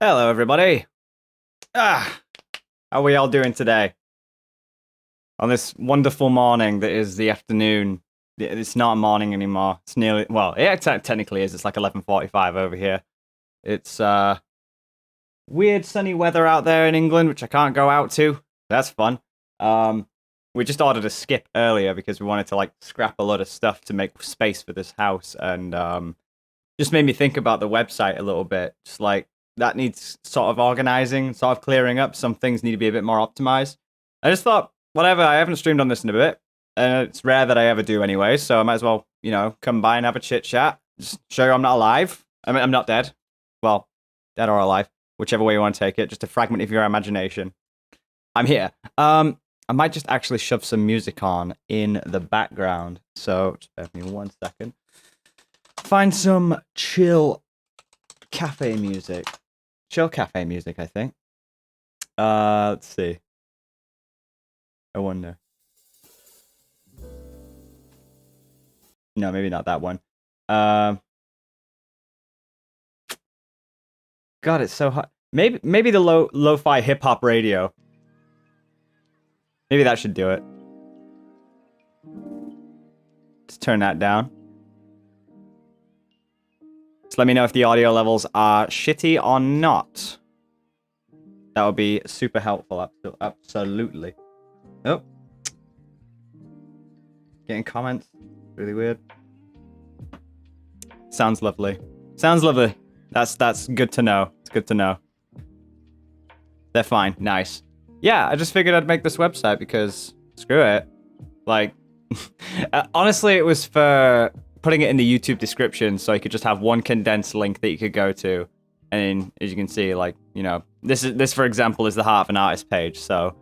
Hello, everybody. How are we all doing today? On this wonderful morning that is the afternoon. It's not a morning anymore. It's nearly, well, it technically is. It's like 11:45 over here. It's weird sunny weather out there in England, which I can't go out to. That's fun. We just ordered a skip earlier because we wanted to like scrap a lot of stuff to make space for this house, and just made me think about the website a little bit. Just like that needs sort of organizing, sort of clearing up. Some things need to be a bit more optimized. I just thought, whatever, I haven't streamed on this in a bit, and it's rare that I ever do anyway, so I might as well, come by and have a chit chat. Just show you I'm not alive. I mean, I'm not dead. Well, dead or alive, whichever way you want to take it. Just a fragment of your imagination. I'm here. I might just actually shove some music on in the background. So, just bear with me 1 second. Find some chill cafe music. Chill cafe music, I think. Let's see. I wonder. No, maybe not that one. God, it's so hot. Maybe the lo-fi hip hop radio. Maybe that should do it. Let's turn that down. Just let me know if the audio levels are shitty or not. That would be super helpful. Absolutely. Oh. Getting comments. Really weird. Sounds lovely. Sounds lovely. That's good to know. It's good to know. They're fine. Nice. Yeah, I just figured I'd make this website because screw it. Like, honestly, it was for putting it in the YouTube description so you could just have one condensed link that you could go to. And as you can see, like, this for example is the Heart of an Artist page. So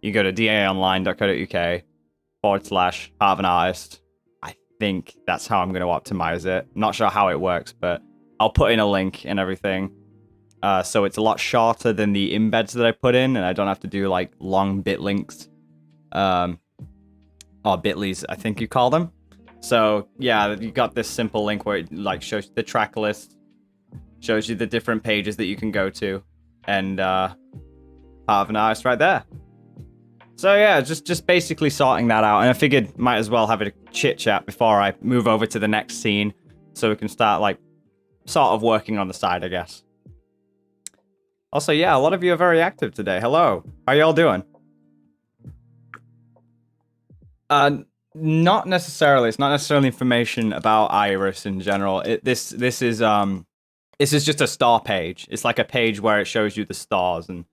you go to daonline.co.uk/Heart of an Artist. I think that's how I'm going to optimize it. I'm not sure how it works, but I'll put in a link and everything. So it's a lot shorter than the embeds that I put in, and I don't have to do like long bit links, or bitlies, I think you call them. So yeah, you got this simple link where it like shows you the track list, shows you the different pages that you can go to, and Heart of an Artist right there. So yeah, just basically sorting that out, and I figured might as well have a chit chat before I move over to the next scene, so we can start like sort of working on the side, I guess. Also, yeah, a lot of you are very active today. Hello. How y'all doing? Not necessarily. It's not necessarily information about Iris in general. This is just a star page. It's like a page where it shows you the stars, and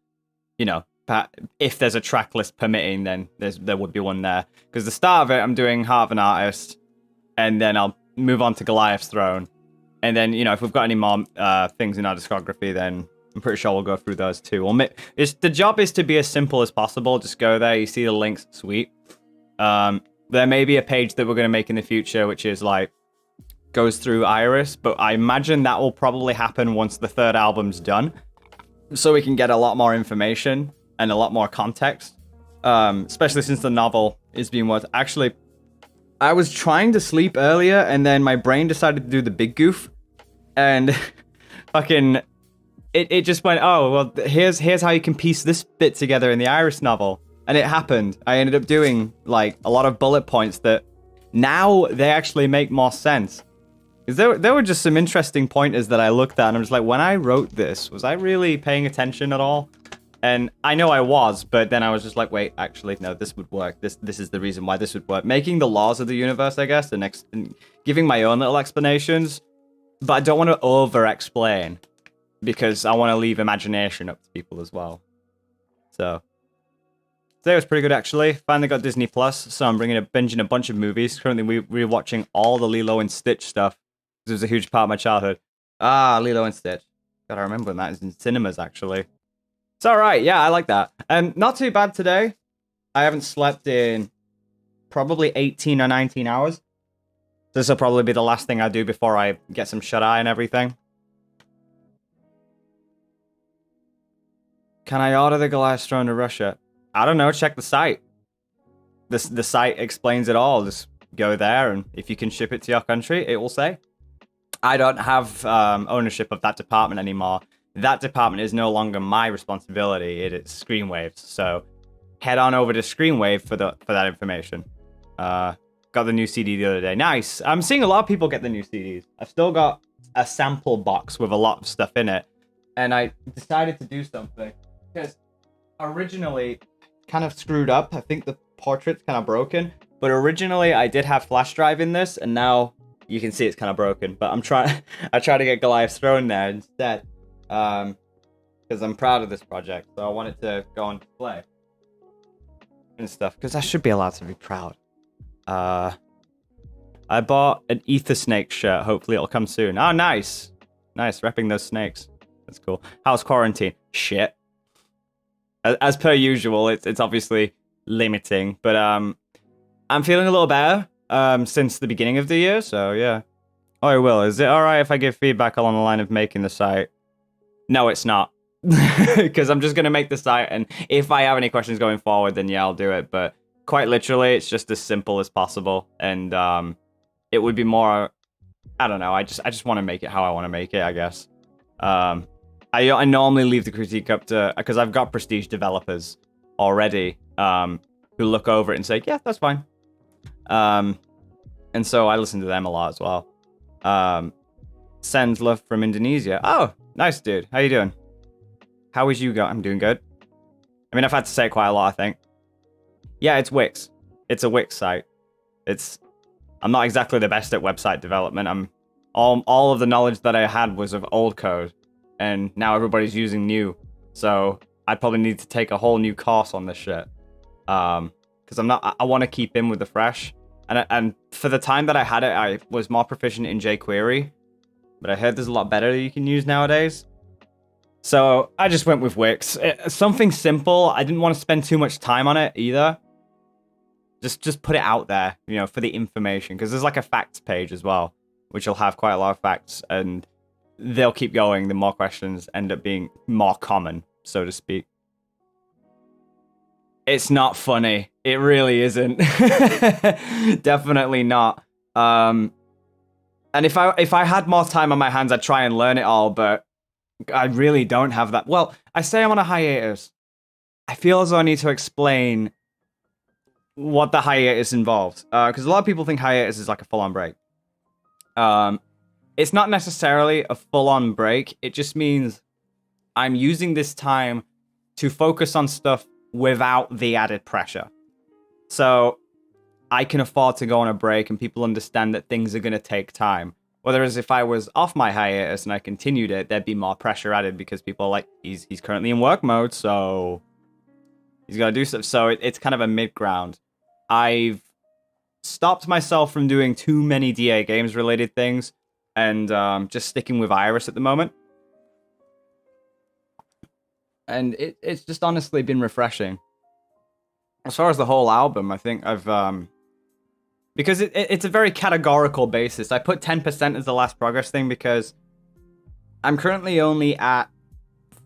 if there's a track list permitting, then there would be one there. Because the start of it, I'm doing Heart of an Artist, and then I'll move on to Goliath's Throne, and then if we've got any more things in our discography, then I'm pretty sure we'll go through those too. The job is to be as simple as possible. Just go there, you see the links, sweet. There may be a page that we're going to make in the future, which is like, goes through Iris, but I imagine that will probably happen once the third album's done. So we can get a lot more information and a lot more context. Especially since the novel is being worked. Actually, I was trying to sleep earlier, and then my brain decided to do the big goof. And fucking... It just went, oh, well, here's how you can piece this bit together in the Iris novel. And it happened. I ended up doing, like, a lot of bullet points that now they actually make more sense. Because there were just some interesting pointers that I looked at, and I'm just like, when I wrote this, was I really paying attention at all? And I know I was, but then I was just like, wait, actually, no, this would work. This is the reason why this would work. Making the laws of the universe, I guess, and giving my own little explanations. But I don't want to over-explain, because I want to leave imagination up to people as well. So today was pretty good, actually. Finally got Disney Plus, so I'm binging a bunch of movies. Currently, we're watching all the Lilo and Stitch stuff. This was a huge part of my childhood. Lilo and Stitch. Gotta remember when that is in cinemas, actually. It's alright, yeah, I like that. And not too bad today. I haven't slept in probably 18 or 19 hours. This will probably be the last thing I do before I get some shut-eye and everything. Can I order the Goliath's Throne to Russia? I don't know, check the site. The site explains it all. Just go there, and if you can ship it to your country, it will say. I don't have ownership of that department anymore, that department is no longer my responsibility. It is Screenwave's. So head on over to Screenwave for that information. Got the new CD the other day. Nice. I'm seeing a lot of people get the new CDs. I've still got a sample box with a lot of stuff in it, and I decided to do something because originally kind of screwed up. I think the portrait's kind of broken, but originally I did have flash drive in this, and now you can see it's kind of broken. But I try to get Goliath's Throne there instead, because I'm proud of this project, so I want it to go on display and stuff, because I should be allowed to be proud. I bought an Ether Snake shirt. Hopefully it'll come soon. Oh, nice. Nice, repping those snakes. That's cool. How's quarantine? Shit. As per usual, it's obviously limiting, but I'm feeling a little better since the beginning of the year, so yeah. Oh, I will. Is it alright if I give feedback along the line of making the site? No, it's not. Because I'm just going to make the site, and if I have any questions going forward, then yeah, I'll do it, but quite literally, it's just as simple as possible, and it would be more, I don't know, I just want to make it how I want to make it, I guess. I normally leave the critique up to, because I've got prestige developers already who look over it and say, yeah, that's fine. And so I listen to them a lot as well. Sends love from Indonesia. Oh, nice, dude. How you doing? How is you going? I'm doing good. I mean, I've had to say it quite a lot, I think. Yeah, it's Wix. It's a Wix site. I'm not exactly the best at website development. All of the knowledge that I had was of old code, and now everybody's using new. So I probably need to take a whole new course on this shit. Because I want to keep in with the fresh. And for the time that I had it, I was more proficient in jQuery, but I heard there's a lot better that you can use nowadays. So I just went with Wix. Something simple. I didn't want to spend too much time on it either. Just put it out there, you know, for the information, because there's like a facts page as well, which will have quite a lot of facts, and they'll keep going. The more questions end up being more common, so to speak. It's not funny. It really isn't. Definitely not. And if I had more time on my hands, I'd try and learn it all, but I really don't have that. Well, I say I'm on a hiatus. I feel as though I need to explain what the hiatus involves, because a lot of people think hiatus is like a full-on break. It's not necessarily a full-on break. It just means I'm using this time to focus on stuff without the added pressure. So I can afford to go on a break, and people understand that things are going to take time. Whereas if I was off my hiatus and I continued it, there'd be more pressure added, because people are like, he's currently in work mode, so he's got to do stuff. So it's kind of a mid-ground. I've stopped myself from doing too many DA games related things, and just sticking with Iris at the moment. And it's just honestly been refreshing. As far as the whole album, I think I've because it's a very categorical basis. I put 10% as the last progress thing because I'm currently only at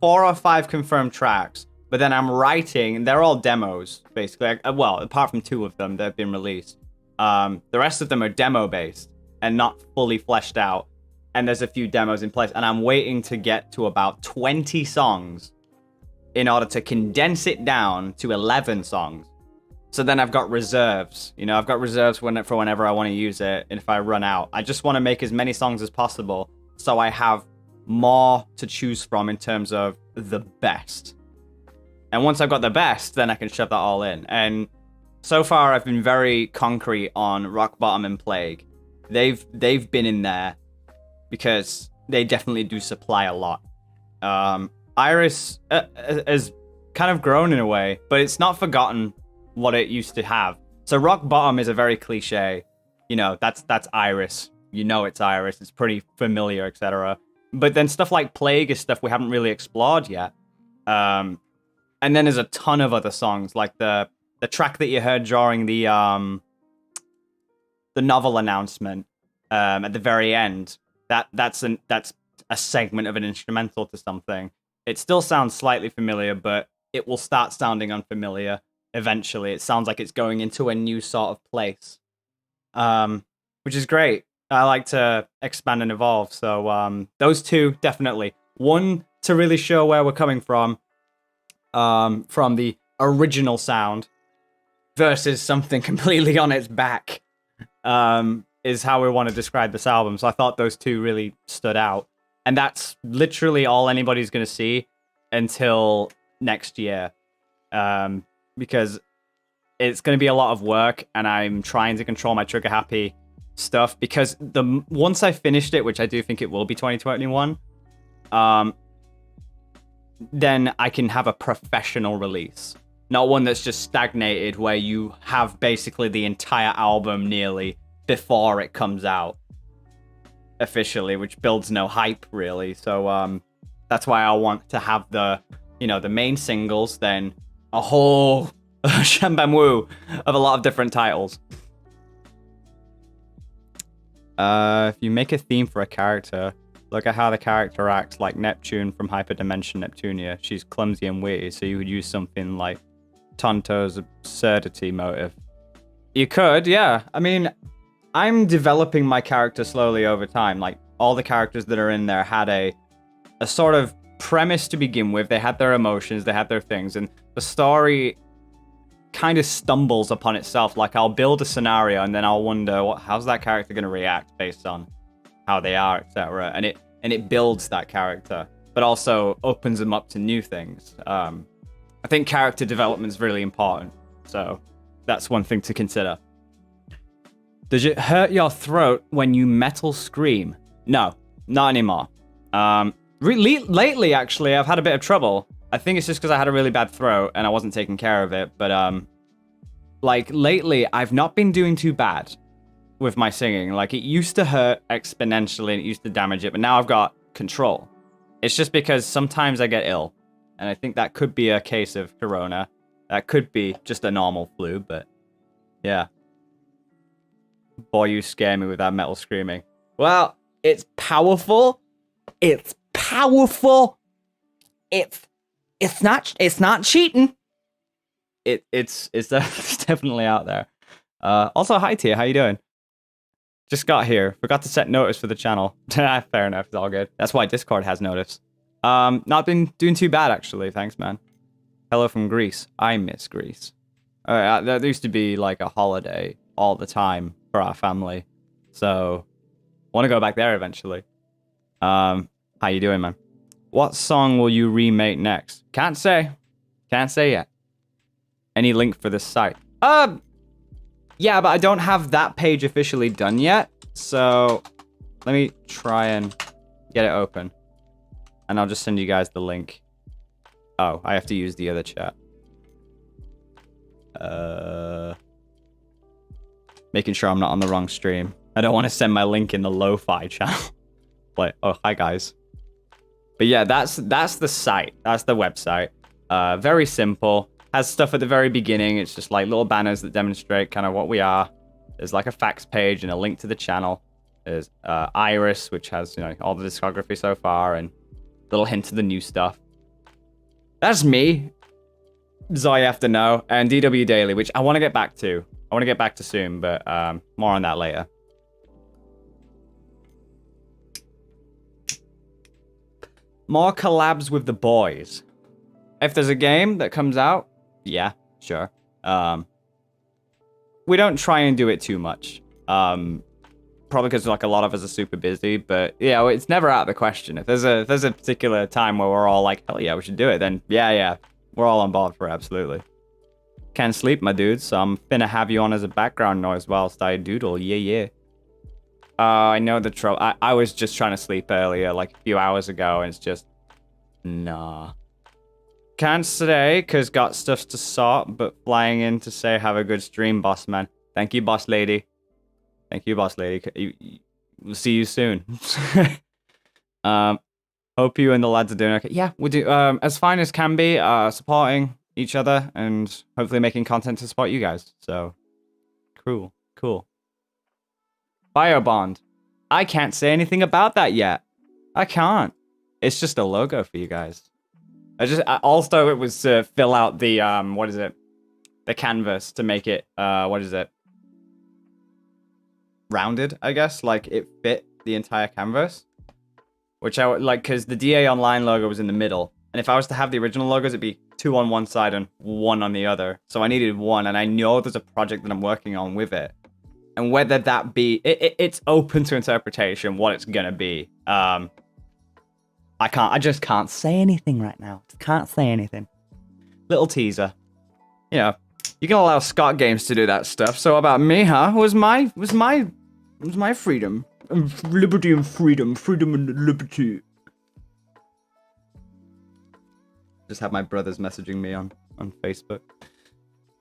4 or 5 confirmed tracks, but then I'm writing, and they're all demos, basically. Well, apart from 2 of them that have been released. The rest of them are demo-based and not fully fleshed out, and there's a few demos in place, and I'm waiting to get to about 20 songs in order to condense it down to 11 songs. So then I've got reserves. You know, I've got reserves for whenever I want to use it, and if I run out. I just want to make as many songs as possible, so I have more to choose from in terms of the best. And once I've got the best, then I can shove that all in. And so far, I've been very concrete on Rock Bottom and Plague. They've been in there because they definitely do supply a lot. Iris has kind of grown in a way, but it's not forgotten what it used to have. So Rock Bottom is a very cliche, you know, that's Iris. You know it's Iris. It's pretty familiar, etc. But then stuff like Plague is stuff we haven't really explored yet. And then there's a ton of other songs, like the track that you heard during the novel announcement at the very end. That's a segment of an instrumental to something. It still sounds slightly familiar, but it will start sounding unfamiliar eventually. It sounds like it's going into a new sort of place, which is great. I like to expand and evolve. So those 2, definitely. 1 to really show where we're coming from the original sound versus something completely on its back, is how we want to describe this album. So I thought those two really stood out. And that's literally all anybody's going to see until next year. Because it's going to be a lot of work, and I'm trying to control my trigger happy stuff, because once I finished it, which I do think it will be 2021, then I can have a professional release, not one that's just stagnated where you have basically the entire album nearly before it comes out officially, which builds no hype really. So that's why I want to have the main singles, then a whole shambam of a lot of different titles. If you make a theme for a character, look at how the character acts, like Neptune from Hyperdimension Neptunia. She's clumsy and witty, so you would use something like Tonto's absurdity motive. You could, yeah. I mean, I'm developing my character slowly over time. Like, all the characters that are in there had a sort of premise to begin with. They had their emotions, they had their things, and the story kind of stumbles upon itself. Like, I'll build a scenario and then I'll wonder, how's that character going to react based on how they are, etc. And it builds that character, but also opens them up to new things. I think character development is really important, so that's one thing to consider. Does it hurt your throat when you metal scream? No, not anymore. Lately, actually, I've had a bit of trouble. I think it's just because I had a really bad throat and I wasn't taking care of it. But like lately, I've not been doing too bad with my singing. Like, it used to hurt exponentially and it used to damage it, but now I've got control. It's just because sometimes I get ill, and I think that could be a case of corona. That could be just a normal flu, but yeah. Boy, you scare me with that metal screaming. Well, it's powerful. It's powerful. It's not cheating. It's definitely out there. Also, hi Tia, how you doing? Just got here. Forgot to set notice for the channel. Fair enough, it's all good. That's why Discord has notice. Not been doing too bad actually. Thanks, man. Hello from Greece. I miss Greece. There used to be like a holiday all the time for our family, so want to go back there eventually. How you doing, man? What song will you remake next? Can't say yet. Any link for this site? Yeah, but I don't have that page officially done yet, so let me try and get it open, and I'll just send you guys the link. Oh, I have to use the other chat. Making sure I'm not on the wrong stream. I don't want to send my link in the lo-fi channel. Like, oh, hi guys. But yeah, that's the site. That's the website. Very simple. Has stuff at the very beginning. It's just like little banners that demonstrate kind of what we are. There's like a facts page and a link to the channel. There's Iris, which has all the discography so far, and a little hint of the new stuff. That's me. That's all you have to know. And DW Daily, which I want to get back to. I want to get back to soon, but more on that later. More collabs with the boys. If there's a game that comes out, yeah, sure. We don't try and do it too much. Probably because like a lot of us are super busy, but yeah, it's never out of the question. If there's a particular time where we're all like, hell yeah, we should do it, then yeah, we're all on board for it, absolutely. Can't sleep, my dudes, so I'm finna have you on as a background noise whilst I doodle, yeah. I know the trouble. I was just trying to sleep earlier, like a few hours ago, and it's just, nah. Can't stay, cause got stuff to sort, but flying in to say have a good stream, boss man. Thank you, boss lady. Thank you, boss lady. We'll see you soon. Hope you and the lads are doing okay. Yeah, we'll do as fine as can be, supporting each other and hopefully making content to support you guys. So, cool. Biobond. I can't say anything about that yet. I can't. It's just a logo for you guys. Also, it was to fill out the, what is it? The canvas to make it, what is it? Rounded, I guess. Like, it fit the entire canvas. which I would like because the DA Online logo was in the middle. And if I was to have the original logos, it'd be 2 on one side and 1 on the other. So I needed 1, and I know there's a project that I'm working on with it. And whether that be, it's open to interpretation what it's gonna be. I just can't say anything right now. Just can't say anything. Little teaser. You know, you can allow Scott Games to do that stuff. So about me, huh? Was my freedom, liberty and freedom and liberty. Just have my brothers messaging me on Facebook.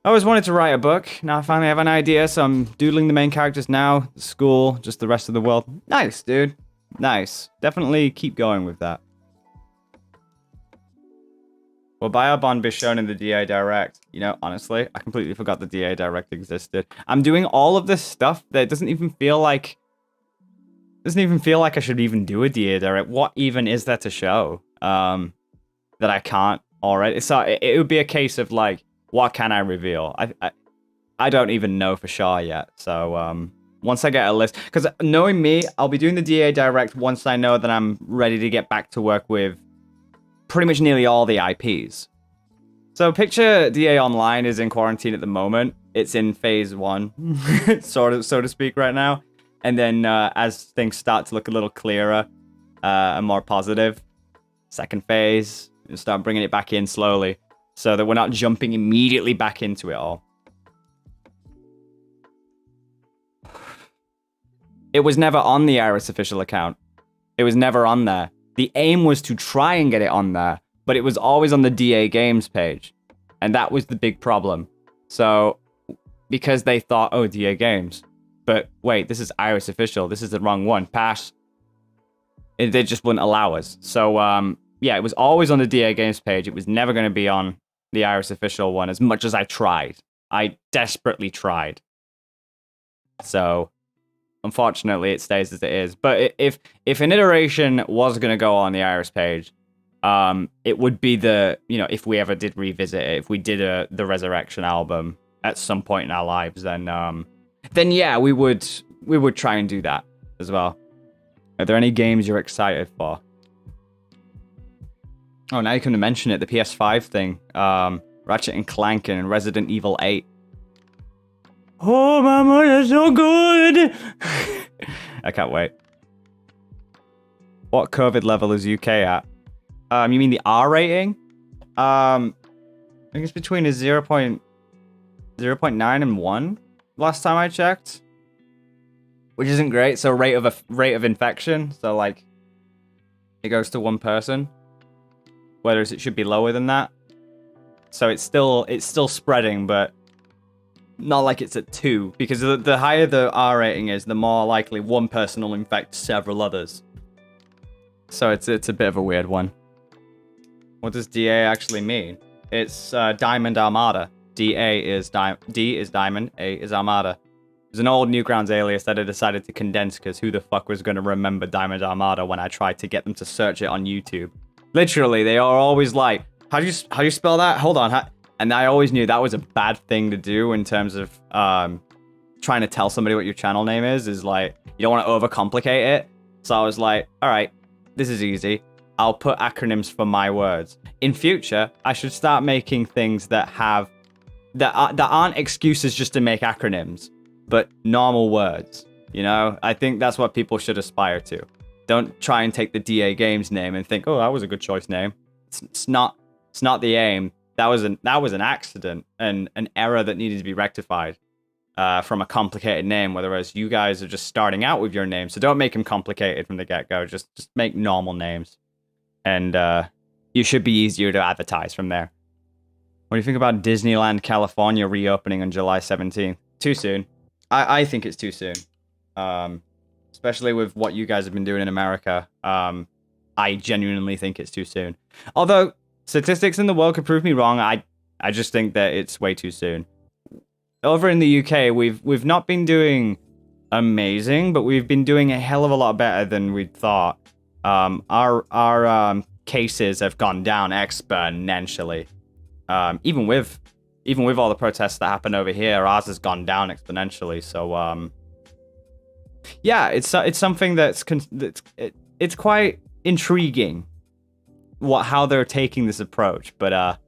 I always wanted to write a book. Now I finally have an idea, so I'm doodling the main characters now. School, just the rest of the world. Nice, dude. Nice. Definitely keep going with that. Will Biobond be shown in the DA Direct? You know, honestly, I completely forgot the DA Direct existed. I'm doing all of this stuff that it doesn't even feel like I should even do a DA Direct. What even is there to show? That I can't already. So it would be a case of like, what can I reveal? I don't even know for sure yet. So once I get a list, because knowing me, I'll be doing the DA Direct once I know that I'm ready to get back to work with pretty much nearly all the IPs. So picture DA Online is in quarantine at the moment. It's in phase 1, sort of, so to speak, right now. And then as things start to look a little clearer and more positive, second phase, we'll start bringing it back in slowly so that we're not jumping immediately back into it all. It was never on the Iris official account. It was never on there. The aim was to try and get it on there, but it was always on the DA Games page. And that was the big problem. So, because they thought, oh, DA Games. But wait, this is Iris official. This is the wrong one. Pass. They just wouldn't allow us. So, yeah, it was always on the DA Games page. It was never going to be on the Iris official one as much as I tried. I desperately tried. So, unfortunately, it stays as it is. But if an iteration was going to go on the Iris page, it would be the, you know, if we ever did revisit it, if we did the Resurrection album at some point in our lives, then yeah, we would try and do that as well. Are there any games you're excited for? Oh, now you come to mention it, the PS5 thing, Ratchet and Clank and Resident Evil 8. Oh, mama, that's so good! I can't wait. What COVID level is UK at? You mean the R rating? I think it's between a 0.9 and 1 last time I checked. Which isn't great. So rate of infection. So like it goes to 1 person. Whereas it should be lower than that. So it's still spreading, but not like it's at 2, because the higher the R rating is, the more likely 1 person will infect several others. So it's a bit of a weird one. What does DA actually mean? It's Diamond Armada. D is Diamond, A is Armada. It's an old Newgrounds alias that I decided to condense because who the fuck was going to remember Diamond Armada when I tried to get them to search it on YouTube? Literally, they are always like, how do you spell that? Hold on. And I always knew that was a bad thing to do in terms of trying to tell somebody what your channel name is like, you don't want to overcomplicate it. So I was like, all right, this is easy. I'll put acronyms for my words. In future, I should start making things that aren't excuses just to make acronyms, but normal words. You know, I think that's what people should aspire to. Don't try and take the DA Games name and think, oh, that was a good choice name. It's not the aim. That was an accident and an error that needed to be rectified from a complicated name. Whereas you guys are just starting out with your name, so don't make them complicated from the get-go. Just make normal names, and you should be easier to advertise from there. What do you think about Disneyland California reopening on July 17th? Too soon. I think it's too soon. Especially with what you guys have been doing in America. I genuinely think it's too soon. Although statistics in the world could prove me wrong, I just think that it's way too soon. Over in the UK, we've not been doing amazing, but we've been doing a hell of a lot better than we'd thought. Our cases have gone down exponentially. Even with all the protests that happen over here, ours has gone down exponentially. So yeah, it's something it's quite intriguing how they're taking this approach. But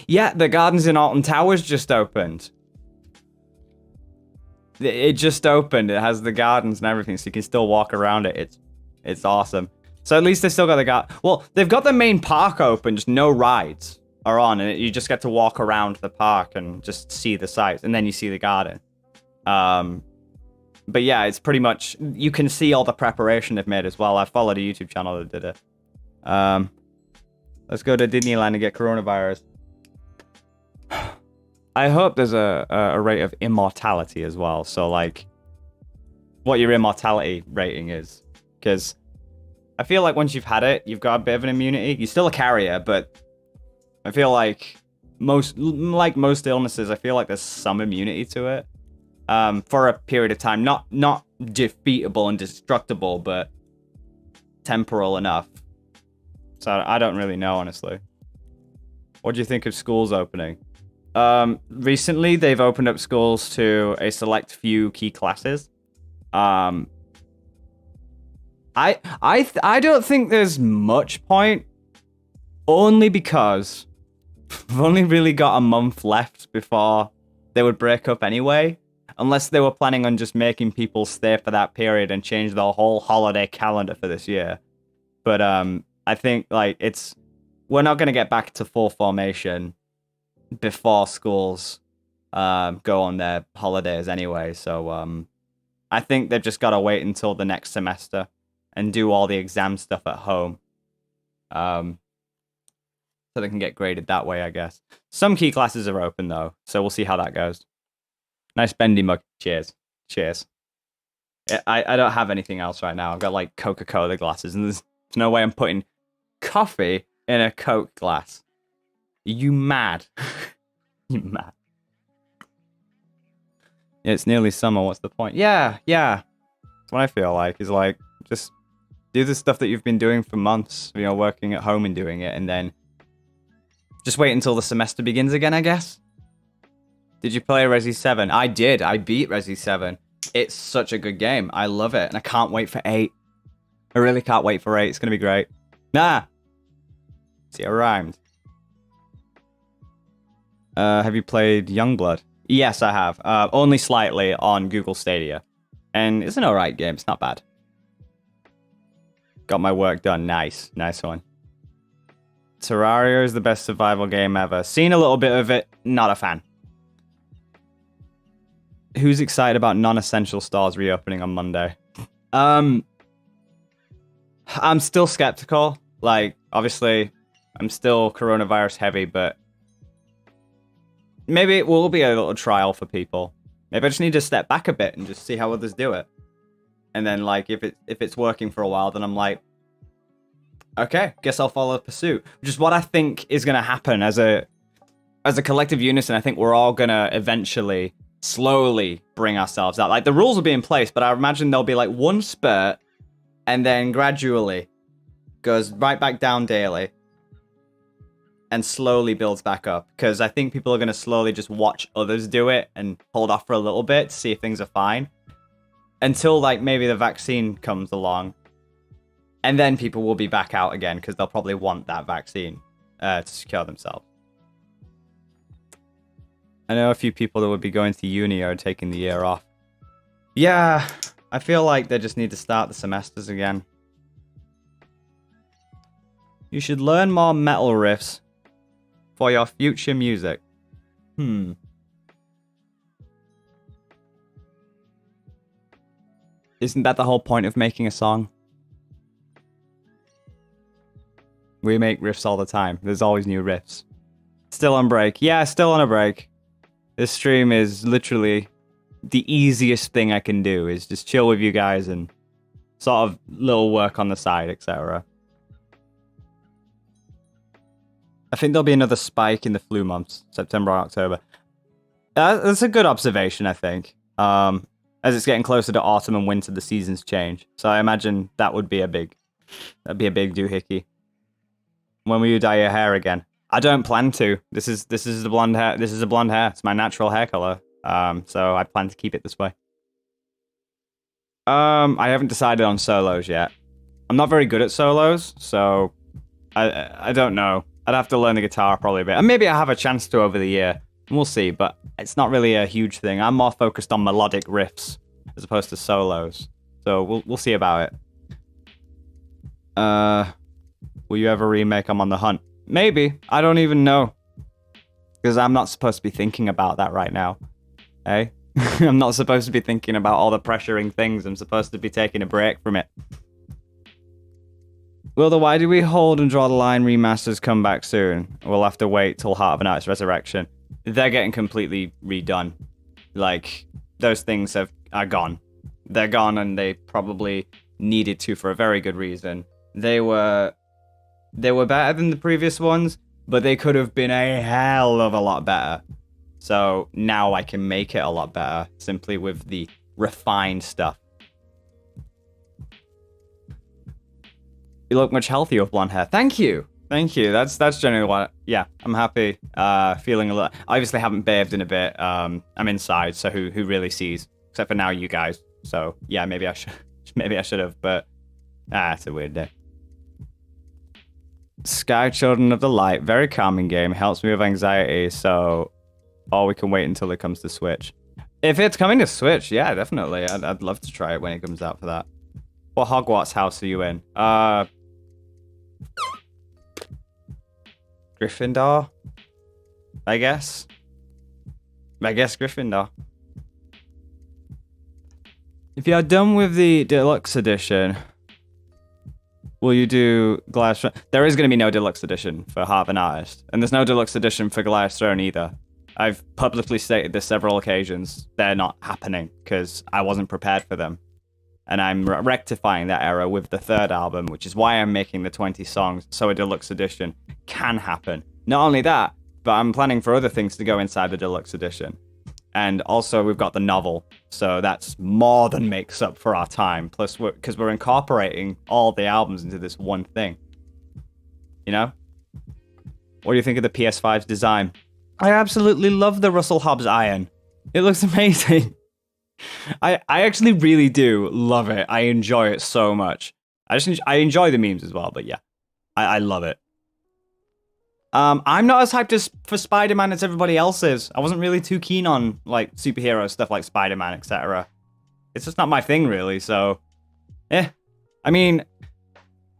yeah, the gardens in Alton Towers just opened. It just opened. It has the gardens and everything, so you can still walk around it. It's awesome. So at least they still got the well, they've got the main park open, just no rides are on, and you just get to walk around the park and just see the sights, and then you see the garden. But yeah, it's pretty much, you can see all the preparation they've made as well. I followed a YouTube channel that did it. Let's go to Disneyland and get coronavirus. I hope there's a rate of immortality as well. So, like, what your immortality rating is. Because I feel like once you've had it, you've got a bit of an immunity. You're still a carrier, but I feel like most illnesses, I feel like there's some immunity to it. For a period of time. Not defeatable and destructible, but temporal enough. So I don't really know, honestly. What do you think of schools opening? Recently, they've opened up schools to a select few key classes. I don't think there's much point, only because we've only really got a month left before they would break up anyway, unless they were planning on just making people stay for that period and change the whole holiday calendar for this year. But I think like we're not going to get back to full formation before schools go on their holidays anyway. So I think they've just got to wait until the next semester and do all the exam stuff at home. So they can get graded that way, I guess. Some key classes are open though, so we'll see how that goes. Nice bendy mug. Cheers. Cheers. I don't have anything else right now. I've got like Coca-Cola glasses, and there's no way I'm putting coffee in a Coke glass. You mad? You mad? Yeah, it's nearly summer. What's the point? Yeah. That's what I feel like. Is like, just do the stuff that you've been doing for months. You know, working at home and doing it, and then just wait until the semester begins again, I guess. Did you play Resi 7? I did. I beat Resi 7. It's such a good game. I love it, and I can't wait for 8. I really can't wait for 8. It's gonna be great. Nah. See, I rhymed. Have you played Youngblood? Yes, I have. Only slightly on Google Stadia. And it's an alright game. It's not bad. Got my work done. Nice. Nice one. Terraria is the best survival game ever. Seen a little bit of it. Not a fan. Who's excited about non-essential stores reopening on Monday? I'm still skeptical. Like, obviously, I'm still coronavirus heavy, but maybe it will be a little trial for people. Maybe I just need to step back a bit and just see how others do it. And then, like, if it's working for a while, then I'm like, okay, guess I'll follow pursuit. Which is what I think is going to happen as a collective unison. I think we're all going to eventually slowly bring ourselves out. Like, the rules will be in place, but I imagine there'll be like one spurt and then gradually goes right back down daily and slowly builds back up, because I think people are going to slowly just watch others do it and hold off for a little bit to see if things are fine until like maybe the vaccine comes along, and then people will be back out again because they'll probably want that vaccine to secure themselves. I know a few people that would be going to uni or taking the year off. Yeah, I feel like they just need to start the semesters again. You should learn more metal riffs for your future music. Isn't that the whole point of making a song? We make riffs all the time. There's always new riffs. Still on break. Yeah, still on a break. This stream is literally the easiest thing I can do, is just chill with you guys and sort of little work on the side, etc. I think there'll be another spike in the flu months, September or October. That's a good observation, I think. As it's getting closer to autumn and winter, the seasons change. So I imagine that'd be a big doohickey. When will you dye your hair again? I don't plan to. This is the blonde hair. This is a blonde hair. It's my natural hair color. So I plan to keep it this way. I haven't decided on solos yet. I'm not very good at solos, so I don't know. I'd have to learn the guitar probably a bit. And maybe I have a chance to over the year. We'll see, but it's not really a huge thing. I'm more focused on melodic riffs as opposed to solos. So we'll see about it. Will you ever remake I'm on the Hunt? Maybe. I don't even know. Because I'm not supposed to be thinking about that right now. Hey? I'm not supposed to be thinking about all the pressuring things. I'm supposed to be taking a break from it. Will the Why Do We Hold and Draw the Line remasters come back soon? We'll have to wait till Heart of an Artist Resurrection. They're getting completely redone. Like, those things are gone. They're gone, and they probably needed to for a very good reason. They were better than the previous ones, but they could have been a hell of a lot better. So now I can make it a lot better simply with the refined stuff. You look much healthier with blonde hair. Thank you. Thank you. That's generally what. Yeah, I'm happy. Feeling a lot. I obviously haven't bathed in a bit. I'm inside, so who really sees? Except for now, you guys. So yeah, maybe I should have. But it's a weird day. Sky Children of the Light, very calming game. Helps me with anxiety. So, or we can wait until it comes to Switch. If it's coming to Switch, yeah, definitely. I'd love to try it when it comes out for that. What Hogwarts house are you in? Gryffindor, I guess. Gryffindor. If you're done with the deluxe edition, will you do Goliath's Throne? There is going to be no deluxe edition for Heart of an Artist, and there's no deluxe edition for Goliath's Throne either. I've publicly stated this several occasions. They're not happening because I wasn't prepared for them. And I'm rectifying that error with the third album, which is why I'm making the 20 songs, so a deluxe edition can happen. Not only that, but I'm planning for other things to go inside the deluxe edition. And also, we've got the novel, so that's more than makes up for our time. Plus, because we're incorporating all the albums into this one thing. You know? What do you think of the PS5's design? I absolutely love the Russell Hobbs iron. It looks amazing. I actually really do love it. I enjoy it so much. I enjoy the memes as well, but yeah, I love it. I'm not as hyped for Spider-Man as everybody else is. I wasn't really too keen on like superhero stuff like Spider-Man, etc. It's just not my thing, really. So, I mean,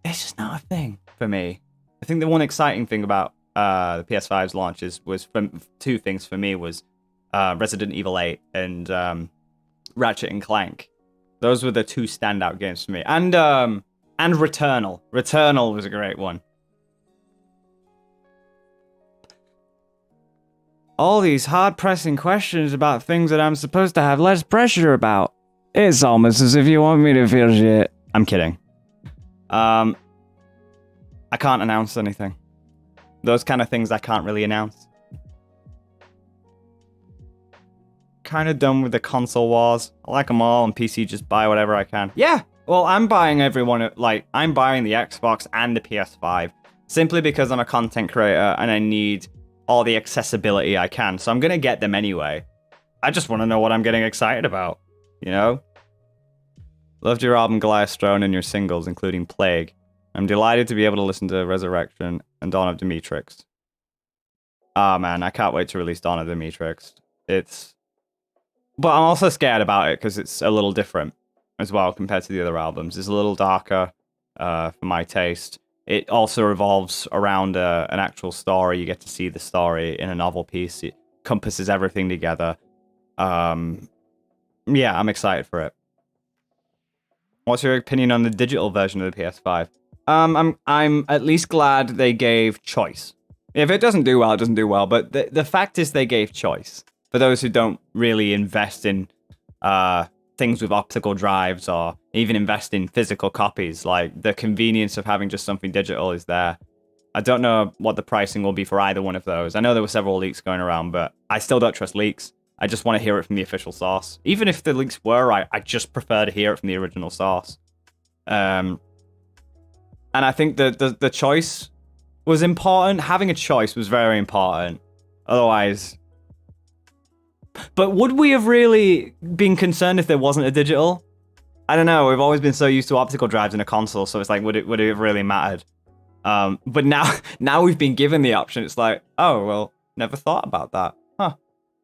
it's just not a thing for me. I think the one exciting thing about the PS5's launches was two things for me was Resident Evil 8 and Ratchet and Clank. Those were the two standout games for me. And Returnal. Returnal was a great one. All these hard-pressing questions about things that I'm supposed to have less pressure about. It's almost as if you want me to feel shit. I'm kidding. I can't announce anything. Those kind of things I can't really announce. Kind of done with the console wars. I like them all, and PC just buy whatever I can. Yeah, well, I'm buying everyone, like, I'm buying the Xbox and the PS5 simply because I'm a content creator and I need all the accessibility I can, so I'm gonna get them anyway. I just want to know what I'm getting excited about, you know? Loved your album Goliath's Throne and your singles, including Plague. I'm delighted to be able to listen to Resurrection and Dawn of Demetrix. Ah, man, I can't wait to release Dawn of Demetrix. But I'm also scared about it because it's a little different as well compared to the other albums. It's a little darker for my taste. It also revolves around an actual story. You get to see the story in a novel piece. It encompasses everything together. Yeah, I'm excited for it. What's your opinion on the digital version of the PS5? I'm at least glad they gave choice. If it doesn't do well, it doesn't do well. But the fact is they gave choice. For those who don't really invest in things with optical drives or even invest in physical copies, like the convenience of having just something digital is there. I don't know what the pricing will be for either one of those. I know there were several leaks going around, but I still don't trust leaks. I just want to hear it from the official source. Even if the leaks were right, I just prefer to hear it from the original source. And I think the choice was important. Having a choice was very important. Otherwise... But would we have really been concerned if there wasn't a digital? I don't know. We've always been so used to optical drives in a console, so it's like, would it have really mattered? But now we've been given the option. It's like, oh well, never thought about that. Huh?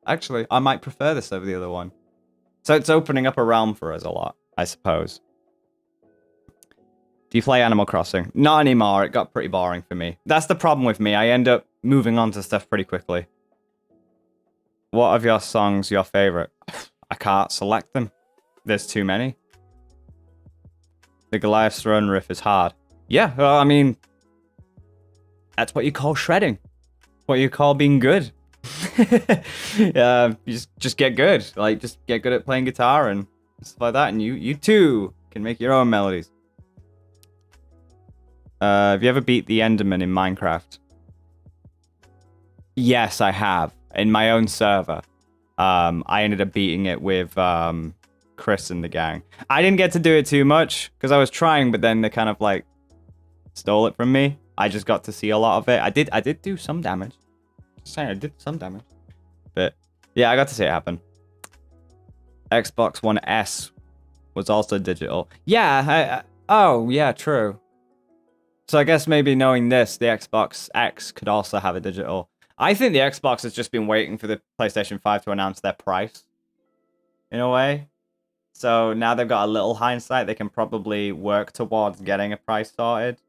Actually, I might prefer this over the other one. So it's opening up a realm for us a lot, I suppose. Do you play Animal Crossing? Not anymore. It got pretty boring for me. That's the problem with me. I end up moving on to stuff pretty quickly. What of your songs your favorite? I can't select them. There's too many. The Goliath's Throne riff is hard. Yeah, well, I mean, that's what you call shredding. What you call being good. You just get good. Like, just get good at playing guitar and stuff like that, and you too can make your own melodies. Have you ever beat the Enderman in Minecraft? Yes, I have. In my own server. I ended up beating it with Chris and the gang. I didn't get to do it too much because I was trying, but then they kind of like stole it from me. I just got to see a lot of it. I did do some damage. Just saying, I did some damage. But yeah, I got to see it happen. Xbox One S was also digital. Yeah, oh yeah, true. So I guess maybe knowing this, the Xbox X could also have a digital. I think the Xbox has just been waiting for the PlayStation 5 to announce their price, in a way. So now they've got a little hindsight, they can probably work towards getting a price sorted.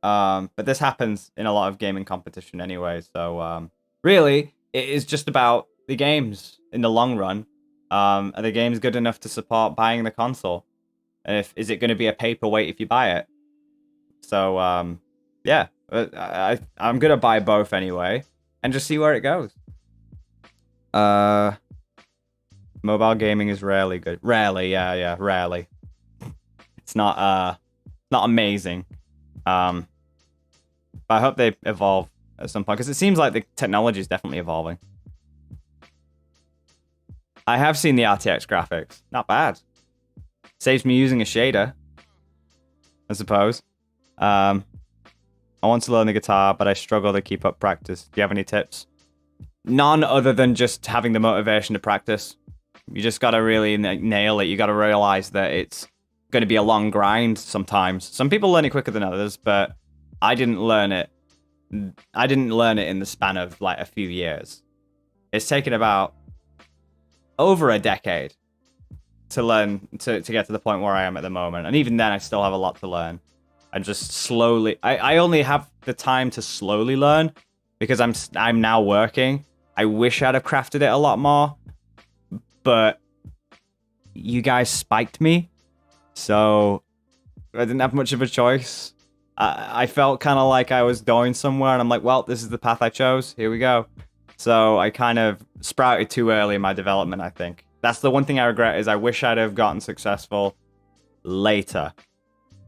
But this happens in a lot of gaming competition anyway, so really, it is just about the games in the long run. Are the games good enough to support buying the console? And is it going to be a paperweight if you buy it? So, yeah, I'm going to buy both anyway, and just see where it goes. Mobile gaming is rarely good. Rarely, yeah, rarely. It's not amazing. But I hope they evolve at some point, because it seems like the technology is definitely evolving. I have seen the RTX graphics. Not bad. Saves me using a shader, I suppose. I want to learn the guitar, but I struggle to keep up practice. Do you have any tips? None other than just having the motivation to practice. You just got to really nail it. You got to realize that it's going to be a long grind sometimes. Some people learn it quicker than others, but I didn't learn it. I didn't learn it in the span of like a few years. It's taken about over a decade to learn to get to the point where I am at the moment. And even then, I still have a lot to learn. I just slowly... I only have the time to slowly learn because I'm now working. I wish I'd have crafted it a lot more, but you guys spiked me, so I didn't have much of a choice. I felt kind of like I was going somewhere, and I'm like, well, this is the path I chose. Here we go. So I kind of sprouted too early in my development, I think. That's the one thing I regret, is I wish I'd have gotten successful later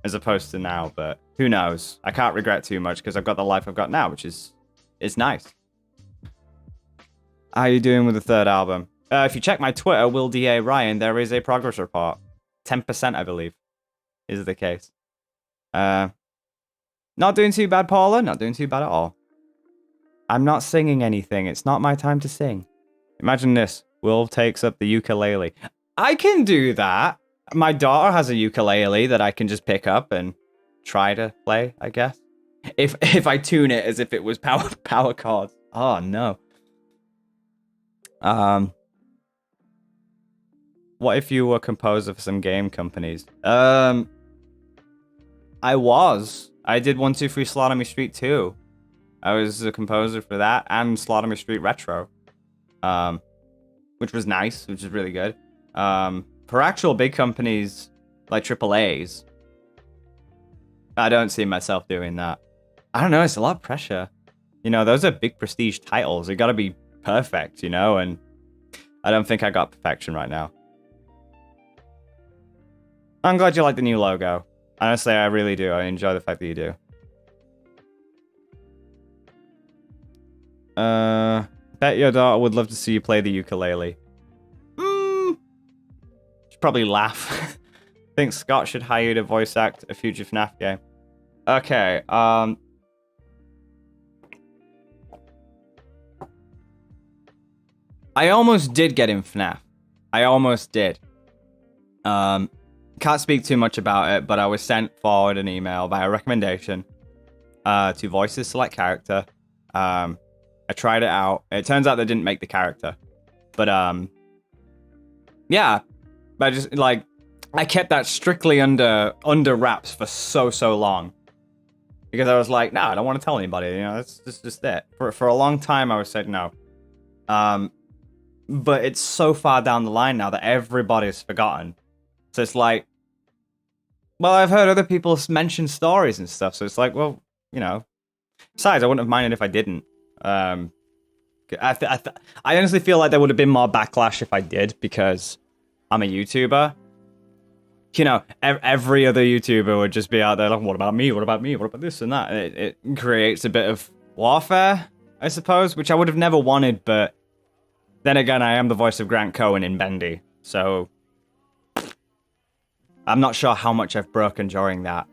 as opposed to now, but who knows? I can't regret too much because I've got the life I've got now, which is nice. How are you doing with the third album? If you check my Twitter, Will D.A. Ryan, there is a progress report. 10%, I believe, is the case. Not doing too bad, Paula. Not doing too bad at all. I'm not singing anything. It's not my time to sing. Imagine this. Will takes up the ukulele. I can do that. My daughter has a ukulele that I can just pick up and try to play, I guess. If I tune it as if it was power chords. Oh, no. What if you were a composer for some game companies? I did 1-2-3 Slaughter Me Street 2. I was a composer for that and Slaughter Me Street Retro. Which was nice, which is really good. For actual big companies like AAAs, I don't see myself doing that. I don't know, it's a lot of pressure. You know, those are big prestige titles. You gotta be perfect, you know, and I don't think I got perfection right now. I'm glad you like the new logo. Honestly, I really do. I enjoy the fact that you do. Bet your daughter would love to see you play the ukulele. She'd probably laugh. Think Scott should hire you to voice act a future FNAF game. Okay, I almost did get in FNAF. I almost did. Can't speak too much about it, but I was sent forward an email by a recommendation to voice this select character. I tried it out. It turns out they didn't make the character, but yeah. But I just like I kept that strictly under wraps for so long because I was like, no, I don't want to tell anybody. You know, that's just it. For a long time, I was said no. But it's so far down the line now that everybody's forgotten. So it's like, well, I've heard other people mention stories and stuff. So it's like, well, you know. Besides, I wouldn't have minded if I didn't. I honestly feel like there would have been more backlash if I did because I'm a YouTuber. You know, every other YouTuber would just be out there like, what about me? What about me? What about this and that? It creates a bit of warfare, I suppose, which I would have never wanted. But then again, I am the voice of Grant Cohen in Bendy. So I'm not sure how much I've broken during that.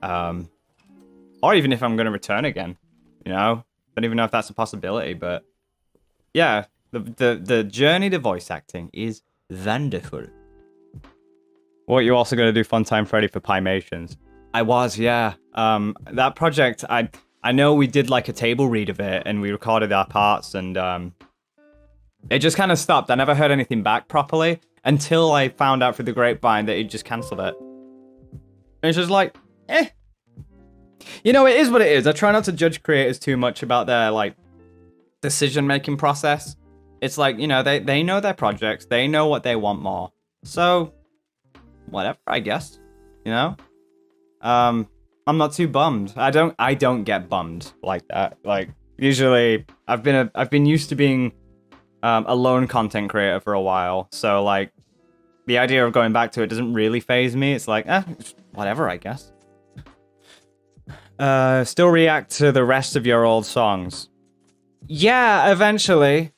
Or even if I'm going to return again. You know? Don't even know if that's a possibility, but yeah, the journey to voice acting is wonderful. What, you also going to do Funtime Freddy for Pymations? I was, yeah. That project, I know we did like a table read of it, and we recorded our parts, and it just kind of stopped. I never heard anything back properly until I found out through the grapevine that he just cancelled it. And it's just like, eh. You know, it is what it is. I try not to judge creators too much about their, like, decision-making process. It's like, you know, they know their projects. They know what they want more. So, whatever, I guess. You know? I'm not too bummed. I don't get bummed like that. Like, usually, I've been used to being a lone content creator for a while. So, like, the idea of going back to it doesn't really faze me. It's like, whatever, I guess. Still react to the rest of your old songs? Yeah, eventually.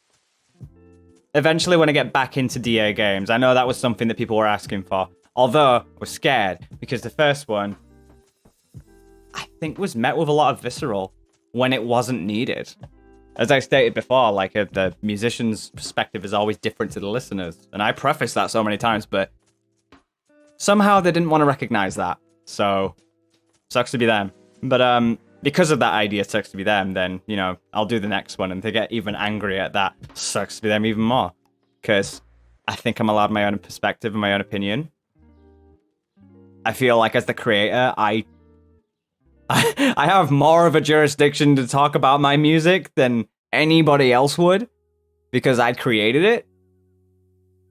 Eventually when I get back into DA games. I know that was something that people were asking for. Although, I was scared, because the first one, I think, was met with a lot of visceral when it wasn't needed. As I stated before, like, the musician's perspective is always different to the listener's. And I preface that so many times, but somehow they didn't want to recognize that. So, sucks to be them. But because of that idea, sucks to be them, then, you know, I'll do the next one, and they get even angrier at that. Sucks to be them even more. Because I think I'm allowed my own perspective and my own opinion. I feel like as the creator, I have more of a jurisdiction to talk about my music than anybody else would, because I created it.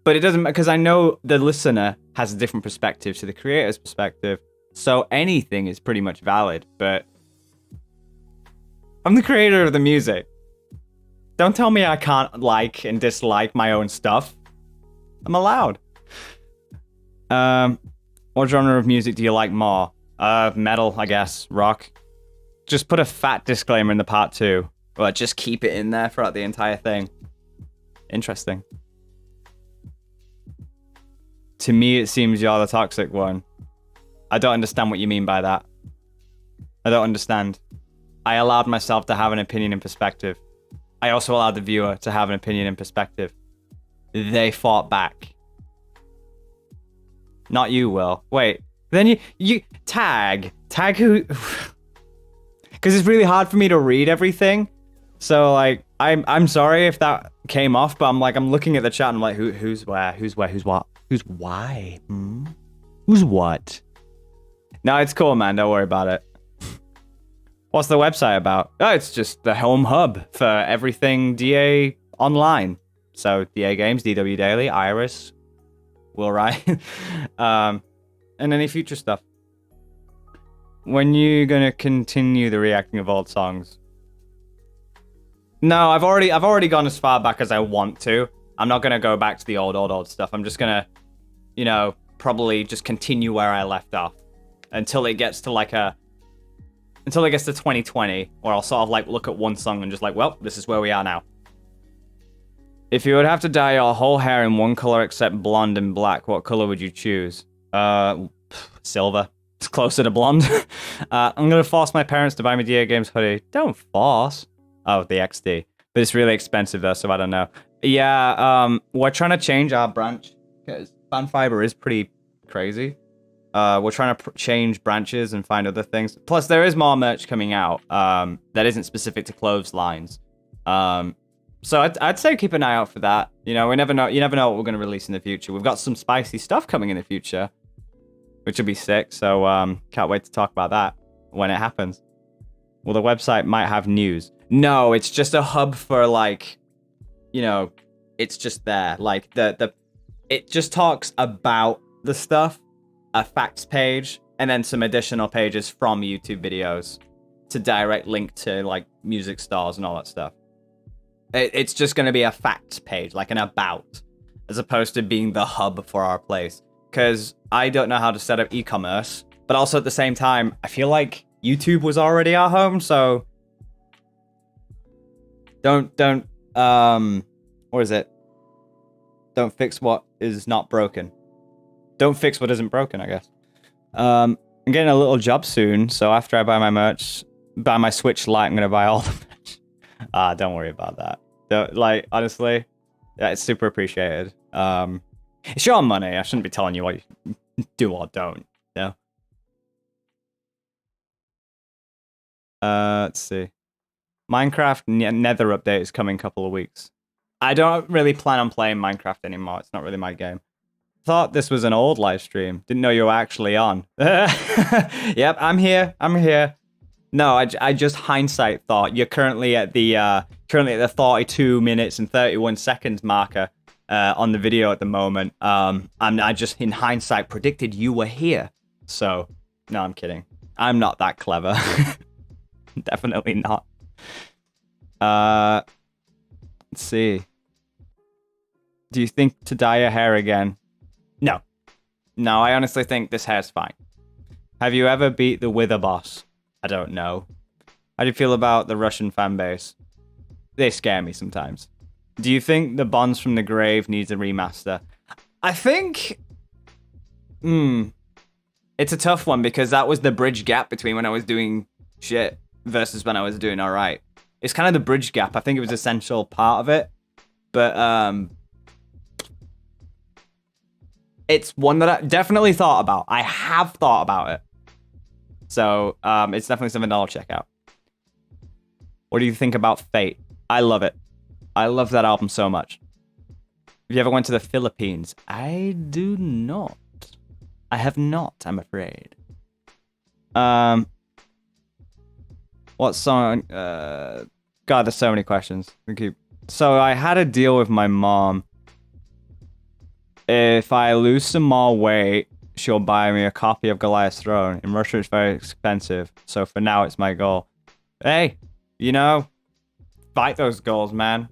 But it doesn't, because I know the listener has a different perspective to the creator's perspective. So anything is pretty much valid, but I'm the creator of the music. Don't tell me I can't like and dislike my own stuff. I'm allowed. What genre of music do you like more? Metal, I guess. Rock. Just put a fat disclaimer in the part 2. But just keep it in there throughout the entire thing. Interesting. To me, it seems you're the toxic one. I don't understand what you mean by that. I don't understand. I allowed myself to have an opinion and perspective. I also allowed the viewer to have an opinion and perspective. They fought back. Not you, Will. Wait. Then you tag who? Because it's really hard for me to read everything. So like, I'm sorry if that came off, but I'm looking at the chat and I'm like, who's where, who's what, who's why, who's what? No, it's cool, man. Don't worry about it. What's the website about? Oh, it's just the home hub for everything DA online. So DA Games, DW Daily, Iris, Will Wright, and any future stuff. When you gonna continue the reacting of old songs? No, I've already gone as far back as I want to. I'm not gonna go back to the old stuff. I'm just gonna, you know, probably just continue where I left off. Until it gets to until it gets to 2020, where I'll sort of like look at one song and just like, well, this is where we are now. If you would have to dye your whole hair in one color except blonde and black, what color would you choose? Silver. It's closer to blonde. I'm gonna force my parents to buy me DA Games hoodie. Don't force. Oh, the XD. But it's really expensive though, so I don't know. Yeah, we're trying to change our branch because fan fiber is pretty crazy. We're trying to change branches and find other things. Plus, there is more merch coming out that isn't specific to clotheslines. So I'd say keep an eye out for that. You know, we never know. You never know what we're going to release in the future. We've got some spicy stuff coming in the future, which will be sick. So can't wait to talk about that when it happens. Well, the website might have news. No, it's just a hub for like, you know, it's just there. Like it just talks about the stuff, a facts page, and then some additional pages from YouTube videos to direct link to like music stars and all that stuff. It's just going to be a facts page, like an about, as opposed to being the hub for our place. Because I don't know how to set up e-commerce, but also at the same time, I feel like YouTube was already our home, so don't what is it? Don't fix what is not broken. Don't fix what isn't broken, I guess. I'm getting a little job soon, so after I buy my merch, buy my Switch Lite, I'm gonna buy all the merch. Don't worry about that. Like, honestly, yeah, it's super appreciated. It's your money. I shouldn't be telling you what you do or don't. You know? Let's see. Minecraft Nether update is coming in a couple of weeks. I don't really plan on playing Minecraft anymore. It's not really my game. Thought this was an old live stream. Didn't know you were actually on. Yep, I'm here. I'm here. No, I just hindsight thought you're currently at the 42 minutes and 31 seconds marker on the video at the moment. I just in hindsight predicted you were here. So no, I'm kidding. I'm not that clever. Definitely not. Let's see. Do you think to dye your hair again? No. No, I honestly think this hair's fine. Have you ever beat the Wither boss? I don't know. How do you feel about the Russian fan base? They scare me sometimes. Do you think the Bonds from the Grave needs a remaster? I think... It's a tough one because that was the bridge gap between when I was doing shit versus when I was doing alright. It's kind of the bridge gap. I think it was an essential part of it. But, it's one that I definitely thought about. I have thought about it. So, it's definitely something I'll check out. What do you think about Fate? I love it. I love that album so much. Have you ever went to the Philippines? I do not. I have not, I'm afraid. What song? God, there's so many questions. So I had a deal with my mom. If I lose some more weight, she'll buy me a copy of Goliath's Throne. In Russia, it's very expensive. So for now, it's my goal. Hey, you know, fight those goals, man.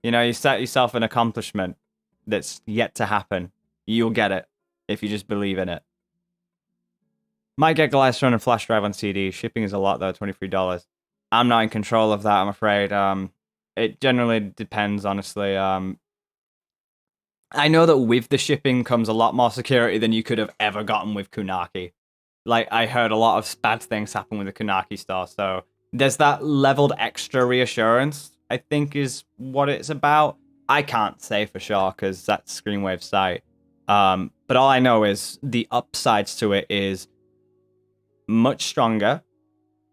You know, you set yourself an accomplishment that's yet to happen. You'll get it if you just believe in it. Might get Goliath's Throne and flash drive on CD. Shipping is a lot, though, $23. I'm not in control of that, I'm afraid. It generally depends, honestly. I know that with the shipping comes a lot more security than you could have ever gotten with Kunaki. Like, I heard a lot of bad things happen with the Kunaki store, so there's that leveled extra reassurance, I think, is what it's about. I can't say for sure, because that's Screenwave's site. But all I know is the upsides to it is much stronger.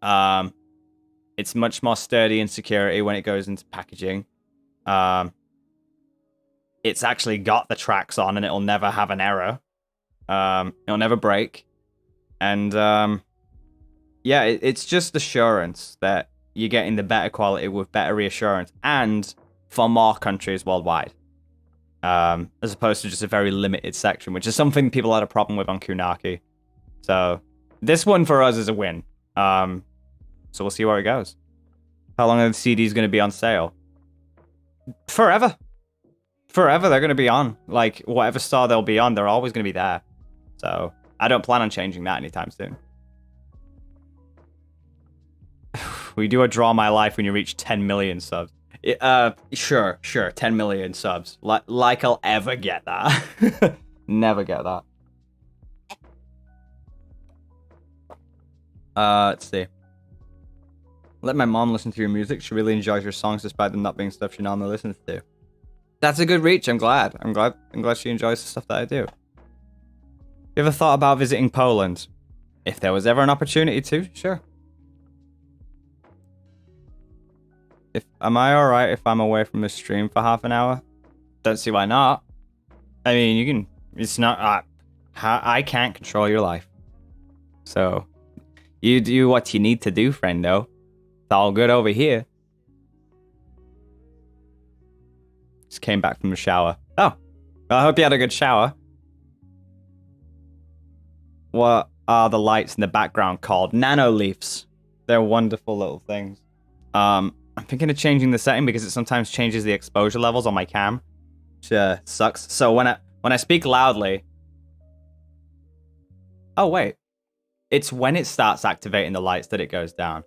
It's much more sturdy in security when it goes into packaging. It's actually got the tracks on and it'll never have an error. It'll never break. And yeah, it's just assurance that you're getting the better quality with better reassurance and for more countries worldwide. As opposed to just a very limited section, which is something people had a problem with on Kunaki. So this one for us is a win. So we'll see where it goes. How long are the CDs going to be on sale? Forever. Forever, they're going to be on. Like, whatever store they'll be on, they're always going to be there. So, I don't plan on changing that anytime soon. We do a Draw My Life when you reach 10 million subs. Sure, 10 million subs. Like I'll ever get that. Never get that. Let's see. Let my mom listen to your music. She really enjoys your songs despite them not being stuff she normally listens to. That's a good reach. I'm glad. I'm glad she enjoys the stuff that I do. You ever thought about visiting Poland? If there was ever an opportunity to, sure. Am I alright if I'm away from the stream for half an hour? Don't see why not. I mean, you can. It's not. I can't control your life. So, you do what you need to do, friendo. It's all good over here. Just came back from the shower. Oh, well, I hope you had a good shower. What are the lights in the background called? Nanoleafs. They're wonderful little things. I'm thinking of changing the setting because it sometimes changes the exposure levels on my cam, which sucks. So when I speak loudly, oh wait, it's when it starts activating the lights that it goes down.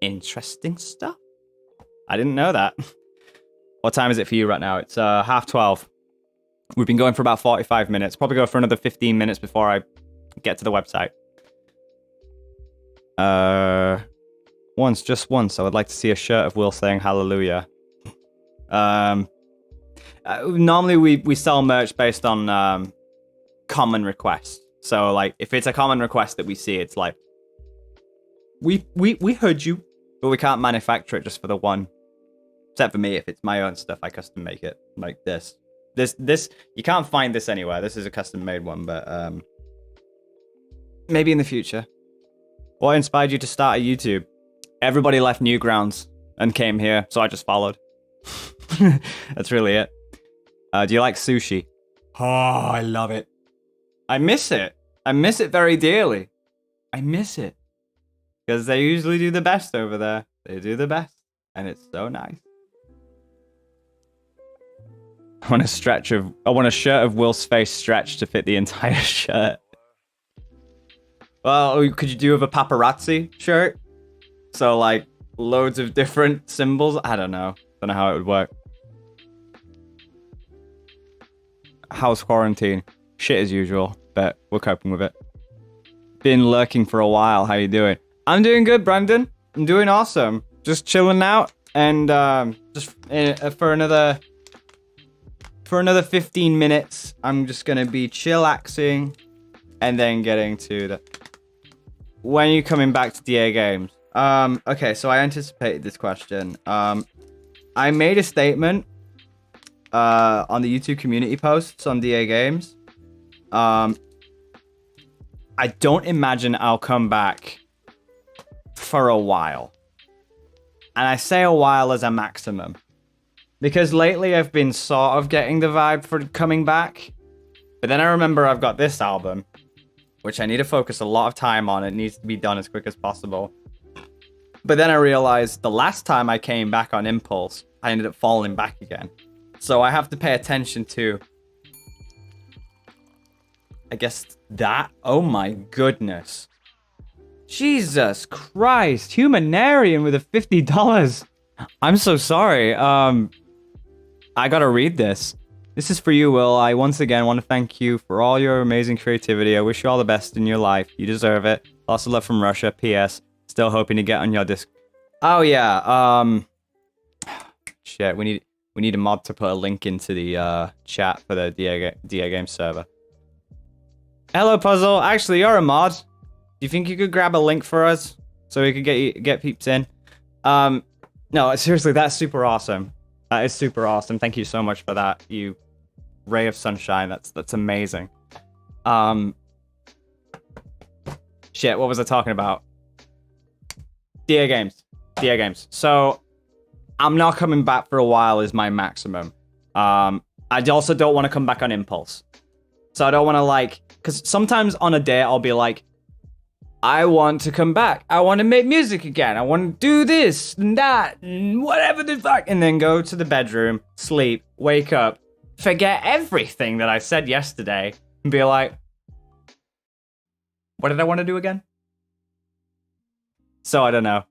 Interesting stuff. I didn't know that. What time is it for you right now? It's 12:30. We've been going for about 45 minutes. Probably go for another 15 minutes before I get to the website. Just once, I would like to see a shirt of Will saying hallelujah. Normally we sell merch based on common requests. So like if it's a common request that we see, it's like we heard you, but we can't manufacture it just for the one. Except for me, if it's my own stuff, I custom make it like this. This you can't find this anywhere. This is a custom made one, but maybe in the future. What inspired you to start a YouTube? Everybody left Newgrounds and came here, so I just followed. That's really it. Do you like sushi? Oh, I love it. I miss it. I miss it very dearly. I miss it. Because they usually do the best over there. They do the best. And it's so nice. I want a shirt of Will's face stretched to fit the entire shirt. Well, could you do with a paparazzi shirt? So like loads of different symbols. I don't know. Don't know how it would work. How's quarantine? Shit as usual, but we're coping with it. Been lurking for a while. How you doing? I'm doing good, Brandon. I'm doing awesome. Just chilling out, and just for another 15 minutes, I'm just gonna be chillaxing, and then getting to the. When are you coming back to DA Games? Okay, so I anticipated this question. I made a statement on the YouTube community posts on DA Games. I don't imagine I'll come back for a while. And I say a while as a maximum. Because lately I've been sort of getting the vibe for coming back. But then I remember I've got this album, which I need to focus a lot of time on. It needs to be done as quick as possible. But then I realized the last time I came back on impulse, I ended up falling back again. So I have to pay attention to, I guess, that. Oh my goodness. Jesus Christ. Humanarian with a $50. I'm so sorry. I gotta read this. This is for you, Will. I once again want to thank you for all your amazing creativity. I wish you all the best in your life. You deserve it. Lots of love from Russia. P.S. Still hoping to get on your disc. Oh yeah. Shit. We need a mod to put a link into the chat for the DA Games server. Hello, Puzzle. Actually, you're a mod. Do you think you could grab a link for us so we could get peeps in? No, seriously, that's super awesome. That is super awesome. Thank you so much for that. You ray of sunshine. That's amazing. Shit, what was I talking about? DA Games. So I'm not coming back for a while is my maximum. I also don't want to come back on impulse. So I don't want to because sometimes on a day I'll be like, I want to come back. I want to make music again. I want to do this and that and whatever the fuck. And then go to the bedroom, sleep, wake up, forget everything that I said yesterday and be like, what did I want to do again? So I don't know.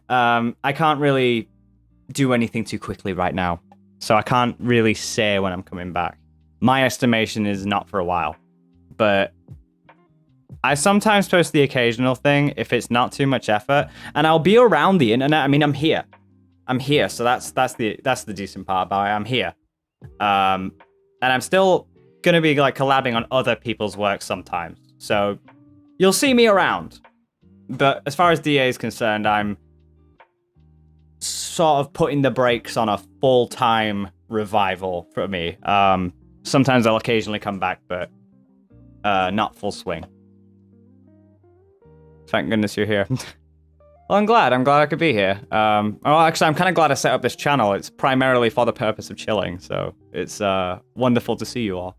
I can't really do anything too quickly right now. So I can't really say when I'm coming back. My estimation is not for a while. But I sometimes post the occasional thing if it's not too much effort, and I'll be around the internet. I mean, I'm here, so that's the decent part about it. I'm here, and I'm still gonna be like collabing on other people's work sometimes. So you'll see me around. But as far as DA is concerned, I'm sort of putting the brakes on a full-time revival for me. Sometimes I'll occasionally come back, but not full swing. Thank goodness you're here. Well, I'm glad I could be here. Well, actually, I'm kind of glad I set up this channel. It's primarily for the purpose of chilling, so it's wonderful to see you all.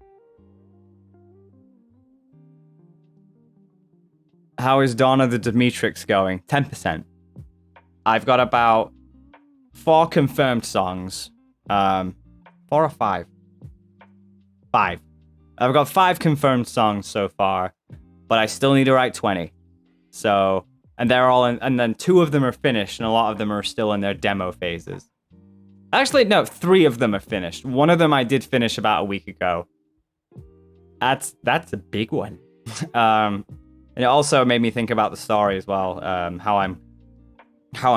How is Dawn of the Demetrix going? 10%. I've got about 4 confirmed songs. 4 or 5? 5. I've got 5 confirmed songs so far, but I still need to write 20. So, and they're all in, and then 2 of them are finished, and a lot of them are still in their demo phases. Actually, no, 3 of them are finished. One of them I did finish about a week ago. That's a big one. And it also made me think about the story as well, how I'm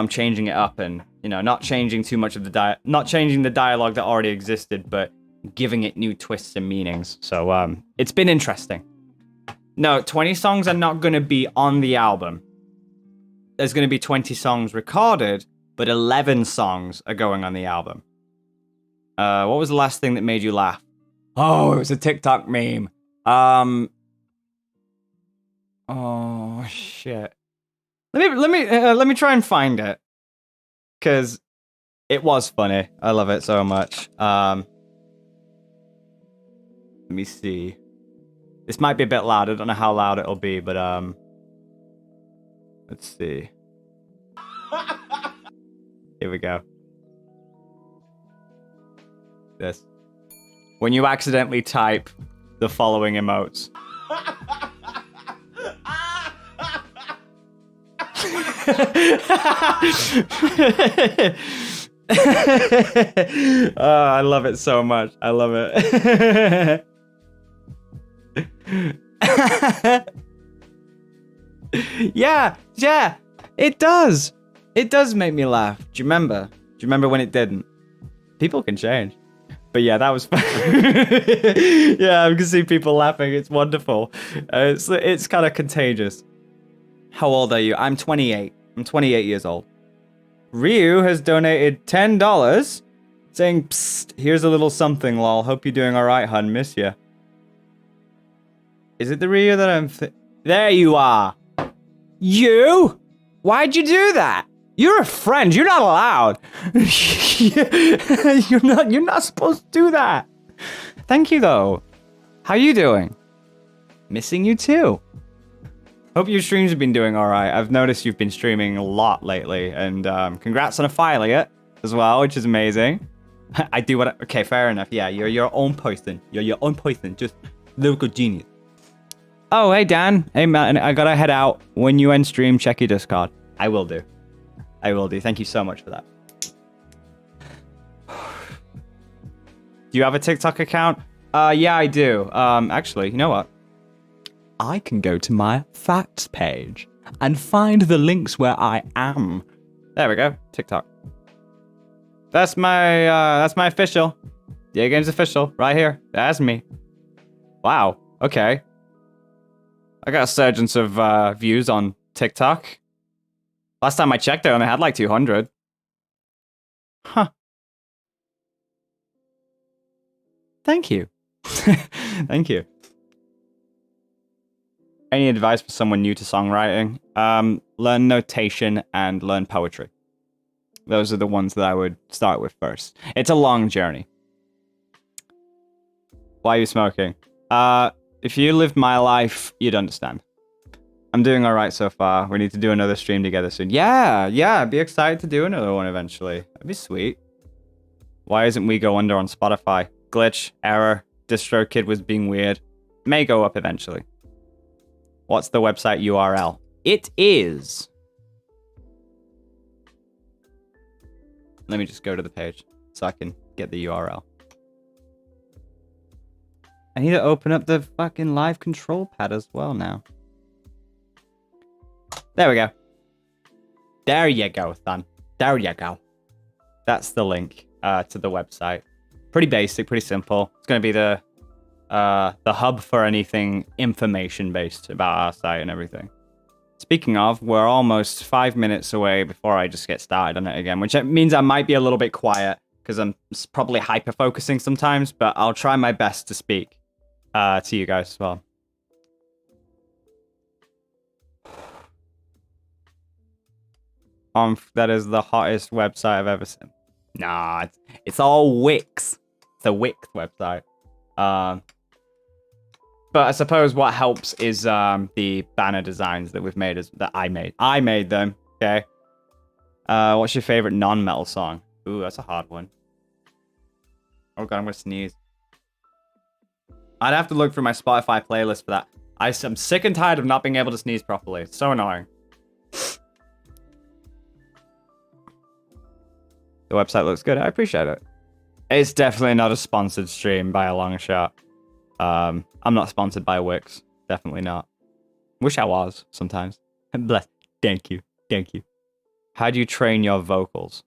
changing it up, and not changing too much of not changing the dialogue that already existed, but giving it new twists and meanings. So it's been interesting. No, 20 songs are not going to be on the album. There's going to be 20 songs recorded, but 11 songs are going on the album. What was the last thing that made you laugh? Oh, it was a TikTok meme. Oh shit. Let me try and find it, because it was funny. I love it so much. Let me see. This might be a bit loud. I don't know how loud it'll be, but let's see. Here we go. This. When you accidentally type the following emotes. Oh, I love it so much. I love it. Yeah, it does. It does make me laugh. Do you remember when it didn't? People can change. But yeah, that was fun. Yeah, I can see people laughing. It's wonderful. It's kind of contagious. How old are you? I'm 28. I'm 28 years old. Ryu has donated $10, saying, "Psst, here's a little something, lol. Hope you're doing alright, hun. Miss ya." Is it the Ryu that I'm... There you are. You? Why'd you do that? You're a friend. You're not allowed. You're not supposed to do that. Thank you, though. How you doing? Missing you, too. Hope your streams have been doing alright. I've noticed you've been streaming a lot lately, and congrats on affiliate as well, which is amazing. I do what okay, fair enough. Yeah, you're your own person. You're your own person. Just lyrical genius. Oh, hey, Dan. Hey, Matt. I gotta head out. When you end stream, check your Discord. I will do. I will do. Thank you so much for that. Do you have a TikTok account? Yeah, I do. Actually, you know what? I can go to my facts page and find the links where I am. There we go. TikTok. That's my official. Yeah, Game's official. Right here. That's me. Wow. Okay. I got a surgence of views on TikTok. Last time I checked, I only had like 200. Huh. Thank you. Thank you. Any advice for someone new to songwriting? Learn notation and learn poetry. Those are the ones that I would start with first. It's a long journey. Why are you smoking? If you lived my life, you'd understand. I'm doing all right so far. We need to do another stream together soon. Yeah, I'd be excited to do another one eventually. That'd be sweet. Why isn't We Go Under on Spotify? Glitch, error, DistroKid was being weird. May go up eventually. What's the website URL? It is... Let me just go to the page so I can get the URL. I need to open up the fucking live control pad as well now. There we go. There you go, son. There you go. That's the link to the website. Pretty basic, pretty simple. It's going to be the the hub for anything information-based about our site and everything. Speaking of, we're almost 5 minutes away before I just get started on it again, which means I might be a little bit quiet because I'm probably hyper-focusing sometimes, but I'll try my best to speak to you guys as well. That is the hottest website I've ever seen. Nah, it's all Wix. It's a Wix website. But I suppose what helps is the banner designs that we've made, that I made. I made them, okay? What's your favorite non-metal song? Ooh, that's a hard one. Oh god, I'm gonna sneeze. I'd have to look through my Spotify playlist for that. I'm sick and tired of not being able to sneeze properly. It's so annoying. The website looks good. I appreciate it. It's definitely not a sponsored stream by a long shot. I'm not sponsored by Wix. Definitely not. Wish I was sometimes. Bless. Thank you. Thank you. How do you train your vocals?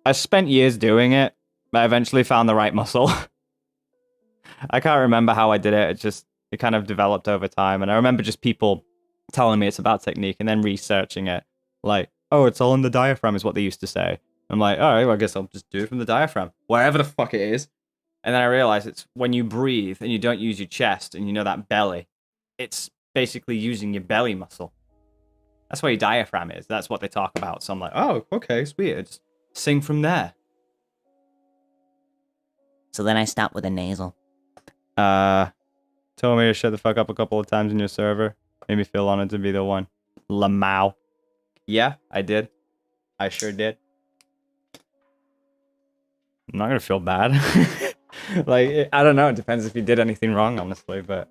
I spent years doing it, but I eventually found the right muscle. I can't remember how I did it. It kind of developed over time. And I remember just people telling me it's about technique and then researching it. Like, oh, it's all in the diaphragm is what they used to say. I'm like, all right, well, I guess I'll just do it from the diaphragm, wherever the fuck it is. And then I realized it's when you breathe and you don't use your chest and you know that belly, it's basically using your belly muscle. That's where your diaphragm is. That's what they talk about. So I'm like, oh, okay, sweet. Just sing from there. So then I stopped with a nasal. Told me to shut the fuck up a couple of times in your server. Made me feel honored to be the one. Lamau. Yeah, I did. I sure did. I'm not gonna feel bad. Like, I don't know. It depends if you did anything wrong, honestly. But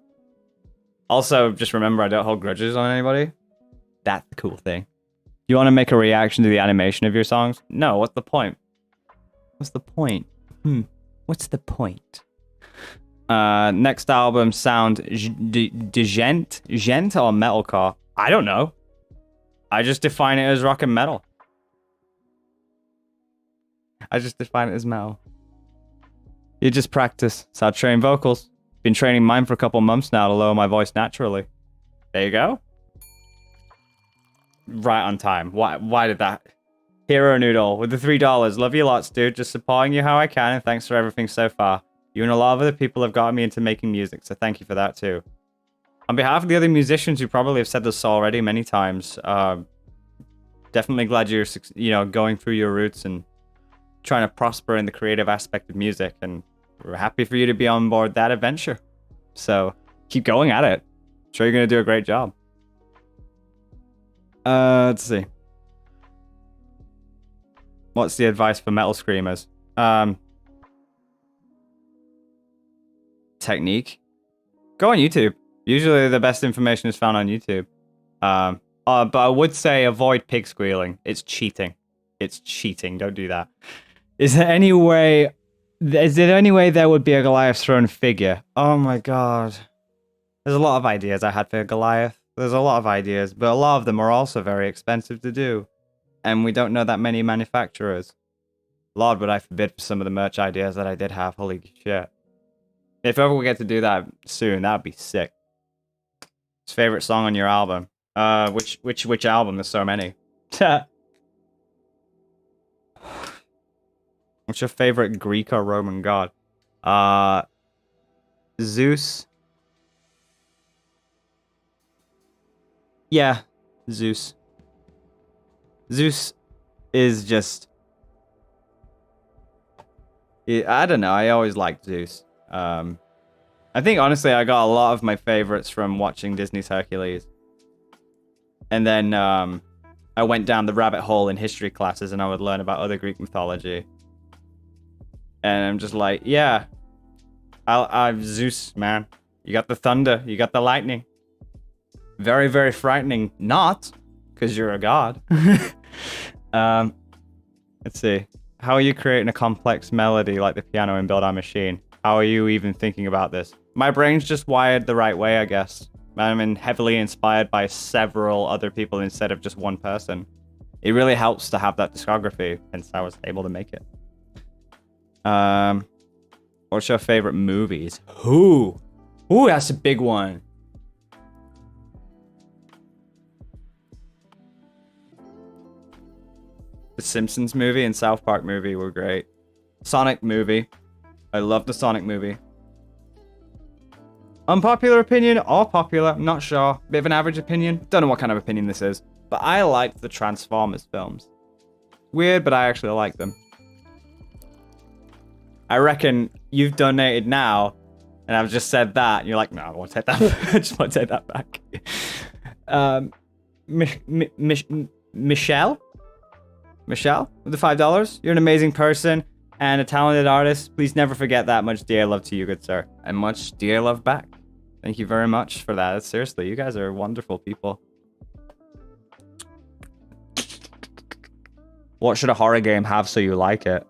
also, just remember, I don't hold grudges on anybody. That's the cool thing. You want to make a reaction to the animation of your songs? No. What's the point? What's the point? What's the point? Next album sound gent or metalcore? I don't know. I just define it as rock and metal. I just define it as metal. You just practice. It's how to train vocals. Been training mine for a couple months now to lower my voice naturally. There you go. Right on time. Why did that? Hero Noodle with the $3. Love you lots, dude. Just supporting you how I can, and thanks for everything so far. You and a lot of other people have gotten me into making music, so thank you for that too. On behalf of the other musicians who probably have said this already many times, definitely glad you're going through your roots and trying to prosper in the creative aspect of music, and we're happy for you to be on board that adventure. So keep going at it. I'm sure you're gonna do a great job. Let's see. What's the advice for metal screamers? Technique. Go on YouTube. Usually the best information is found on YouTube. But I would say avoid pig squealing. It's cheating. It's cheating. Don't do that. Is there any way there would be a Goliath throne figure? Oh my god. There's a lot of ideas I had for Goliath. There's a lot of ideas, but a lot of them are also very expensive to do. And we don't know that many manufacturers. Lord, would I forbid for some of the merch ideas that I did have. Holy shit. If ever we get to do that soon, that would be sick. His favorite song on your album? Which album? There's so many. What's your favorite Greek or Roman god? Zeus. Yeah, Zeus. Zeus is just... I don't know, I always liked Zeus. I think, honestly, I got a lot of my favorites from watching Disney's Hercules. And then I went down the rabbit hole in history classes and I would learn about other Greek mythology. And I'm just like, yeah, I'm Zeus, man. You got the thunder, you got the lightning. Very, very frightening. Not, because you're a god. Let's see. How are you creating a complex melody like the piano in Build Our Machine? How are you even thinking about this? My brain's just wired the right way, I guess. I'm heavily inspired by several other people instead of just one person. It really helps to have that discography, hence I was able to make it. What's your favorite movies? Ooh, that's a big one. The Simpsons movie and South Park movie were great. Sonic movie. I love the Sonic movie. Unpopular opinion or popular, I'm not sure. Bit of an average opinion. Don't know what kind of opinion this is. But I liked the Transformers films. Weird, but I actually like them. I reckon you've donated now, and I've just said that, and you're like, no, I want to take that. I just want to take that back. Michelle with the $5. You're an amazing person and a talented artist. Please never forget that. Much dear love to you, good sir, and much dear love back. Thank you very much for that. Seriously, you guys are wonderful people. What should a horror game have so you like it?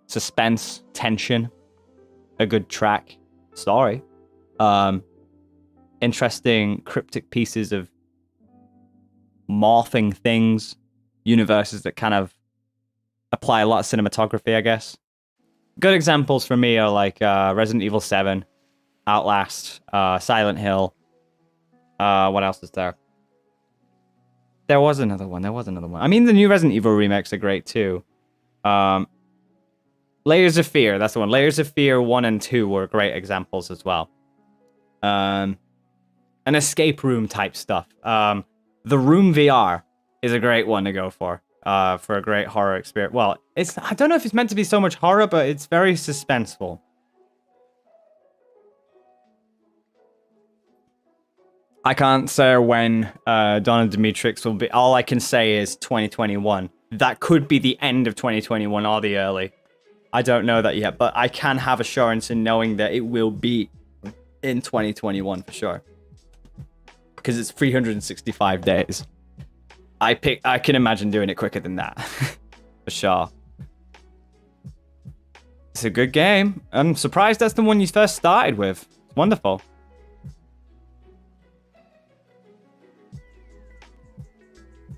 Suspense, tension, a good track, story, interesting cryptic pieces of morphing things, universes that kind of apply a lot of cinematography, I guess. Good examples for me are like Resident Evil 7, Outlast, Silent Hill. What else is there? There was another one. I mean, the new Resident Evil remakes are great too. Layers of Fear, that's the one. Layers of Fear 1 and 2 were great examples as well. An escape room type stuff. The Room VR is a great one to go for a great horror experience. Well, I don't know if it's meant to be so much horror, but it's very suspenseful. I can't say when Donna Dimitrix will be. All I can say is 2021. That could be the end of 2021 or the early. I don't know that yet, but I can have assurance in knowing that it will be in 2021 for sure. Because it's 365 days. I can imagine doing it quicker than that. For sure. It's a good game. I'm surprised that's the one you first started with. It's wonderful.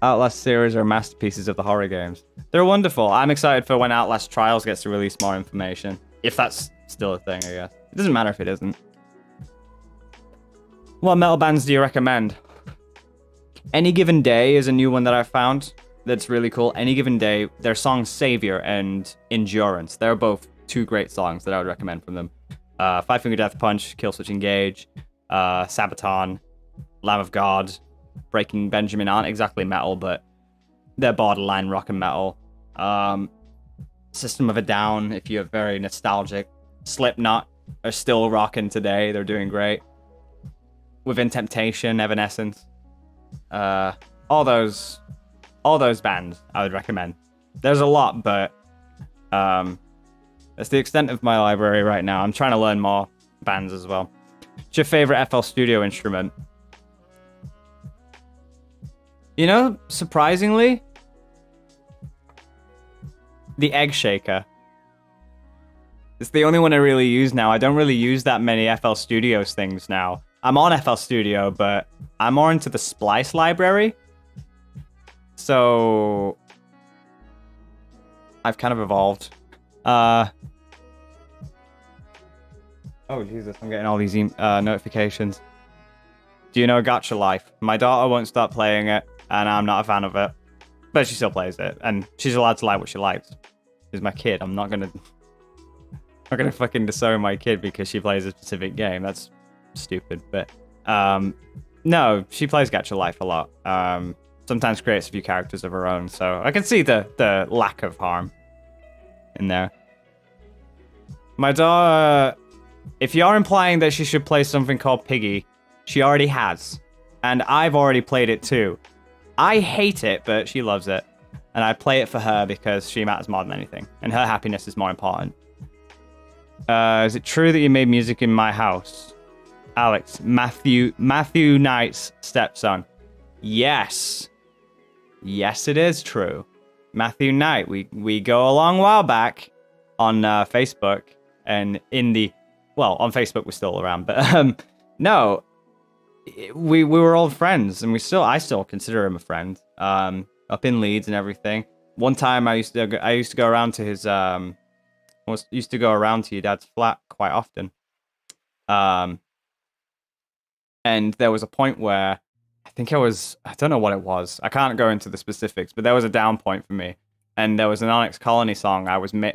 Outlast series are masterpieces of the horror games. They're wonderful. I'm excited for when Outlast Trials gets to release more information. If that's still a thing, I guess. It doesn't matter if it isn't. What metal bands do you recommend? Any Given Day is a new one that I've found that's really cool. Any Given Day, their songs Savior and Endurance. They're both two great songs that I would recommend from them. Five Finger Death Punch, Killswitch Engage, Sabaton, Lamb of God, Breaking Benjamin aren't exactly metal, but they're borderline rock and metal. System of a Down, if you're very nostalgic. Slipknot are still rocking today. They're doing great. Within Temptation, Evanescence. All those bands I would recommend. There's a lot, but that's the extent of my library right now. I'm trying to learn more bands as well. What's your favorite FL Studio instrument? You know, surprisingly, the Egg Shaker. It's the only one I really use now. I don't really use that many FL Studios things now. I'm on FL Studio, but I'm more into the Splice library. So I've kind of evolved. Oh, Jesus, I'm getting all these notifications. Do you know Gacha Life? My daughter won't stop playing it, and I'm not a fan of it. But she still plays it, and she's allowed to like what she likes. She's my kid. I'm not gonna fucking disown my kid because she plays a specific game. That's stupid. But no, she plays Gacha Life a lot. Sometimes creates a few characters of her own, so I can see the lack of harm in there. My daughter, if you're implying that she should play something called Piggy, she already has, and I've already played it too. I hate it, but she loves it, and I play it for her because she matters more than anything, and her happiness is more important. Is it true that you made music in my house? Alex, Matthew Knight's stepson. Yes. Yes, it is true. Matthew Knight, we go a long while back on Facebook, and on Facebook we're still around, but no, we were old friends, and I still consider him a friend. Up in Leeds and everything. One time I used to go around to his used to go around to your dad's flat quite often. And there was a point where I don't know what it was. I can't go into the specifics, but there was a down point for me. And there was an Onyx Colony song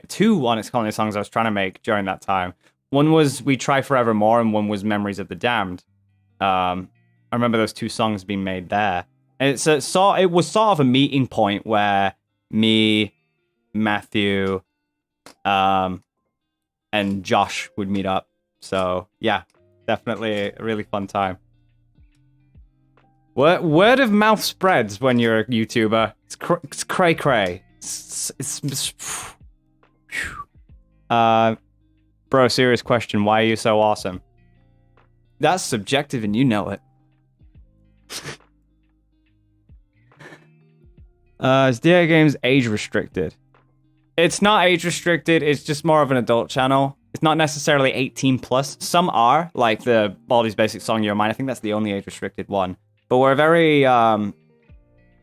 two Onyx Colony songs I was trying to make during that time. One was We Try Forevermore, and one was Memories of the Damned. I remember those two songs being made there. And it was sort of a meeting point where me, Matthew, and Josh would meet up. So, yeah, definitely a really fun time. Word of mouth spreads when you're a YouTuber. It's cray cray. Bro, serious question. Why are you so awesome? That's subjective and you know it. Is DA Games age restricted? It's not age restricted. It's just more of an adult channel. It's not necessarily 18 plus. Some are, like the Baldi's Basic Song You're Mine. I think that's the only age restricted one. But we're very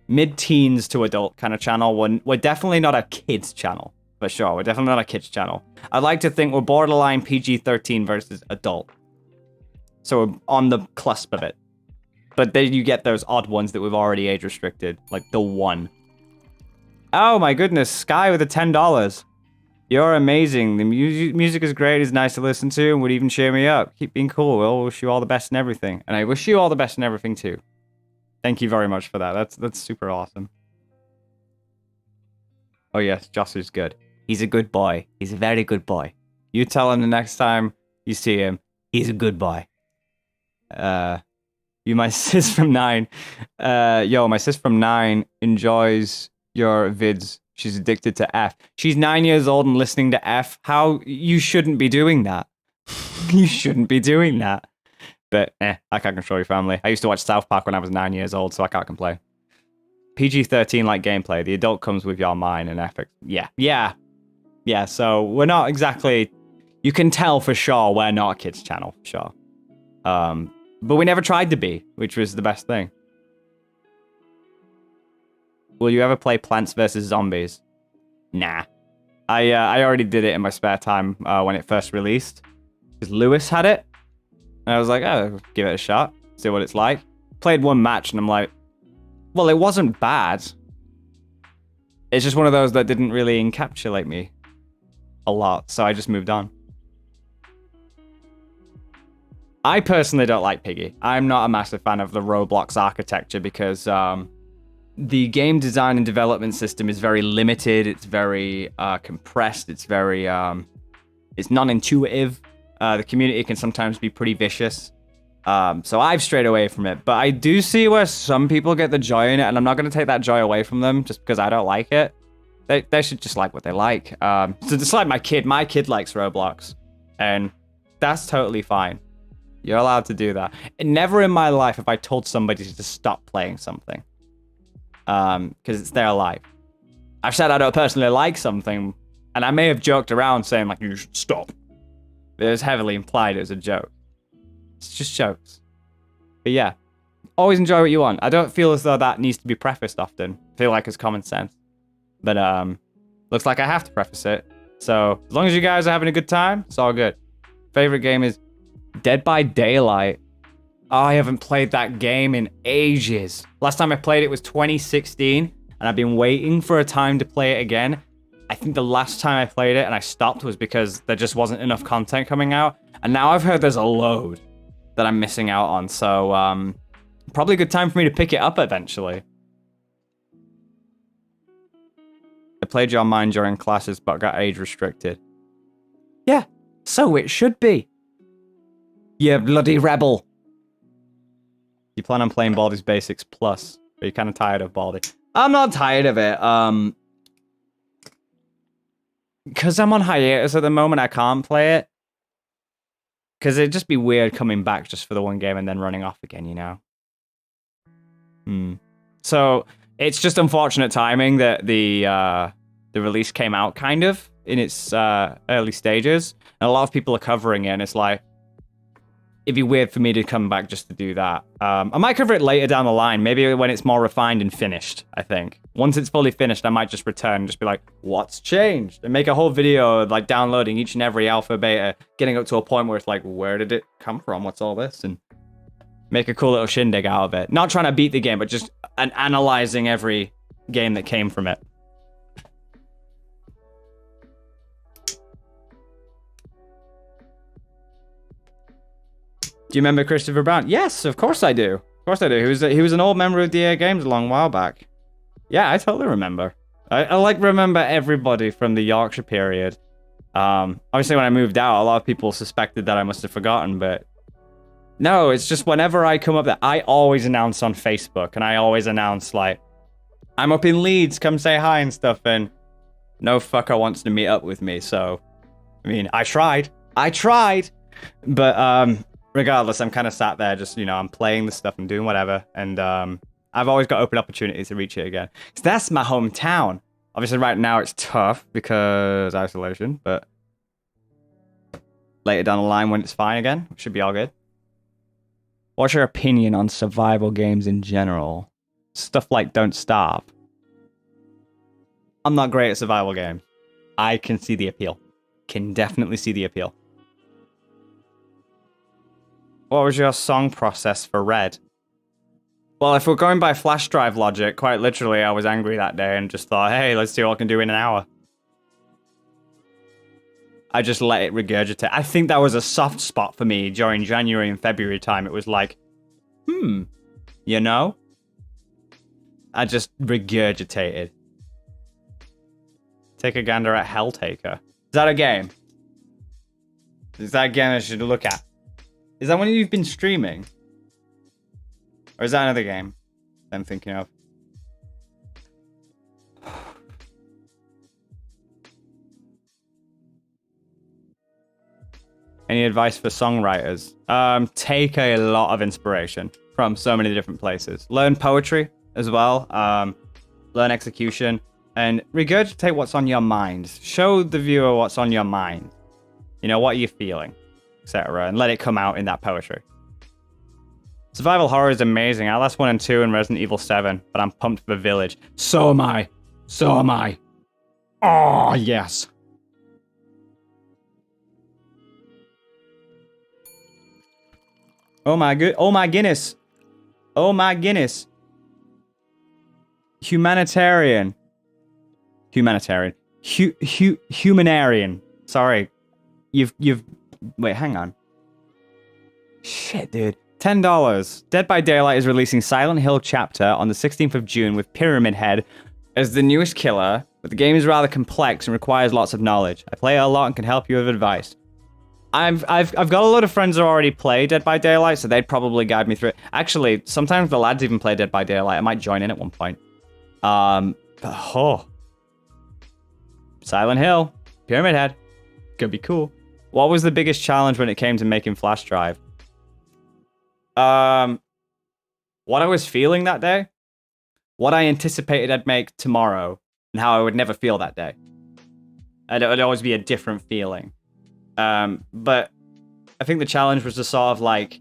mid-teens to adult kind of channel. We're definitely not a kids channel, for sure. We're definitely not a kids channel. I'd like to think we're borderline PG-13 versus adult. So we're on the cusp of it. But then you get those odd ones that we've already age restricted, like the one. Oh my goodness, Sky with the $10. You're amazing. The music is great, it's nice to listen to, and would even cheer me up. Keep being cool. We'll wish you all the best and everything. And I wish you all the best and everything too. Thank you very much for that. That's super awesome. Oh yes, Joss is good. He's a good boy. He's a very good boy. You tell him the next time you see him, he's a good boy. You, my sis from 9. My sis from 9 enjoys your vids. She's addicted to F. She's 9 years old and listening to F. How? You shouldn't be doing that. You shouldn't be doing that. But, I can't control your family. I used to watch South Park when I was 9 years old, so I can't complain. PG-13 like gameplay. The adult comes with your mind and ethics. Yeah, so we're not exactly... You can tell for sure we're not a kids channel, for sure. But we never tried to be, which was the best thing. Will you ever play Plants vs. Zombies? Nah. I already did it in my spare time when it first released. Because Lewis had it. And I was like, oh, give it a shot. See what it's like. Played one match and I'm like, well, it wasn't bad. It's just one of those that didn't really encapsulate me a lot. So I just moved on. I personally don't like Piggy. I'm not a massive fan of the Roblox architecture because the game design and development system is very limited. It's very compressed. It's very it's non-intuitive. The community can sometimes be pretty vicious. So I've strayed away from it. But I do see where some people get the joy in it, and I'm not going to take that joy away from them just because I don't like it. They should just like what they like. So just like my kid likes Roblox, and that's totally fine. You're allowed to do that. And never in my life have I told somebody to stop playing something. Because it's their life. I've said I don't personally like something, and I may have joked around saying, like, you should stop. But it was heavily implied it was a joke. It's just jokes. But yeah, always enjoy what you want. I don't feel as though that needs to be prefaced often. I feel like it's common sense. But looks like I have to preface it. So as long as you guys are having a good time, it's all good. Favorite game is Dead by Daylight. Oh, I haven't played that game in ages. Last time I played it was 2016, and I've been waiting for a time to play it again. I think the last time I played it and I stopped was because there just wasn't enough content coming out. And now I've heard there's a load that I'm missing out on. So probably a good time for me to pick it up eventually. I played Your Mind during classes but got age restricted. Yeah, so it should be. You bloody rebel. You plan on playing Baldi's Basics Plus? Are you kind of tired of Baldi? I'm not tired of it. Because I'm on hiatus at the moment, I can't play it. Because it'd just be weird coming back just for the one game and then running off again, you know? So, it's just unfortunate timing that the release came out kind of in its early stages. And a lot of people are covering it, and it's like, it'd be weird for me to come back just to do that. I might cover it later down the line, maybe when it's more refined and finished, I think. Once it's fully finished, I might just return and just be like, what's changed? And make a whole video like downloading each and every alpha, beta, getting up to a point where it's like, where did it come from? What's all this? And make a cool little shindig out of it. Not trying to beat the game, but just analyzing every game that came from it. Do you remember Christopher Brown? Yes, of course I do. Of course I do. He was an old member of DA Games a long while back. Yeah, I totally remember. I like remember everybody from the Yorkshire period. Obviously, when I moved out, a lot of people suspected that I must have forgotten, but no, it's just whenever I come up there, I always announce on Facebook, and I always announce like, I'm up in Leeds, come say hi and stuff, and no fucker wants to meet up with me. So, I mean, I tried, but regardless, I'm kind of sat there just, you know, I'm playing the stuff, I'm doing whatever, and I've always got open opportunities to reach it again. So that's my hometown. Obviously, right now it's tough because isolation, but later down the line when it's fine again, it should be all good. What's your opinion on survival games in general? Stuff like Don't Starve. I'm not great at survival games. I can see the appeal. Can definitely see the appeal. What was your song process for Red? Well, if we're going by flash drive logic, quite literally, I was angry that day and just thought, hey, let's see what I can do in an hour. I just let it regurgitate. I think that was a soft spot for me during January and February time. It was like, you know? I just regurgitated. Take a gander at Helltaker. Is that a game? Is that a game I should look at? Is that one you've been streaming? Or is that another game I'm thinking of? Any advice for songwriters? Take a lot of inspiration from so many different places. Learn poetry as well. Learn execution. And regurgitate what's on your mind. Show the viewer what's on your mind. You know, what are you feeling, etc. And let it come out in that poetry. Survival horror is amazing. Outlast 1 and 2 and Resident Evil 7. But I'm pumped for Village. So am I. So am I. Oh, yes. Oh my good. Oh my Guinness. Oh my Guinness. Humanitarian. Humanitarian. Sorry. You've wait, hang on. Shit, dude. $10. Dead by Daylight is releasing Silent Hill Chapter on the 16th of June with Pyramid Head as the newest killer, but the game is rather complex and requires lots of knowledge. I play it a lot and can help you with advice. I've got a lot of friends who already play Dead by Daylight, so they'd probably guide me through it. Actually, sometimes the lads even play Dead by Daylight. I might join in at one point. Silent Hill, Pyramid Head, could be cool. What was the biggest challenge when it came to making Flash Drive? What I was feeling that day, what I anticipated I'd make tomorrow, and how I would never feel that day. And it would always be a different feeling. But I think the challenge was to sort of like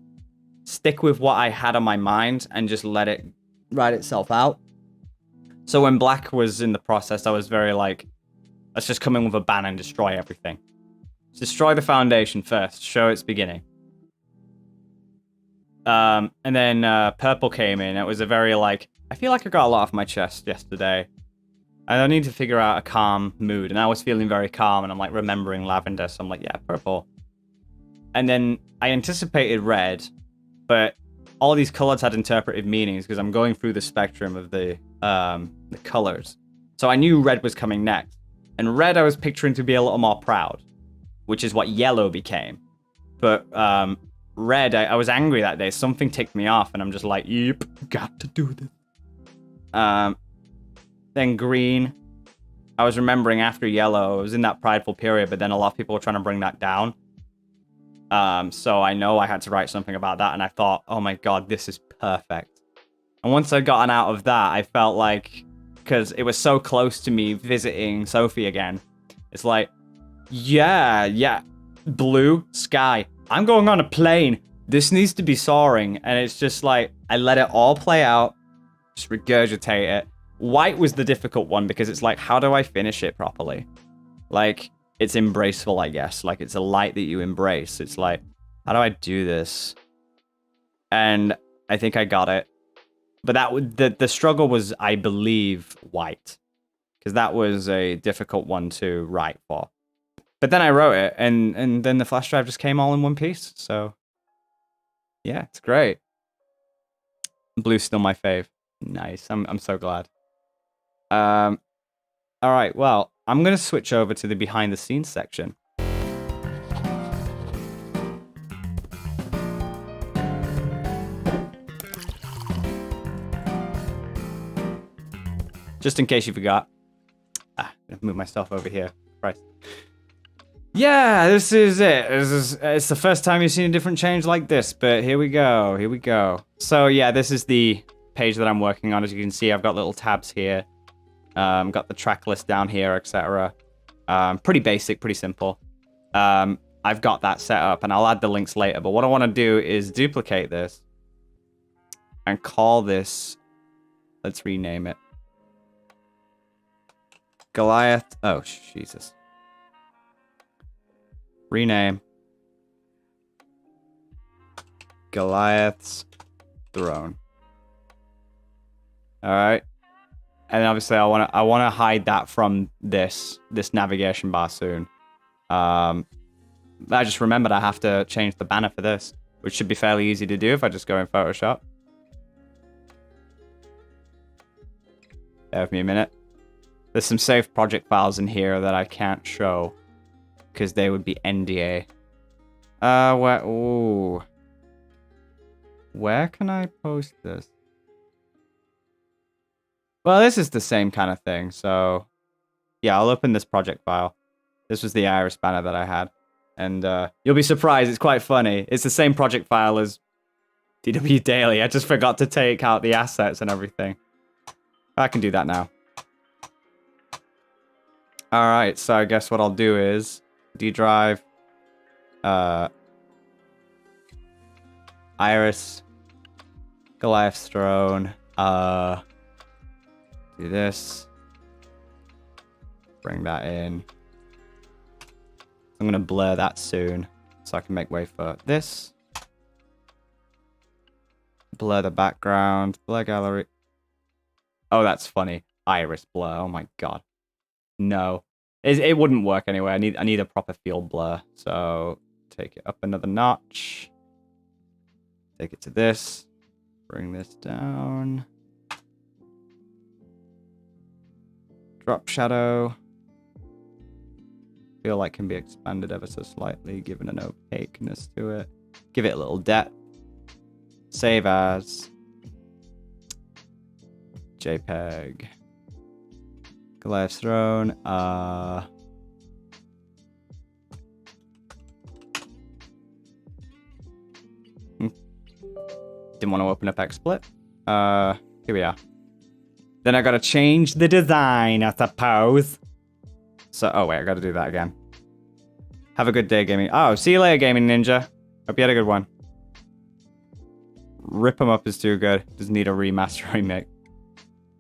stick with what I had on my mind and just let it write itself out. So when Black was in the process, I was very like, let's just come in with a ban and destroy everything. Let's destroy the foundation first, show its beginning. And then Purple came in. It was a very like, I feel like I got a lot off my chest yesterday. And I need to figure out a calm mood. And I was feeling very calm, and I'm like remembering Lavender. So I'm like, yeah, Purple. And then I anticipated Red, but all these colors had interpretive meanings because I'm going through the spectrum of the colors. So I knew Red was coming next. And Red I was picturing to be a little more proud, which is what Yellow became. But Red, I was angry that day. Something ticked me off, and I'm just like, yep, got to do this. Then Green, I was remembering after Yellow, I was in that prideful period, but then a lot of people were trying to bring that down. So I know I had to write something about that, and I thought, oh my god, this is perfect. And once I'd gotten out of that, I felt like, because it was so close to me visiting Sophie again, it's like, yeah, blue sky. I'm going on a plane. This needs to be soaring, and it's just like, I let it all play out, just regurgitate it. White was the difficult one, because it's like, how do I finish it properly? Like, it's embraceful, I guess. Like, it's a light that you embrace. It's like, how do I do this? And I think I got it. But the struggle was, I believe, white. Because that was a difficult one to write for. But then I wrote it, and then the flash drive just came all in one piece. So, yeah, it's great. Blue's still my fave. Nice. I'm so glad. All right, well, I'm going to switch over to the behind the scenes section. Just in case you forgot. I'm going to move myself over here. Christ. Yeah, this is it. It's the first time you've seen a different change like this, but here we go. Here we go. So yeah, this is the page that I'm working on. As you can see, I've got little tabs here. Got the track list down here, etc. Pretty basic, pretty simple. I've got that set up, and I'll add the links later. But what I want to do is duplicate this and call this. Let's rename it. Goliath. Oh, Jesus. Rename. Goliath's Throne. All right. And obviously I want to hide that from this navigation bar soon. I just remembered I have to change the banner for this, which should be fairly easy to do if I just go in Photoshop. Bear with me a minute. There's some saved project files in here that I can't show because they would be NDA. Where can I post this? Well, this is the same kind of thing, so yeah, I'll open this project file. This was the Iris banner that I had, and you'll be surprised, it's quite funny. It's the same project file as DW Daily. I just forgot to take out the assets and everything. I can do that now. Alright, so I guess what I'll do is D drive, Iris, Goliath's Throne, do this, bring that in. I'm gonna blur that soon so I can make way for this. Blur the background, blur gallery. Oh, that's funny. Iris blur, oh my god. No, it wouldn't work anyway. I need a proper field blur. So take it up another notch. Take it to this. Bring this down. Drop shadow. Feel like can be expanded ever so slightly, given an opaqueness to it. Give it a little depth. Save as. JPEG. Goliath's Throne. Didn't want to open up XSplit. Here we are. Then I gotta change the design, I suppose. So, oh wait, I gotta do that again. Have a good day, gaming. Oh, see you later, Gaming Ninja. Hope you had a good one. Rip 'em up is too good. Doesn't need a remaster remake.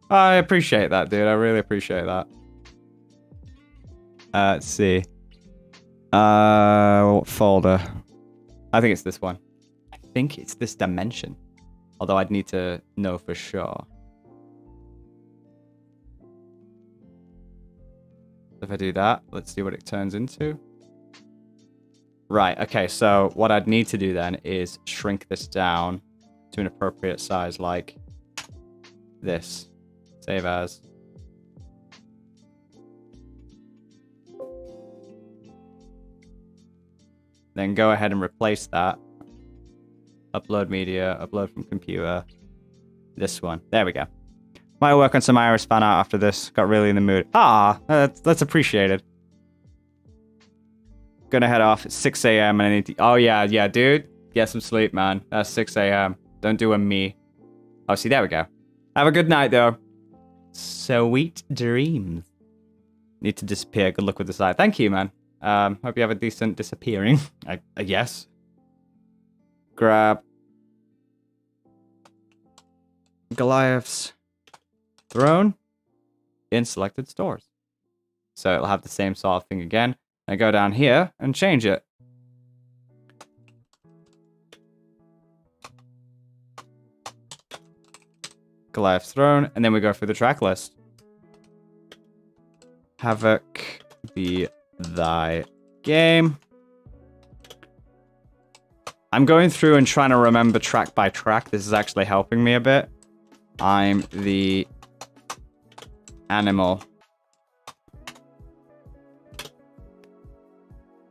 I appreciate that, dude. I really appreciate that. Let's see. What folder? I think it's this one. I think it's this dimension. Although I'd need to know for sure. If I do that, let's see what it turns into. Right, okay, so what I'd need to do then is shrink this down to an appropriate size like this. Save as. Then go ahead and replace that. Upload media, upload from computer. This one. There we go. Might work on some Iris fan art after this. Got really in the mood. That's appreciated. Gonna head off. It's 6 a.m. and I need to... Oh, yeah, dude. Get some sleep, man. That's 6 a.m. Don't do a me. Oh, see, there we go. Have a good night, though. Sweet dreams. Need to disappear. Good luck with the side. Thank you, man. Hope you have a decent disappearing. I guess. grab Goliath's throne in selected stores. So it'll have the same sort of thing again. I go down here and change it. Goliath's throne, and then we go through the track list. Havoc be thy game. I'm going through and trying to remember track by track. This is actually helping me a bit. I'm the animal.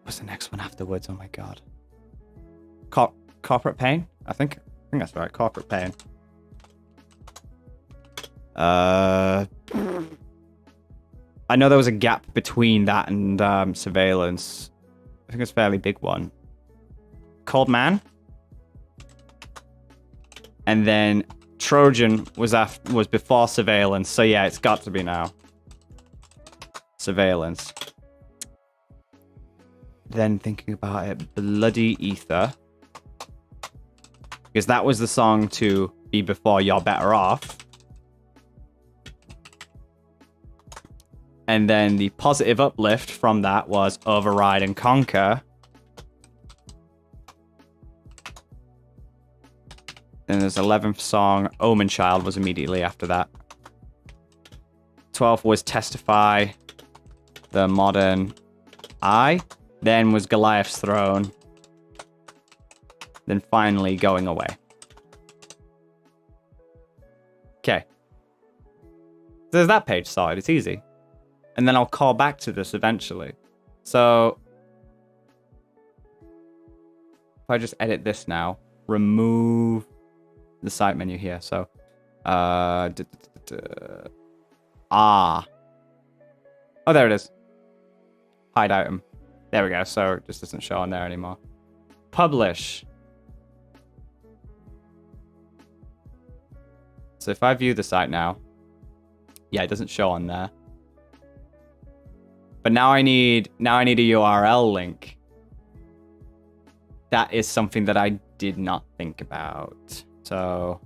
What's the next one afterwards? Oh my god. Corporate pain? I think that's right. Corporate pain. I know there was a gap between that and surveillance. I think it's a fairly big one. Cold Man. And then Trojan was before surveillance. So yeah, it's got to be now. Surveillance. Then thinking about it, Bloody Ether. Because that was the song to be before You're Better Off. And then the positive uplift from that was Override and Conquer. Then there's 11th song, Omen Child was immediately after that. 12th was Testify, The Modern Eye. Then was Goliath's Throne. Then finally Going Away. Okay. There's that page sorted, it's easy. And then I'll call back to this eventually. So if I just edit this now, remove the site menu here. So oh, there it is. Hide item. There we go. So it just doesn't show on there anymore. Publish. So if I view the site now, yeah, it doesn't show on there. But now I need a URL link. That is something that I did not think about. So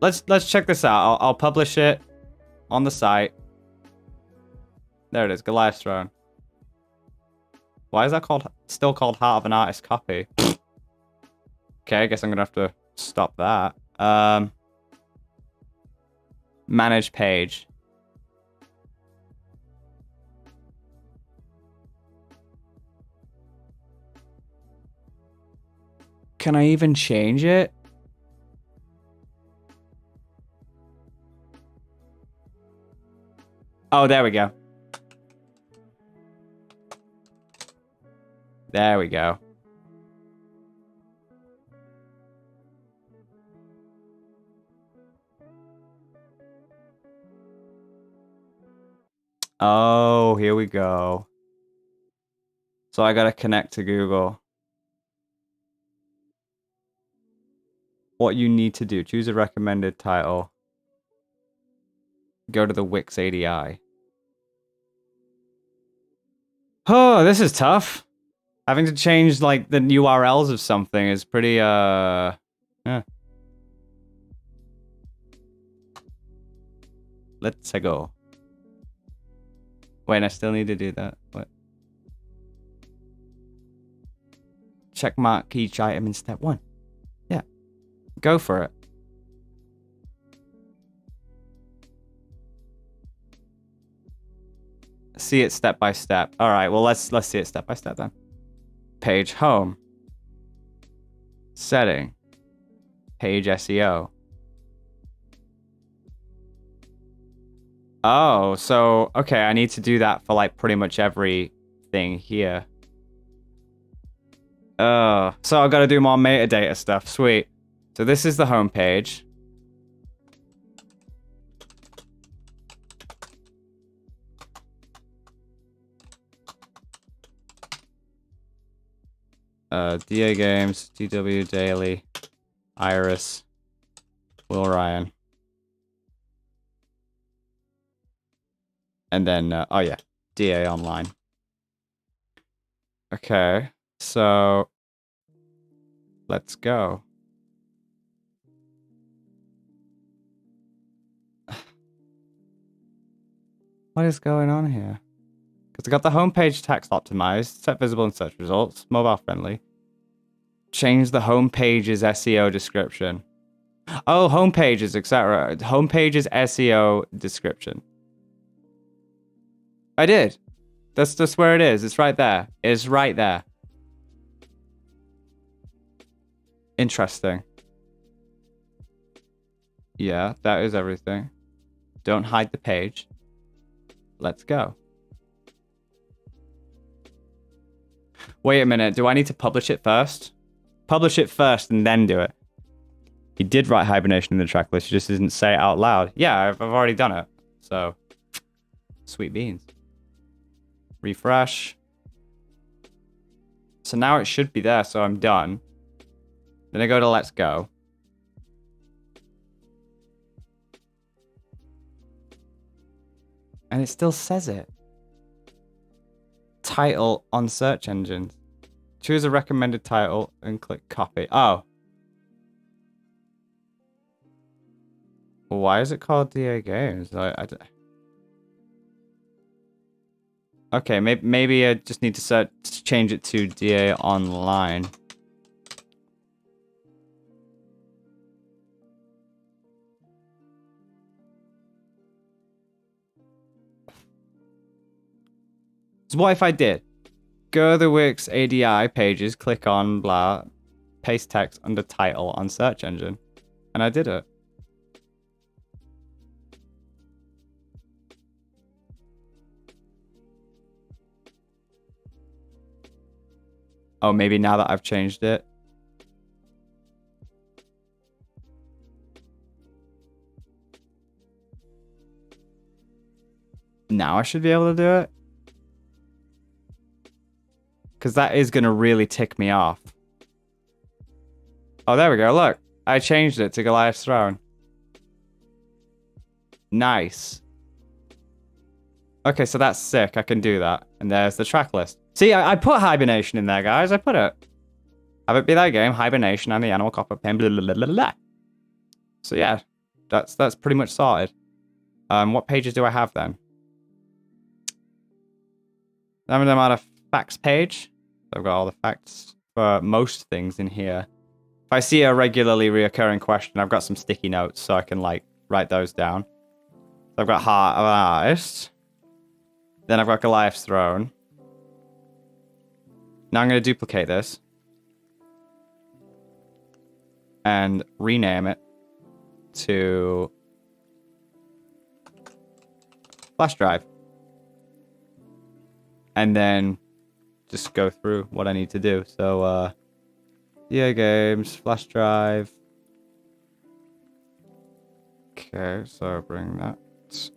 let's check this out. I'll publish it on the site. There it is, Goliath's Throne. Why is that still called Heart of an Artist Copy? Okay, I guess I'm gonna have to stop that. Manage page. Can I even change it? Oh, there we go. There we go. Oh, here we go. So I gotta connect to Google. What you need to do, choose a recommended title. Go to the Wix ADI. Oh, this is tough. Having to change like the URLs of something is pretty yeah. Let's go. Wait, I still need to do that. What? Check mark each item in step 1. Yeah. Go for it. See it step by step. All right, well let's see it step by step then. Page home. Setting. Page SEO. Oh, so okay, I need to do that for like pretty much everything here. So I've got to do more metadata stuff. Sweet. So this is the home page. DA Games, DW Daily, Iris, Will Ryan. And then, oh yeah, DA Online. Okay. So let's go. What is going on here? Because I got the homepage text optimized, set visible in search results, mobile friendly. Change the homepage's SEO description. Oh, homepages, etc. Homepage's SEO description. I did. That's just where it is. It's right there. It's right there. Interesting. Yeah, that is everything. Don't hide the page. Let's go. Wait a minute. Do I need to publish it first? Publish it first and then do it. He did write hibernation in the track list. He just didn't say it out loud. Yeah, I've already done it. So, sweet beans. Refresh. So now it should be there, so I'm done. Then I go to let's go. And it still says it. Title on search engines. Choose a recommended title and click copy. Oh. Why is it called DA Games? Okay, maybe I just need to change it to DA Online. So what if I did? Go to the Wix ADI pages, click on blah, paste text under title on search engine. And I did it. Oh, maybe now that I've changed it. Now I should be able to do it. Because that is going to really tick me off. Oh, there we go. Look, I changed it to Goliath's Throne. Nice. Okay, so that's sick. I can do that. And there's the track list. See, I put hibernation in there, guys. I put it. Have it be that game, hibernation, and the animal copper pen. Blah, blah, blah, blah, blah. So yeah, that's pretty much sorted. What pages do I have then? I'm on a facts page. So I've got all the facts for most things in here. If I see a regularly reoccurring question, I've got some sticky notes so I can like write those down. So I've got Heart of an Artist. Then I've got Goliath's Throne. Now I'm going to duplicate this. And rename it to flash drive. And then just go through what I need to do. So, yeah, games, flash drive. Okay, so bring that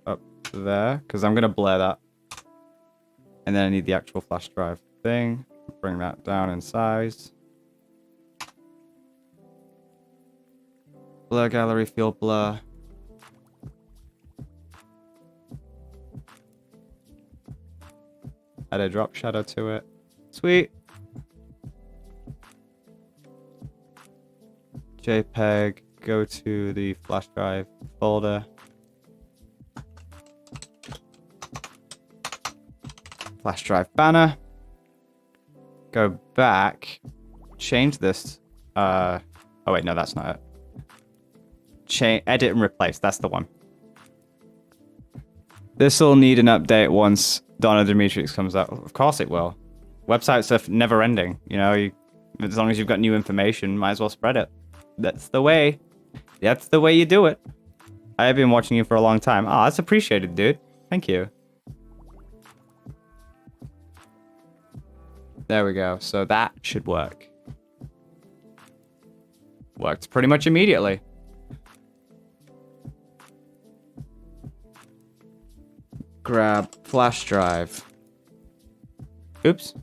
up there. Because I'm going to blur that. And then I need the actual flash drive thing. Bring that down in size. Blur gallery, field blur. Add a drop shadow to it. Sweet. JPEG. Go to the flash drive folder. Flash drive banner. Go back. Change this. Oh wait, no, that's not it. Edit and replace. That's the one. This will need an update once Donna Dimitris comes out. Of course it will. Websites are never ending. You know, as long as you've got new information, might as well spread it. That's the way. That's the way you do it. I have been watching you for a long time. Oh, that's appreciated, dude. Thank you. There we go. So that should work. Worked pretty much immediately. Grab flash drive. Oops.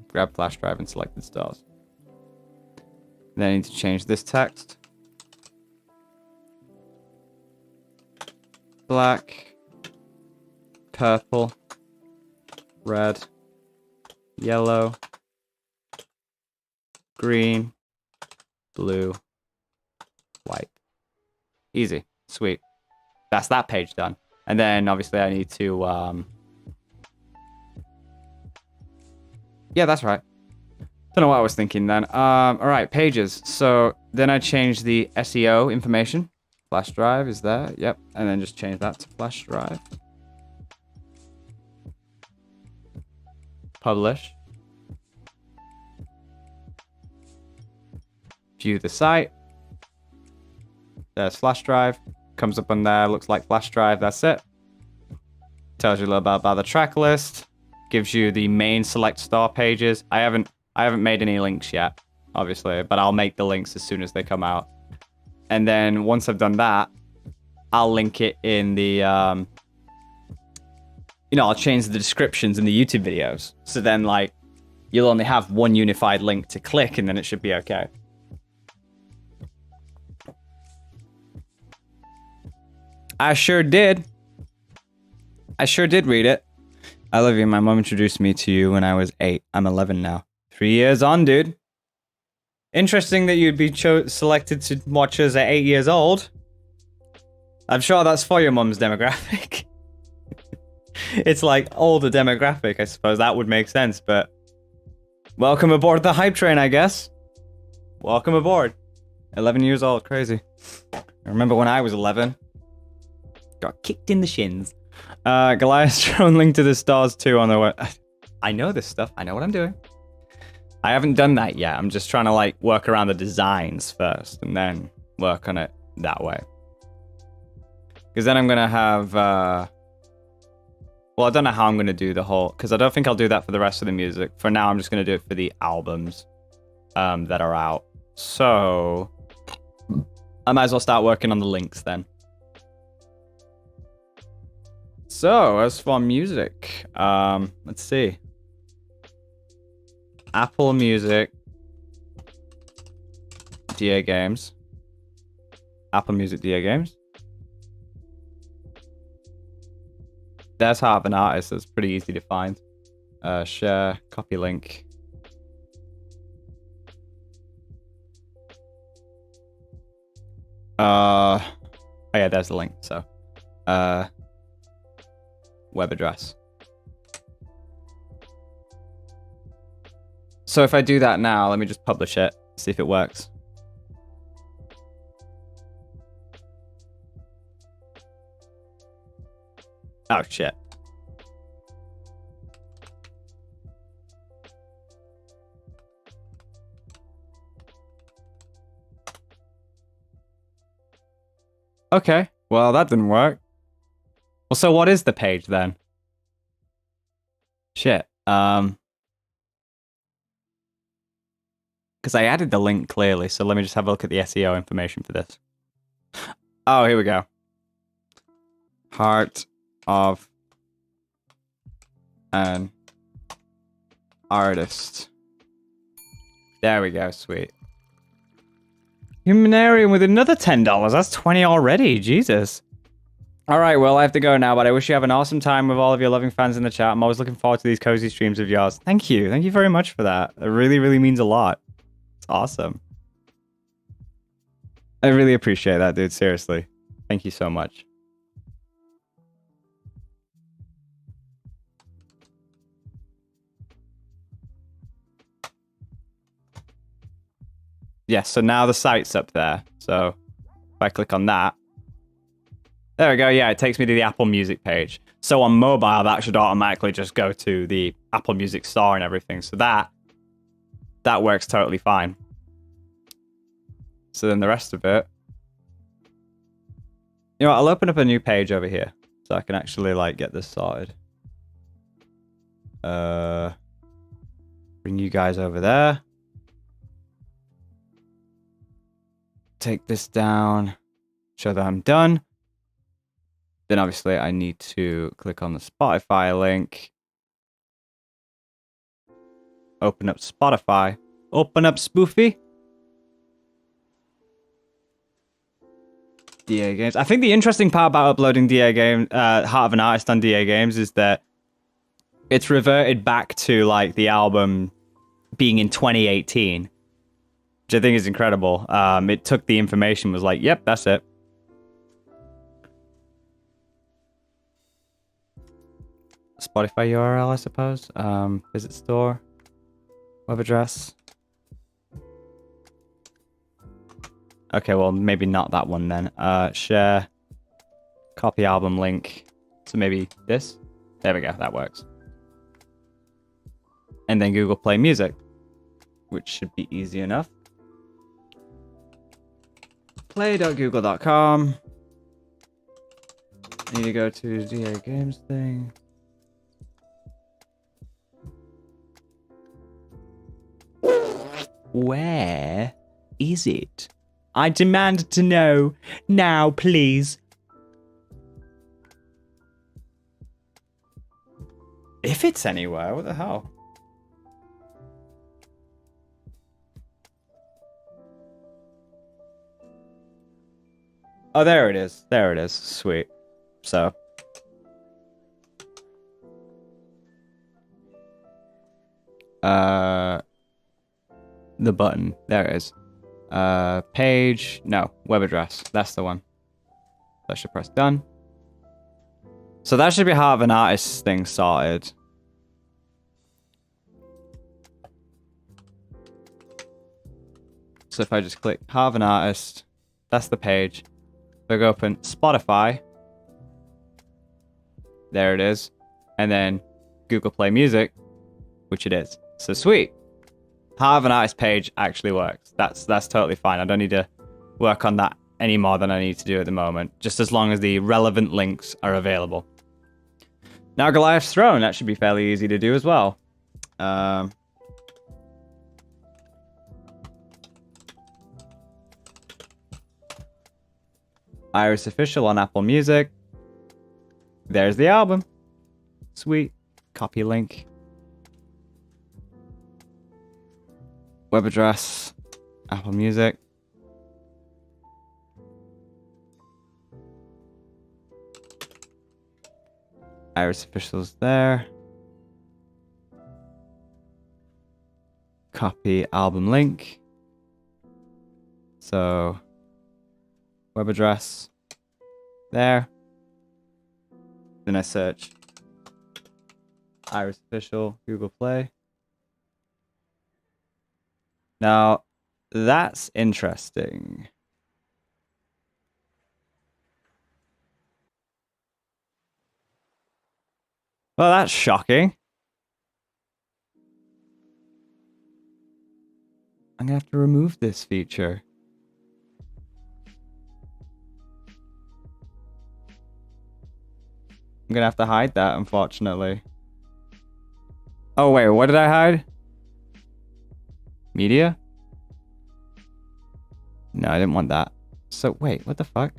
Grab flash drive and selected stars. Then I need to change this text. Black. Purple. Red. yellow, green, blue, white. Easy. Sweet. That's that page done. And then obviously I need to yeah, that's right. Don't know what I was thinking then. All right, pages. So then I change the SEO information. Flash drive is there. Yep. And then just change that to flash drive. Publish. View the site. There's flash drive. Comes up on there. Looks like flash drive. That's it. Tells you a little bit about the track list. Gives you the main select star pages. I haven't made any links yet, obviously, but I'll make the links as soon as they come out. And then once I've done that, I'll link it in the, I'll change the descriptions in the YouTube videos. So then, like, you'll only have one unified link to click, and then it should be okay. I sure did. I sure did read it. I love you. My mom introduced me to you when I was 8. I'm 11 now. 3 years on, dude. Interesting that you'd be selected to watch us at 8 years old. I'm sure that's for your mum's demographic. It's like older demographic, I suppose. That would make sense, but... Welcome aboard the hype train, I guess. Welcome aboard. 11 years old. Crazy. I remember when I was 11. Got kicked in the shins. Goliath's shown link to the stars too on the web. I know this stuff. I know what I'm doing. I haven't done that yet. I'm just trying to like work around the designs first and then work on it that way. Because then I'm going to have... well, I don't know how I'm going to do the whole... Because I don't think I'll do that for the rest of the music. For now, I'm just going to do it for the albums that are out. So... I might as well start working on the links then. So, as for music, let's see. Apple Music, DA Games. Apple Music, DA Games. There's Heart of an Artist. That's pretty easy to find. Share, copy link. Oh yeah, there's the link. So, web address. So if I do that now, let me just publish it, see if it works. Oh shit. Okay, well that didn't work. Well, so what is the page then? Shit. Because I added the link clearly, so let me just have a look at the SEO information for this. Oh, here we go. Heart of an Artist. There we go, sweet. Humanarian with another $10. That's 20 already, Jesus. All right, well, I have to go now, but I wish you have an awesome time with all of your loving fans in the chat. I'm always looking forward to these cozy streams of yours. Thank you. Thank you very much for that. It really, really means a lot. It's awesome. I really appreciate that, dude. Seriously. Thank you so much. Yes, so now the site's up there. So if I click on that, there we go. Yeah, it takes me to the Apple Music page. So on mobile, that should automatically just go to the Apple Music store and everything. So that works totally fine. So then the rest of it, you know what, I'll open up a new page over here so I can actually like get this sorted. Bring you guys over there. Take this down. Show that I'm done. Then obviously I need to click on the Spotify link. Open up Spotify. Open up Spoofy. DA Games. I think the interesting part about uploading DA Game, Heart of an Artist on DA Games is that it's reverted back to like the album being in 2018, which I think is incredible. It took the information, was like, yep, that's it. Spotify URL, I suppose. Visit store, web address. Okay, well, maybe not that one then. Share, copy album link. So maybe this. There we go, that works. And then Google Play Music, which should be easy enough. Play.google.com. Need to go to DA Games thing. Where is it? I demand to know now, please. If it's anywhere, what the hell? Oh, there it is. There it is. Sweet. So. The button. There it is. Page. No. Web address. That's the one. So I should press done. So that should be half an artist thing sorted. So if I just click half an artist, that's the page. So I go open Spotify. There it is. And then Google Play Music, which it is. So sweet. Half an artist page actually works. That's totally fine. I don't need to work on that any more than I need to do at the moment. Just as long as the relevant links are available. Now Goliath's Throne. That should be fairly easy to do as well. Iris Official on Apple Music. There's the album. Sweet. Copy link. Web address. Apple Music. Iris Official's there. Copy album link. So web address there. Then I search Iris Official, Google Play. Now, that's interesting. Well, that's shocking. I'm gonna have to remove this feature. I'm gonna have to hide that, unfortunately. Oh, wait, what did I hide? Media? No, I didn't want that. So, wait, what the fuck?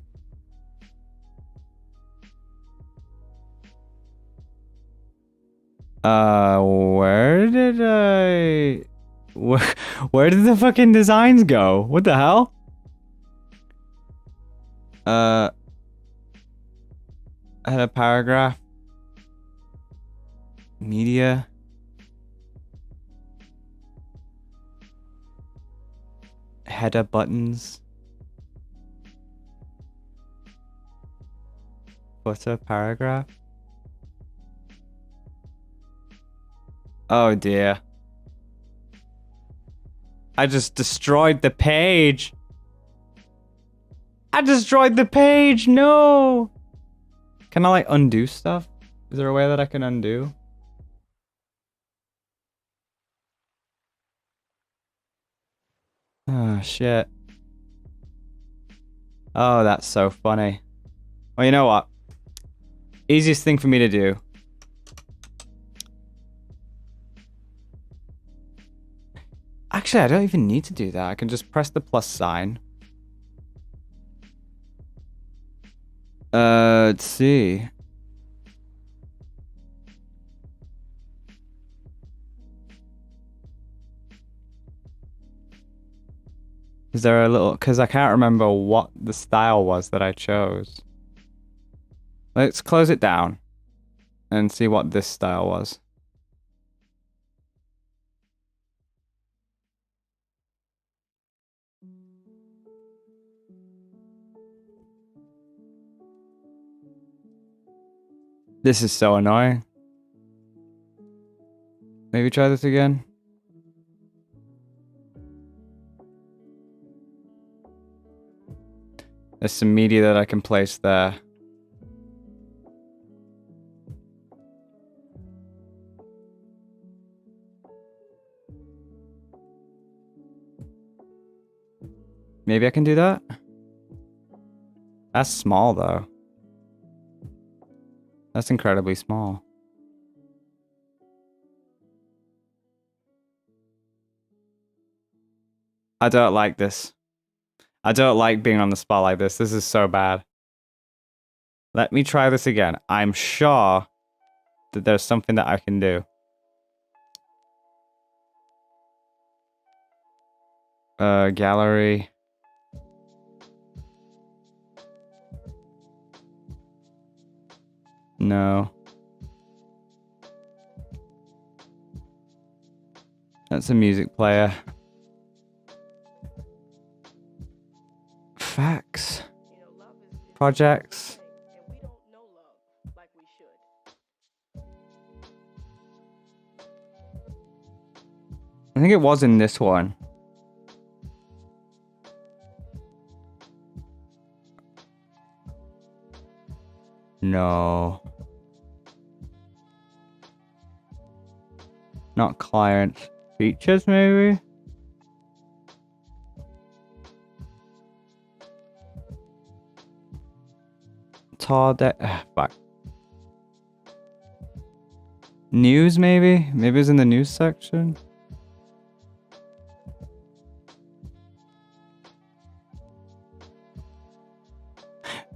Where did I... Where did the fucking designs go? What the hell? I had a paragraph. Media. Header buttons. Footer paragraph. Oh dear. I just destroyed the page. I destroyed the page. No. Can I like undo stuff? Is there a way that I can undo? Oh shit. Oh, that's so funny. Well, you know what? Easiest thing for me to do. Actually, I don't even need to do that. I can just press the plus sign. Let's see. Is there a little... Because I can't remember what the style was that I chose. Let's close it down and see what this style was. This is so annoying. Maybe try this again. There's some media that I can place there. Maybe I can do that? That's small, though. That's incredibly small. I don't like this. I don't like being on the spot like this. This is so bad. Let me try this again. I'm sure that there's something that I can do. Gallery. No. That's a music player. Facts. Projects. I think it was in this one. No. Not client. Features, maybe? Fuck. News, maybe? Maybe it's in the news section?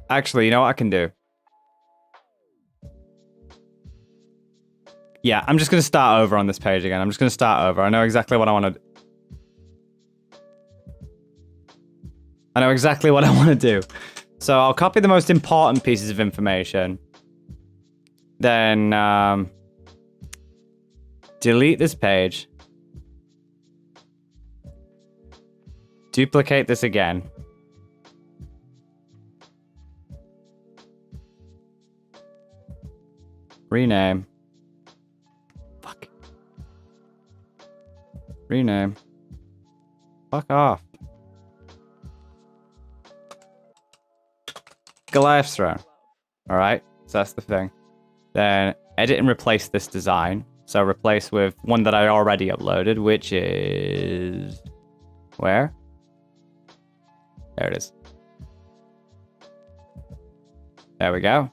Actually, you know what I can do? Yeah, I'm just going to start over on this page again. I'm just going to start over. I know exactly what I want to do. I know exactly what I want to do. So I'll copy the most important pieces of information. Then delete this page. Duplicate this again. Rename. Fuck. Rename. Fuck off. Goliath's Throne. Alright, so that's the thing. Then edit and replace this design. So replace with one that I already uploaded, which is... Where? There it is. There we go.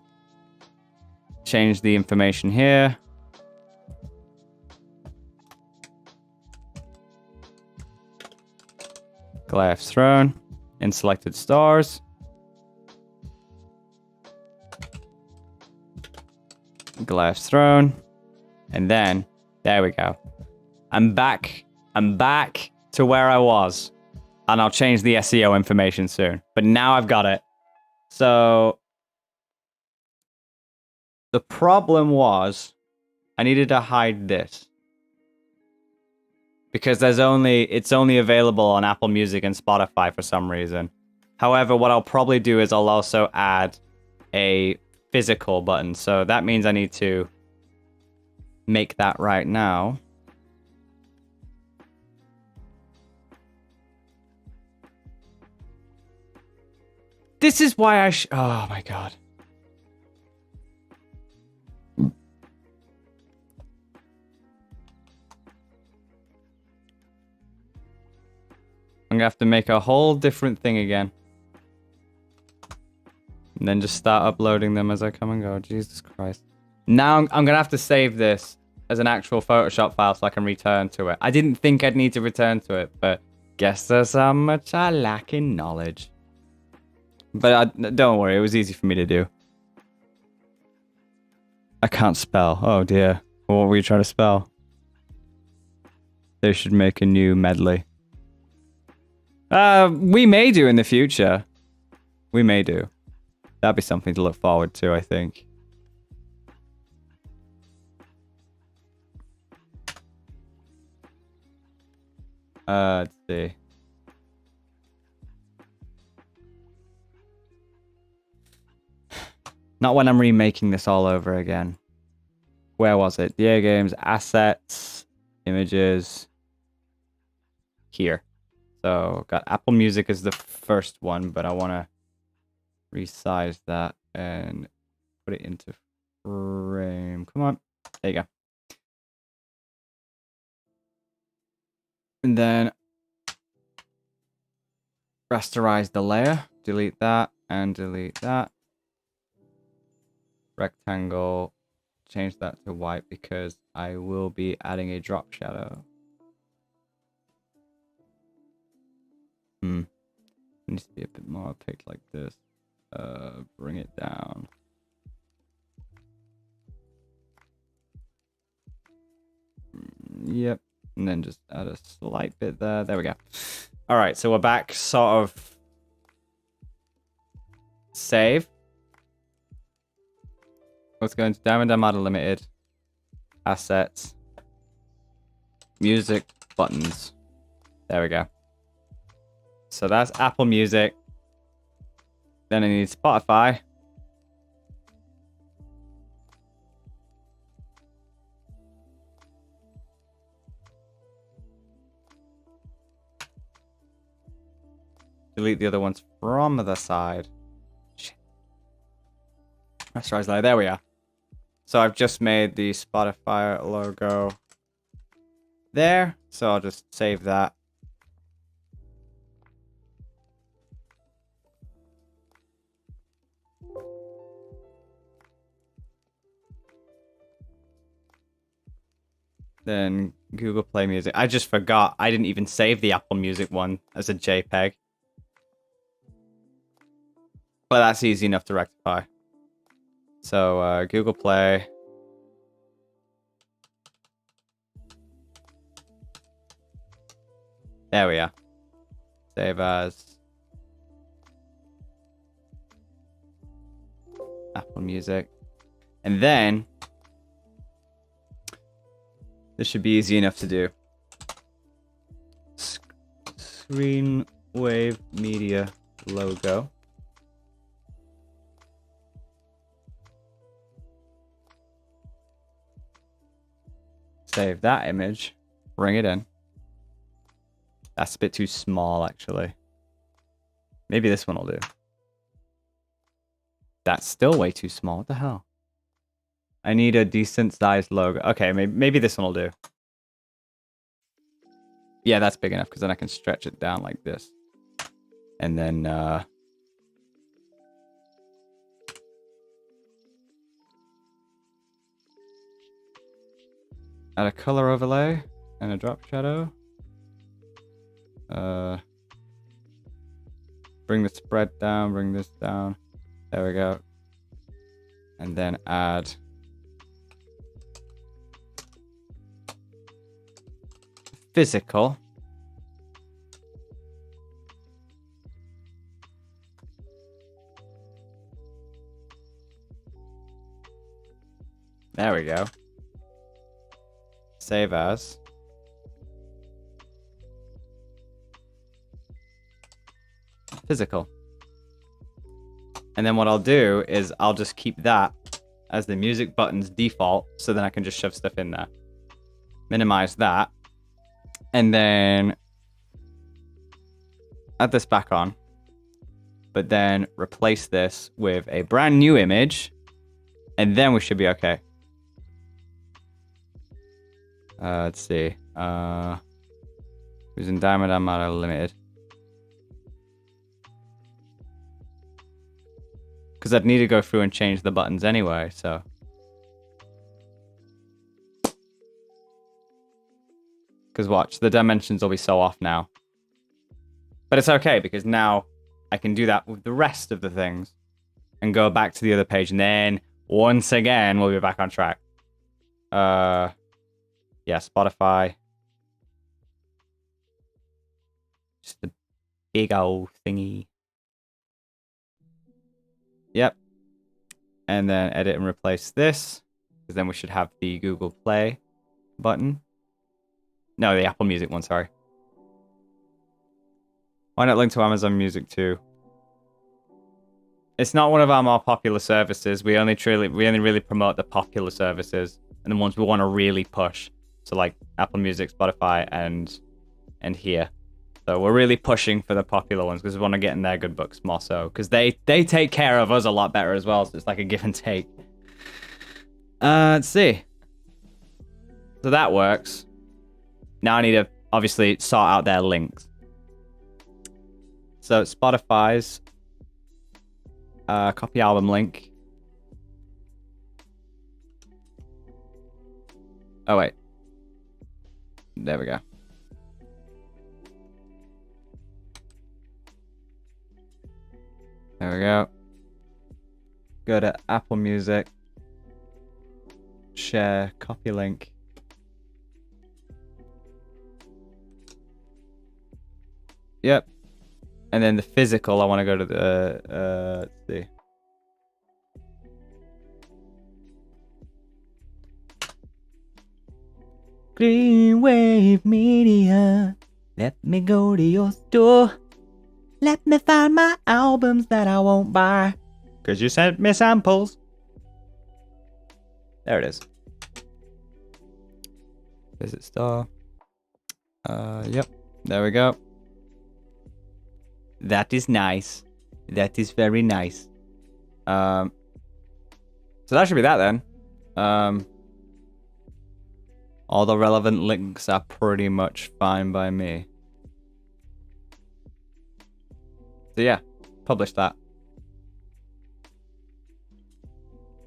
Change the information here. Goliath's Throne. In selected stars. Goliath's Throne. And then, there we go. I'm back to where I was. And I'll change the SEO information soon. But now I've got it. So, the problem was, I needed to hide this. Because it's only available on Apple Music and Spotify for some reason. However, what I'll probably do is I'll also add a physical button. So that means I need to make that right now. This is why I oh my god. I'm gonna have to make a whole different thing again. And then just start uploading them as I come and go. Jesus Christ. Now I'm gonna have to save this as an actual Photoshop file so I can return to it. I didn't think I'd need to return to it, but guess there's how much I lack in knowledge. But don't worry, it was easy for me to do. I can't spell. Oh dear. What were you trying to spell? They should make a new medley. We may do in the future. We may do. That'd be something to look forward to, I think. Let's see. Not when I'm remaking this all over again. Where was it? DA games, assets, images. Here. So got Apple Music as the first one, but I want to resize that and put it into frame. Come on. There you go. And then rasterize the layer. Delete that and delete that. Rectangle. Change that to white because I will be adding a drop shadow. It needs to be a bit more opaque like this. Bring it down. Yep. And then just add a slight bit there. There we go. All right, so we're back. Sort of save. Let's go into Diamond Armada Limited. Assets. Music buttons. There we go. So that's Apple Music. Then I need Spotify. Delete the other ones from the side. Shit. Rasterize layer. There we are. So I've just made the Spotify logo there. So I'll just save that. Then Google Play Music. I just forgot. I didn't even save the Apple Music one as a JPEG. But that's easy enough to rectify. So Google Play. There we are. Save as Apple Music. And then this should be easy enough to do. Screen Wave Media logo. Save that image. Bring it in. That's a bit too small, actually. Maybe this one will do. That's still way too small. What the hell? I need a decent sized logo. Okay, maybe this one will do. Yeah, that's big enough because then I can stretch it down like this. And then add a color overlay and a drop shadow. Bring the spread down, bring this down. There we go. And then add physical. There we go. Save as. Physical. And then what I'll do is I'll just keep that as the music button's default, so then I can just shove stuff in there. Minimize that. And then add this back on. But then replace this with a brand new image. And then we should be okay. Let's see. Using Diamond Armada Limited. Because I'd need to go through and change the buttons anyway, so. Because watch, the dimensions will be so off now. But it's okay, because now I can do that with the rest of the things. And go back to the other page, and then, once again, we'll be back on track. Yeah, Spotify. Just a big old thingy. Yep. And then edit and replace this. Because then we should have the Google Play button. No, the Apple Music one, sorry. Why not link to Amazon Music too? It's not one of our more popular services. We only really promote the popular services and the ones we want to really push. So like Apple Music, Spotify, and here. So we're really pushing for the popular ones because we want to get in their good books more so. Because they take care of us a lot better as well. So it's like a give and take. Let's see. So that works. Now I need to obviously sort out their links. So Spotify's copy album link. Oh wait. There we go. There we go. Go to Apple Music. Share, copy link. Yep. And then the physical, I want to go to the, let's see. Green Wave Media. Let me go to your store. Let me find my albums that I won't buy. Cause you sent me samples. There it is. Visit store. Yep. There we go. That is nice. That is very nice. So that should be that then. All the relevant links are pretty much fine by me. So yeah, publish that.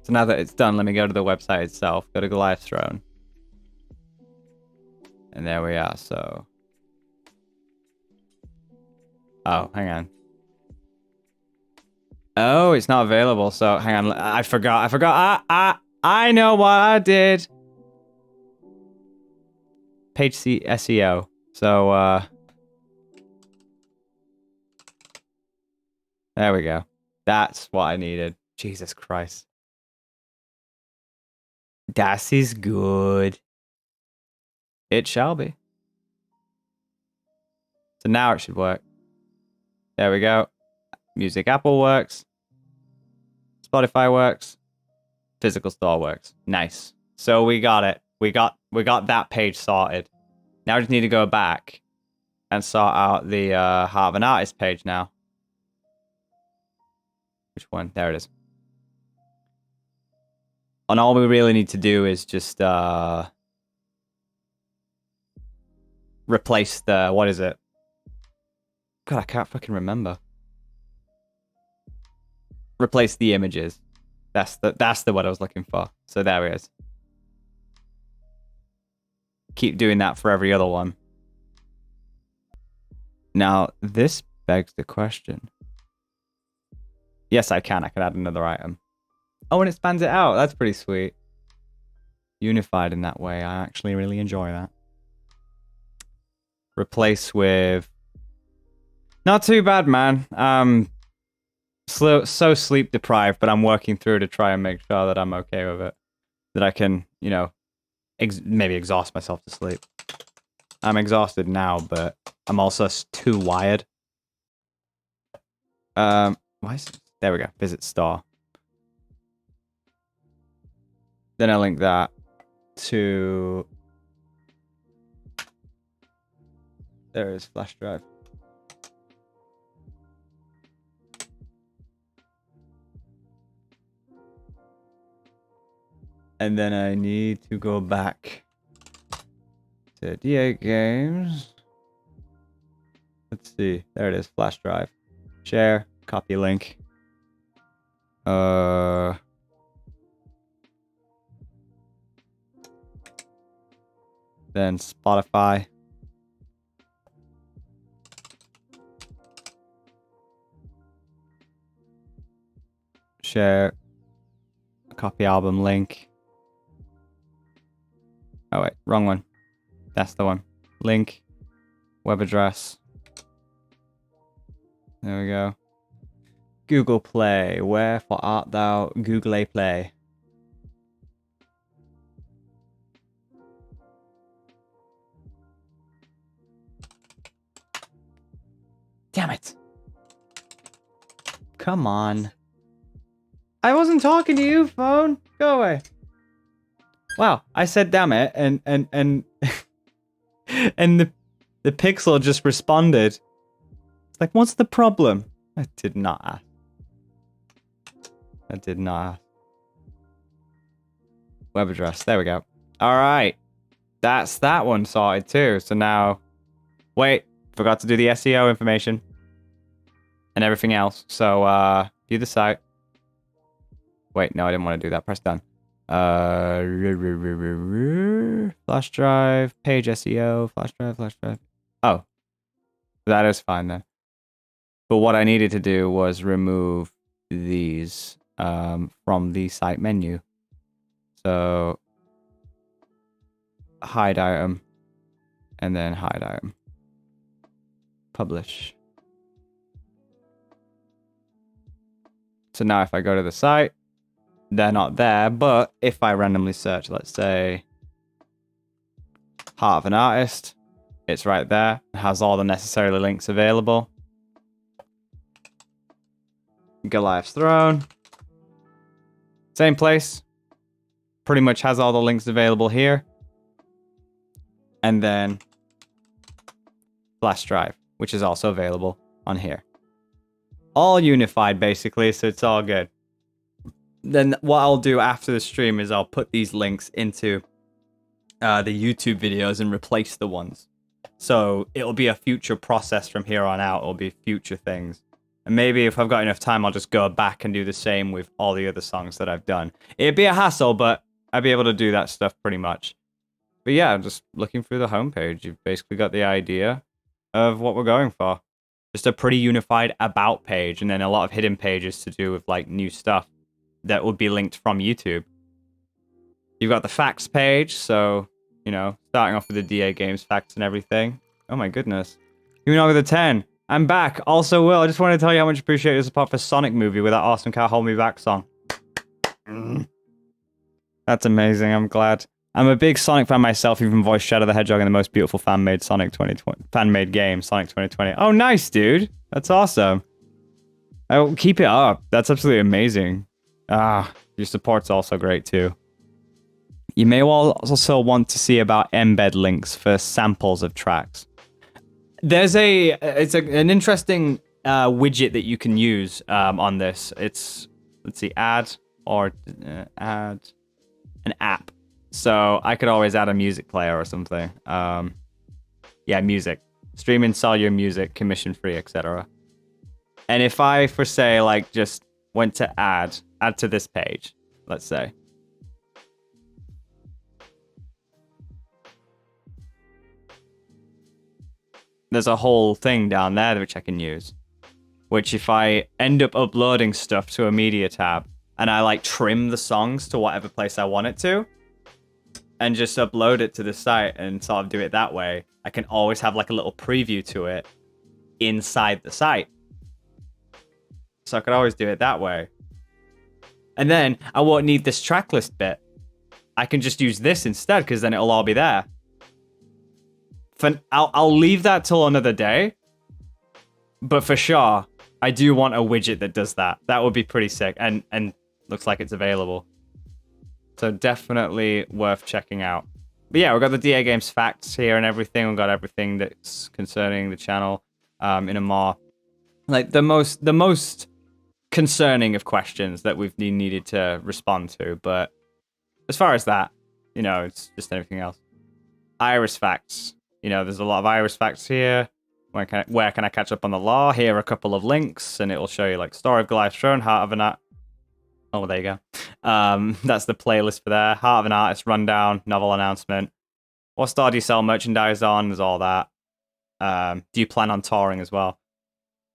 So now that it's done, let me go to the website itself. Go to Goliath's Throne. And there we are, so... Oh, hang on. Oh, it's not available, so hang on. I forgot. I know what I did. Page C SEO. So, there we go. That's what I needed. Jesus Christ. Das is good. It shall be. So now it should work. There we go. Music Apple works. Spotify works. Physical store works. Nice. So we got it. We got that page sorted. Now we just need to go back and sort out the Heart of an Artist page now. Which one? There it is. And all we really need to do is just replace the, what is it? God, I can't fucking remember. Replace the images. That's the what I was looking for. So there it is. Keep doing that for every other one. Now, this begs the question. Yes, I can. I can add another item. Oh, and it spans it out. That's pretty sweet. Unified in that way. I actually really enjoy that. Replace with... Not too bad, man. So sleep deprived, but I'm working through to try and make sure that I'm okay with it. That I can, you know, maybe exhaust myself to sleep. I'm exhausted now, but I'm also too wired. Why is it? There we go. Visit store. Then I link that to... There is flash drive. And then I need to go back to D8 games. Let's see. There it is. Flash drive. Share. Copy link. Then Spotify. Share. Copy album link. Oh wait, wrong one. That's the one. Link. Web address. There we go. Google Play. Wherefore art thou Google Play? Damn it. Come on. I wasn't talking to you, phone. Go away. Wow, I said damn it, and and the pixel just responded. It's like, what's the problem? I did not ask. I did not ask. Web address. There we go. All right. That's that one sorted too. So now, wait, forgot to do the SEO information and everything else. So view the site. Wait, no, I didn't want to do that. Press done. Flash drive, page SEO, flash drive. Oh, that is fine then. But what I needed to do was remove these from the site menu. So hide item, and then hide item. Publish. So now if I go to the site, they're not there, but if I randomly search, let's say Heart of an Artist, it's right there. It has all the necessary links available. Goliath's Throne. Same place. Pretty much has all the links available here. And then Flash Drive, which is also available on here. All unified, basically, so it's all good. Then what I'll do after the stream is I'll put these links into the YouTube videos and replace the ones. So it'll be a future process from here on out. It'll be future things. And maybe if I've got enough time, I'll just go back and do the same with all the other songs that I've done. It'd be a hassle, but I'd be able to do that stuff pretty much. But yeah, just looking through the homepage, you've basically got the idea of what we're going for. Just a pretty unified about page, and then a lot of hidden pages to do with like new stuff that would be linked from YouTube. You've got the facts page, so, you know, starting off with the DA Games facts and everything. Oh my goodness. Even over the 10. I'm back. Also, Will, I just want to tell you how much I appreciate your support for Sonic movie with that awesome Can't Hold Me Back song. That's amazing. I'm glad. I'm a big Sonic fan myself, even voiced Shadow the Hedgehog in the most beautiful fan-made Sonic 2020 fan-made game, Sonic 2020. Oh, nice, dude. That's awesome. Oh, keep it up. That's absolutely amazing. Ah, your support's also great too. You may also want to see about embed links for samples of tracks. There's an interesting widget that you can use on this. It's, let's see, add an app. So I could always add a music player or something. Yeah, music. Stream and sell your music, commission free, etc. And if I, for say, like just went to add to this page, let's say. There's a whole thing down there which I can use. Which if I end up uploading stuff to a media tab and I like trim the songs to whatever place I want it to and just upload it to the site and sort of do it that way, I can always have like a little preview to it inside the site. So I could always do it that way. And then I won't need this track list bit. I can just use this instead because then it'll all be there. I'll leave that till another day. But for sure, I do want a widget that does that. That would be pretty sick. And looks like it's available. So definitely worth checking out. But yeah, we've got the DA Games facts here and everything. We've got everything that's concerning the channel in a more... like the most concerning of questions that we've needed to respond to. But as far as that, you know, it's just anything else. Iris facts. You know, there's a lot of Iris facts here. Where can I catch up on the law? Here are a couple of links, and it'll show you like Story of Goliath's Throne, Heart of an Art. Oh, there you go. That's the playlist for there. Heart of an Artist rundown, novel announcement. What store do you sell merchandise on? There's all that. Do you plan on touring as well?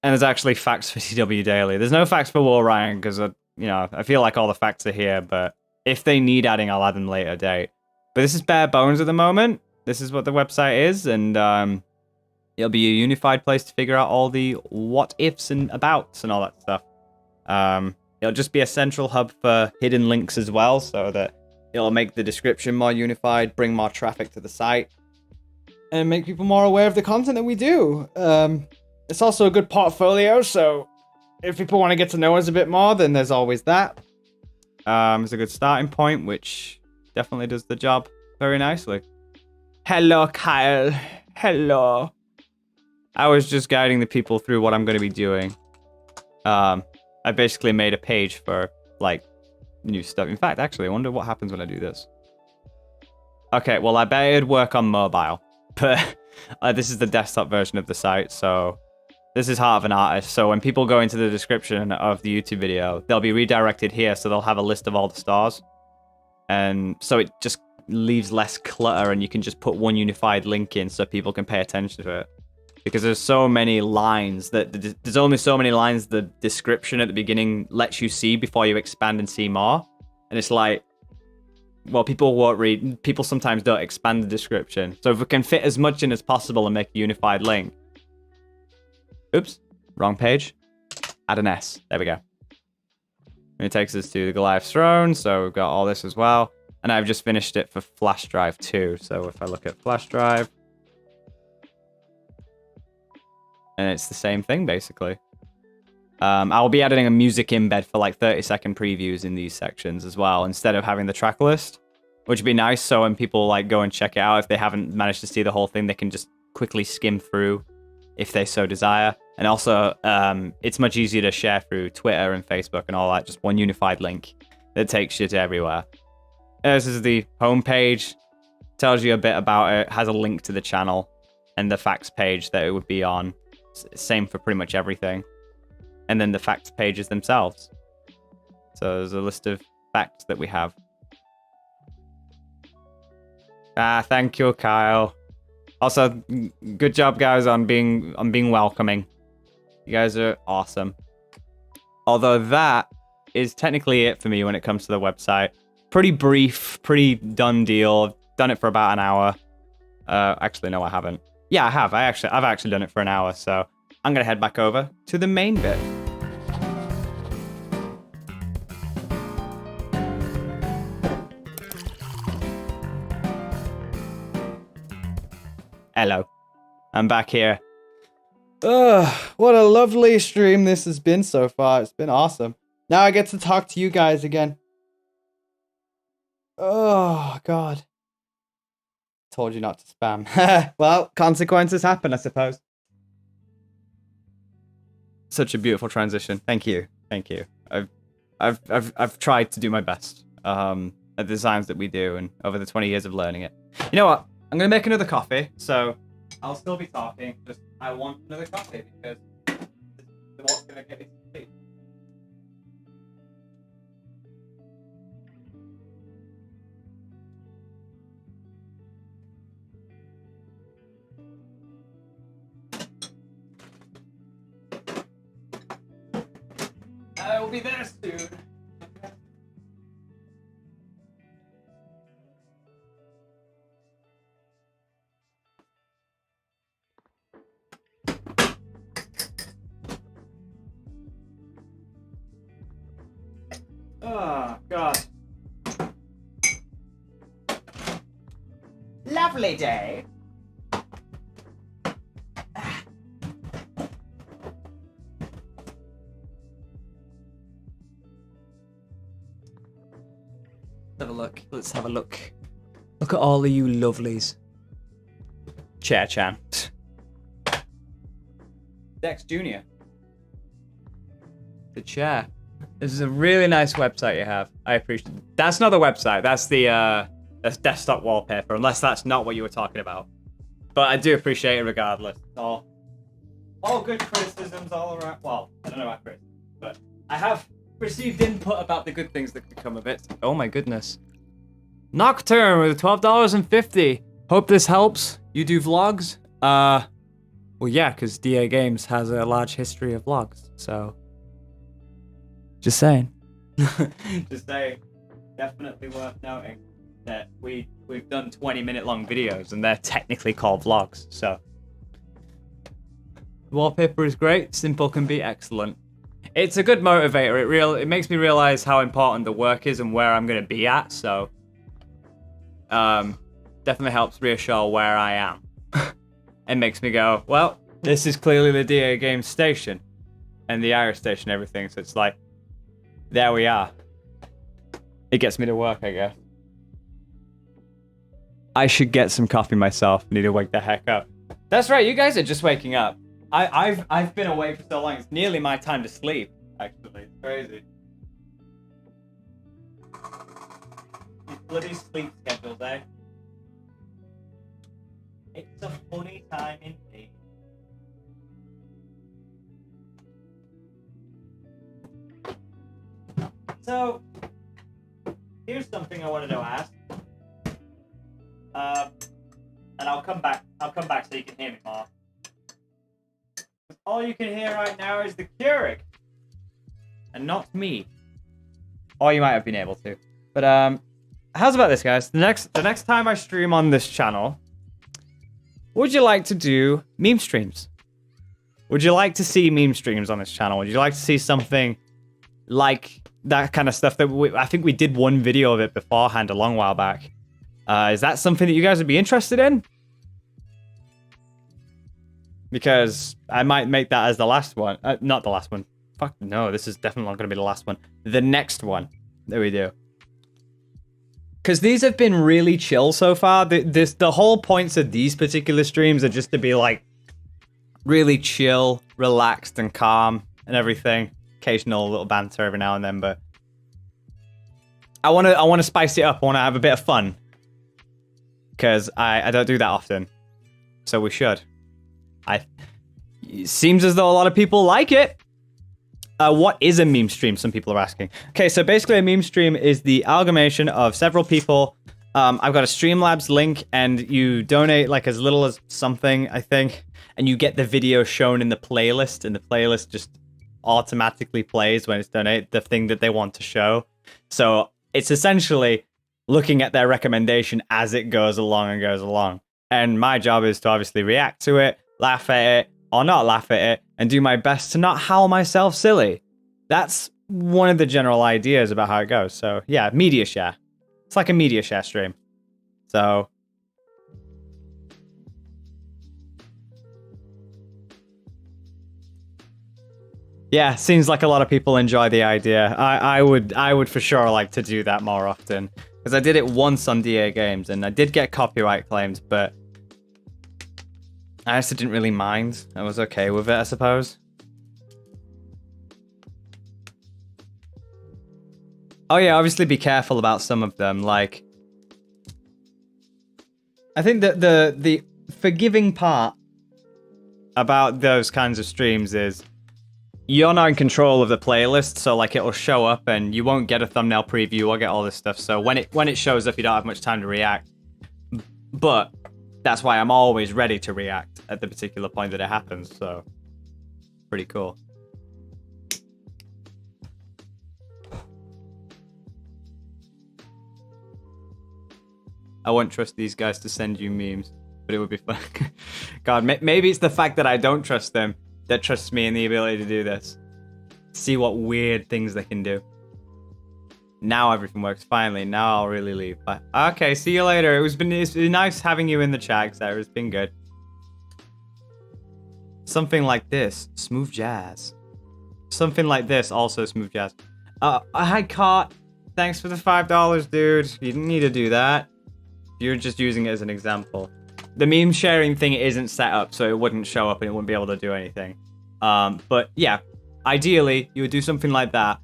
And there's actually facts for CW Daily. There's no facts for Will Ryan because you know, I feel like all the facts are here, but if they need adding, I'll add them later date. But this is bare bones at the moment. This is what the website is, and it'll be a unified place to figure out all the what ifs and abouts and all that stuff. It'll just be a central hub for hidden links as well, so that it'll make the description more unified, bring more traffic to the site, and make people more aware of the content that we do. It's also a good portfolio, so if people want to get to know us a bit more, then there's always that. is a good starting point, which definitely does the job very nicely. Hello, Kyle. Hello. I was just guiding the people through what I'm going to be doing. I basically made a page for, like, new stuff. In fact, actually, I wonder what happens when I do this. Okay, well, I bet it'd work on mobile. But this is the desktop version of the site, so this is Heart of an Artist. So when people go into the description of the YouTube video, they'll be redirected here, so they'll have a list of all the stars. And so it just leaves less clutter, and you can just put one unified link in so people can pay attention to it. Because there's so many lines that there's only so many lines the description at the beginning lets you see before you expand and see more. And it's like, well, people won't read. People sometimes don't expand the description. So if we can fit as much in as possible and make a unified link. Oops, wrong page. Add an S. There we go. And it takes us to the Goliath's throne. So we've got all this as well. And I've just finished it for flash drive too. So if I look at flash drive. And it's the same thing, basically. I'll be adding a music embed for like 30-second previews in these sections as well, instead of having the track list, which would be nice. So when people like go and check it out, if they haven't managed to see the whole thing, they can just quickly skim through if they so desire. And also, it's much easier to share through Twitter and Facebook and all that. Just one unified link that takes you to everywhere. This is the homepage. Tells you a bit about it. Has a link to the channel and the facts page that it would be on. Same for pretty much everything. And then the facts pages themselves. So there's a list of facts that we have. Thank you, Kyle. Also, good job, guys, on being welcoming. You guys are awesome. Although that is technically it for me when it comes to the website. Pretty brief, pretty done deal. I've done it for about an hour. Actually, no, I haven't. Yeah, I have. I've actually done it for an hour, so I'm gonna head back over to the main bit. Hello. I'm back here. Ugh, what a lovely stream this has been so far. It's been awesome. Now I get to talk to you guys again. Oh, God. Told you not to spam. Well, consequences happen, I suppose. Such a beautiful transition. Thank you. Thank you. I've tried to do my best at the designs that we do and over the 20 years of learning it. You know what? I'm gonna make another coffee, so I'll still be talking. Just I want another coffee because this is what's gonna get me to sleep. I will be there soon. Oh, God. Lovely day. Have a look. Let's have a look. Look at all of you lovelies. Chair-chan. Dex Jr. The chair. This is a really nice website you have. I appreciate it. That's not the website. That's the that's desktop wallpaper, unless that's not what you were talking about. But I do appreciate it regardless. All good criticisms all around. Well, I don't know about criticism, but I have received input about the good things that could come of it. Oh my goodness. Nocturne with $12.50. Hope this helps. You do vlogs? Well, yeah, because DA Games has a large history of vlogs, so... Just saying. Just saying. Definitely worth noting that we've done 20-minute long videos, and they're technically called vlogs, so... The wallpaper is great. Simple can be excellent. It's a good motivator. It makes me realize how important the work is and where I'm going to be at, so... definitely helps reassure where I am. It makes me go, well, this is clearly the DA Games station. And the Irish station and everything, so it's like, there we are. It gets me to work, I guess. I should get some coffee myself. Need to wake the heck up. That's right, you guys are just waking up. I've been awake for so long. It's nearly my time to sleep, actually. It's crazy. These bloody sleep schedules, eh? It's a funny time indeed. So, here's something I wanted to ask. And I'll come back so you can hear me more. All you can hear right now is the Keurig. And not me. Or you might have been able to. But how's about this, guys? The next time I stream on this channel, would you like to do meme streams? Would you like to see meme streams on this channel? Would you like to see something like that kind of stuff that I think we did one video of it beforehand a long while back. Is that something that you guys would be interested in? Because I might make that as the last one. Not the last one. Fuck no, this is definitely not going to be the last one. The next one that we do. Because these have been really chill so far. The whole points of these particular streams are just to be like really chill, relaxed and calm and everything. Occasional little banter every now and then, but I want to spice it up. I want to have a bit of fun. Because I don't do that often. So we should. It seems as though a lot of people like it. What is a meme stream? Some people are asking. Okay, so basically a meme stream is the amalgamation of several people. I've got a Streamlabs link, and you donate like as little as something, I think, and you get the video shown in the playlist, and the playlist just automatically plays when it's donated, the thing that they want to show. So it's essentially looking at their recommendation as it goes along and goes along. And my job is to obviously react to it, laugh at it, or not laugh at it, and do my best to not howl myself silly. That's one of the general ideas about how it goes. So yeah, media share. It's like a media share stream. So yeah, seems like a lot of people enjoy the idea. I would for sure like to do that more often. Because I did it once on DA Games, and I did get copyright claims, but I actually didn't really mind. I was okay with it, I suppose. Oh yeah, obviously be careful about some of them. Like, I think that the forgiving part about those kinds of streams is you're not in control of the playlist, so like it'll show up and you won't get a thumbnail preview or get all this stuff. So when it shows up, you don't have much time to react. But that's why I'm always ready to react at the particular point that it happens. So pretty cool. I won't trust these guys to send you memes, but it would be fun. God, maybe it's the fact that I don't trust them that trusts me in the ability to do this. See what weird things they can do. Now everything works finally. Now I'll really leave. Bye. Okay, see you later. It's been nice having you in the chat, Sarah. It's been good. Something like this, smooth jazz. Something like this, also smooth jazz. Hi, Caught. Thanks for the $5, dude. You didn't need to do that. You're just using it as an example. The meme sharing thing isn't set up, so it wouldn't show up and it wouldn't be able to do anything. But yeah, ideally, you would do something like that,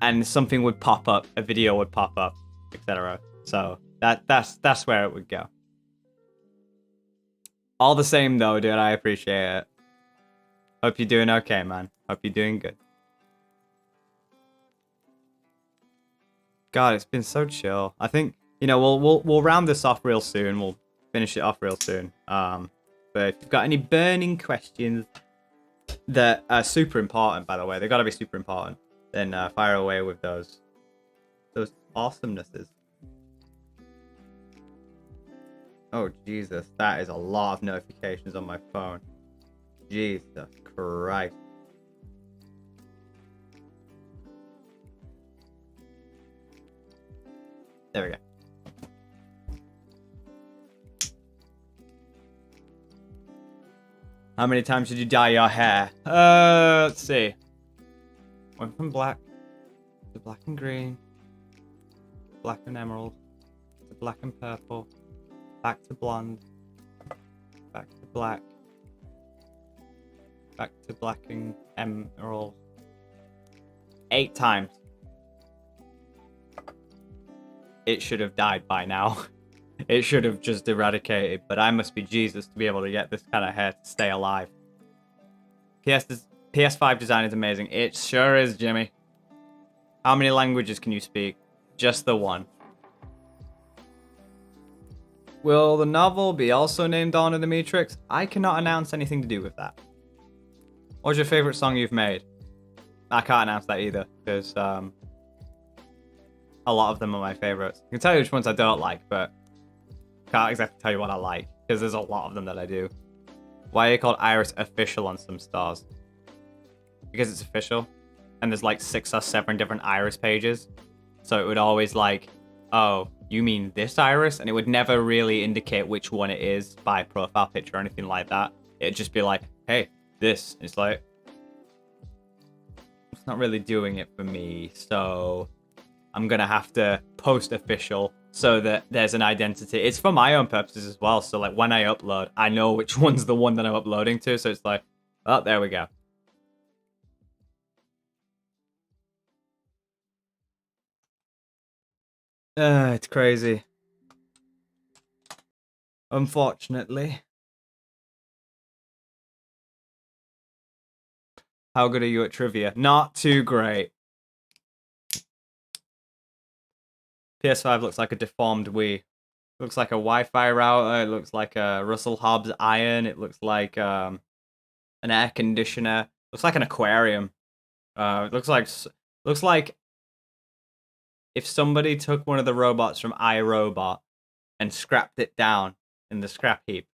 and something would pop up, a video would pop up, etc. So that's where it would go. All the same, though, dude, I appreciate it. Hope you're doing okay, man. Hope you're doing good. God, it's been so chill. I think, you know, we'll round this off real soon. We'll finish it off real soon. But if you've got any burning questions that are super important, by the way, they've got to be super important, then fire away with those awesomenesses. Oh, Jesus. That is a lot of notifications on my phone. Jesus Christ. There we go. How many times did you dye your hair? Let's see. Went from black to black and green. black and emerald, to black and purple, back to blonde, back to black, back to black and emerald. 8 times. It should have died by now. It should have just eradicated, but I must be Jesus to be able to get this kind of hair to stay alive. PS5 design is amazing. It sure is, Jimmy. How many languages can you speak? Just the one. Will the novel be also named Dawn of the Matrix? I cannot announce anything to do with that. What's your favorite song you've made? I can't announce that either, because a lot of them are my favorites. I can tell you which ones I don't like, but can't exactly tell you what I like, because there's a lot of them that I do. Why are you called Iris official on some stars? Because it's official, and there's like 6 or 7 different Iris pages. So it would always like, oh, you mean this Iris? And it would never really indicate which one it is by profile picture or anything like that. It'd just be like, hey, this. It's like, it's not really doing it for me, so I'm gonna have to post official so that there's an identity. It's for my own purposes as well, so like when I upload, I know which one's the one that I'm uploading to, so it's like, oh, there we go. It's crazy. Unfortunately. How good are you at trivia? Not too great. PS5 looks like a deformed Wii. It looks like a Wi-Fi router. It looks like a Russell Hobbs iron. It looks like an air conditioner. It looks like an aquarium. It looks like if somebody took one of the robots from iRobot and scrapped it down in the scrap heap.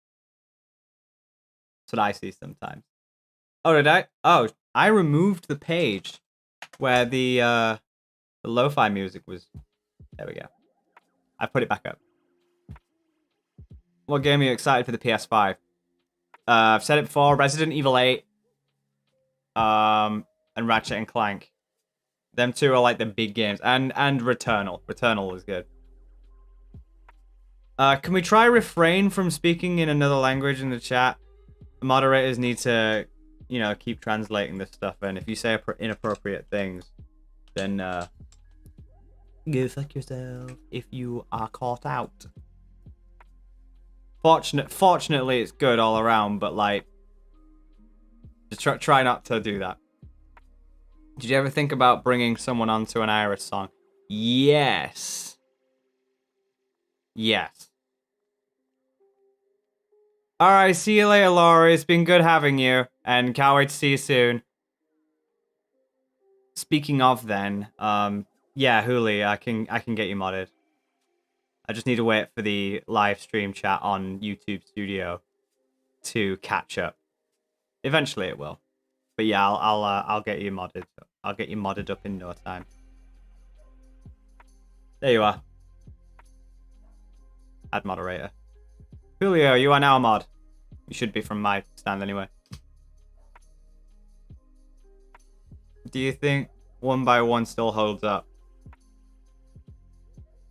That's what I see sometimes. Oh, did I? Oh, I removed the page where the lo-fi music was. There we go. I put it back up. What game are you excited for the PS5? I've said it before. Resident Evil 8. And Ratchet and Clank. Them two are like the big games. And Returnal. Returnal is good. Can we try refrain from speaking in another language in the chat? The moderators need to, you know, keep translating this stuff. And if you say inappropriate things, then go fuck yourself if you are caught out. Fortunately, it's good all around, but like, just try not to do that. Did you ever think about bringing someone onto an Iris song? Yes. Yes. All right, see you later, Laurie. It's been good having you, and can't wait to see you soon. Speaking of, then, yeah, Hooli, I can get you modded. I just need to wait for the live stream chat on YouTube Studio to catch up. Eventually, it will. But yeah, I'll get you modded. I'll get you modded up in no time. There you are. Add moderator. Julio, you are now a mod. You should be from my stand anyway. Do you think 1x1 still holds up?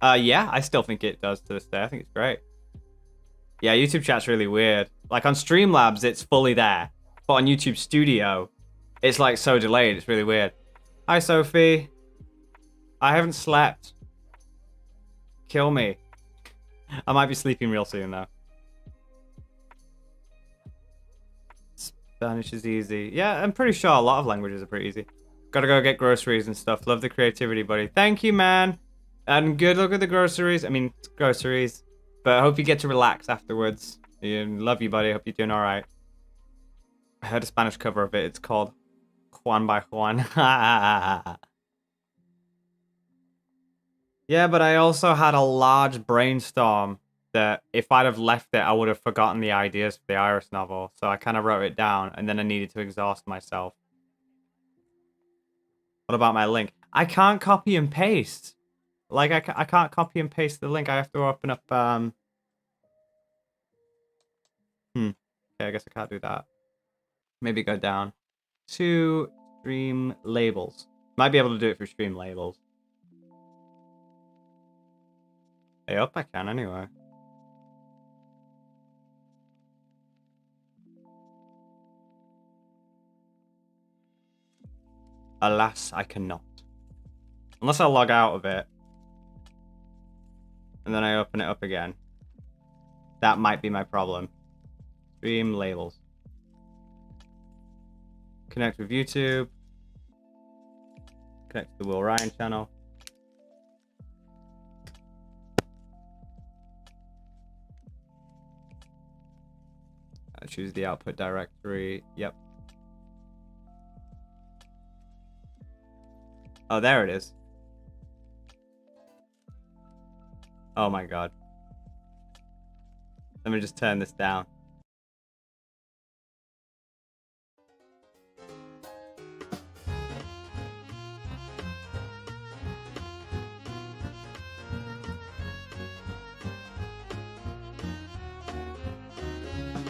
Yeah, I still think it does to this day. I think it's great. Yeah, YouTube chat's really weird. Like on Streamlabs, it's fully there. But on YouTube Studio, it's like so delayed. It's really weird. Hi, Sophie. I haven't slept. Kill me. I might be sleeping real soon, though. Spanish is easy. Yeah, I'm pretty sure a lot of languages are pretty easy. Gotta go get groceries and stuff. Love the creativity, buddy. Thank you, man. And good luck with the groceries. I mean, groceries. But I hope you get to relax afterwards. Love you, buddy. Hope you're doing all right. I heard a Spanish cover of it. It's called Juan by Juan. Yeah, but I also had a large brainstorm that if I'd have left it, I would have forgotten the ideas for the Iris novel. So I kind of wrote it down, and then I needed to exhaust myself. What about my link? I can't copy and paste. Like, I can't copy and paste the link. I have to open up, Okay, I guess I can't do that. Maybe go down to stream labels. Might be able to do it through stream labels. Hey, up I can anyway. Alas, I cannot. Unless I log out of it. And then I open it up again. That might be my problem. Stream labels. Connect with YouTube. Connect to the Will Ryan channel. I choose the output directory. Yep. Oh, there it is. Oh my god. Let me just turn this down.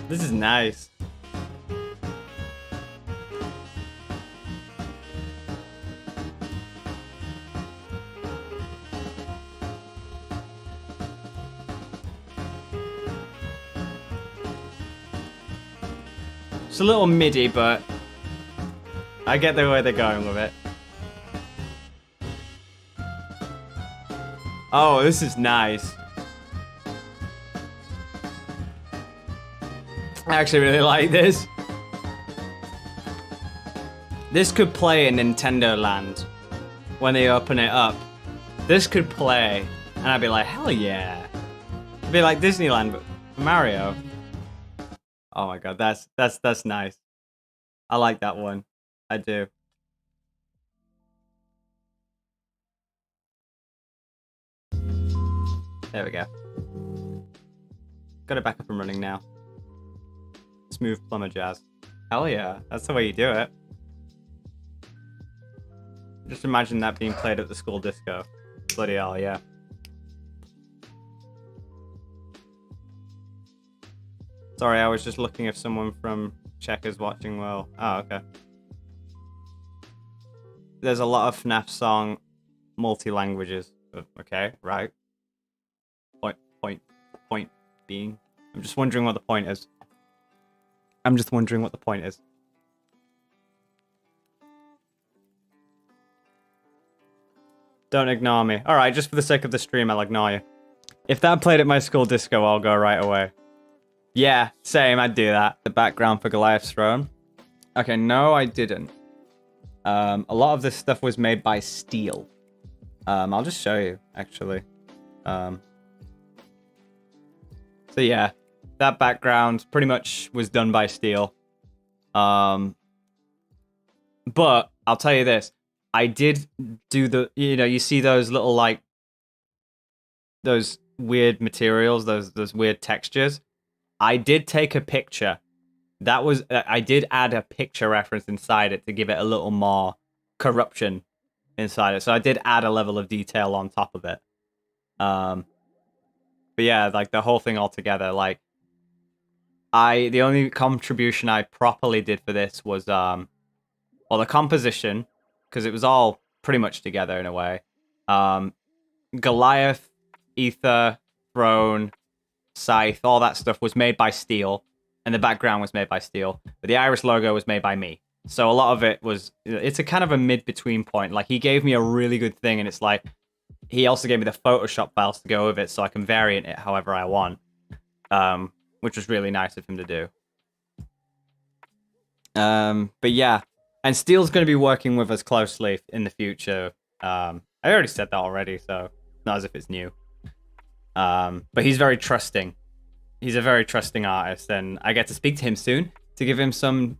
This is nice. It's a little MIDI, but I get the way they're going with it. Oh, this is nice. I actually really like this. This could play in Nintendo Land when they open it up. This could play, and I'd be like, hell yeah. It'd be like Disneyland, but for Mario. Oh my god, that's nice. I like that one. I do. There we go. Got it back up and running now. Smooth plumber jazz. Hell yeah, that's the way you do it. Just imagine that being played at the school disco. Bloody hell, yeah. Sorry, I was just looking if someone from Czech is watching well. Oh, okay. There's a lot of FNAF song multi-languages. Okay, right. Point being. I'm just wondering what the point is. Don't ignore me. Alright, just for the sake of the stream, I'll ignore you. If that played at my school disco, I'll go right away. Yeah, same, I'd do that. The background for Goliath's Throne. Okay, no, I didn't. A lot of this stuff was made by steel. I'll just show you, actually. So yeah, that background pretty much was done by steel. But I'll tell you this. I did do the, you see those little, like, those weird materials, those weird textures. I did take a picture. I did add a picture reference inside it to give it a little more corruption inside it. So I did add a level of detail on top of it. But yeah, like the whole thing altogether, like the only contribution I properly did for this was the composition, because it was all pretty much together in a way. Goliath, Ether, Throne, Scythe, all that stuff was made by steel, and the background was made by steel, but the Iris logo was made by me. So a lot of it was, it's a kind of a mid-between point. Like, he gave me a really good thing, and it's like, he also gave me the Photoshop files to go with it, so I can variant it however I want, which was really nice of him to do. But yeah, and Steel's going to be working with us closely in the future. I already said that already, so not as if it's new. But he's very trusting. He's a very trusting artist, and I get to speak to him soon to give him some.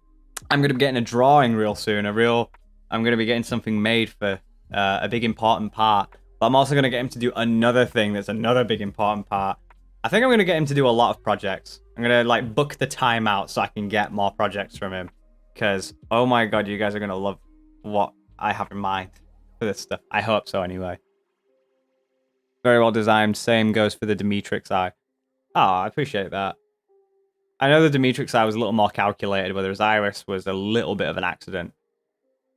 I'm going to be getting a drawing real soon. I'm going to be getting something made for a big important part. But I'm also going to get him to do another thing that's another big important part. I think I'm going to get him to do a lot of projects. I'm going to like book the time out so I can get more projects from him. Because, oh my god, you guys are going to love what I have in mind for this stuff. I hope so anyway. Very well designed. Same goes for the Demetrix eye. Oh, I appreciate that. I know the Demetrix eye was a little more calculated, whereas Iris was a little bit of an accident.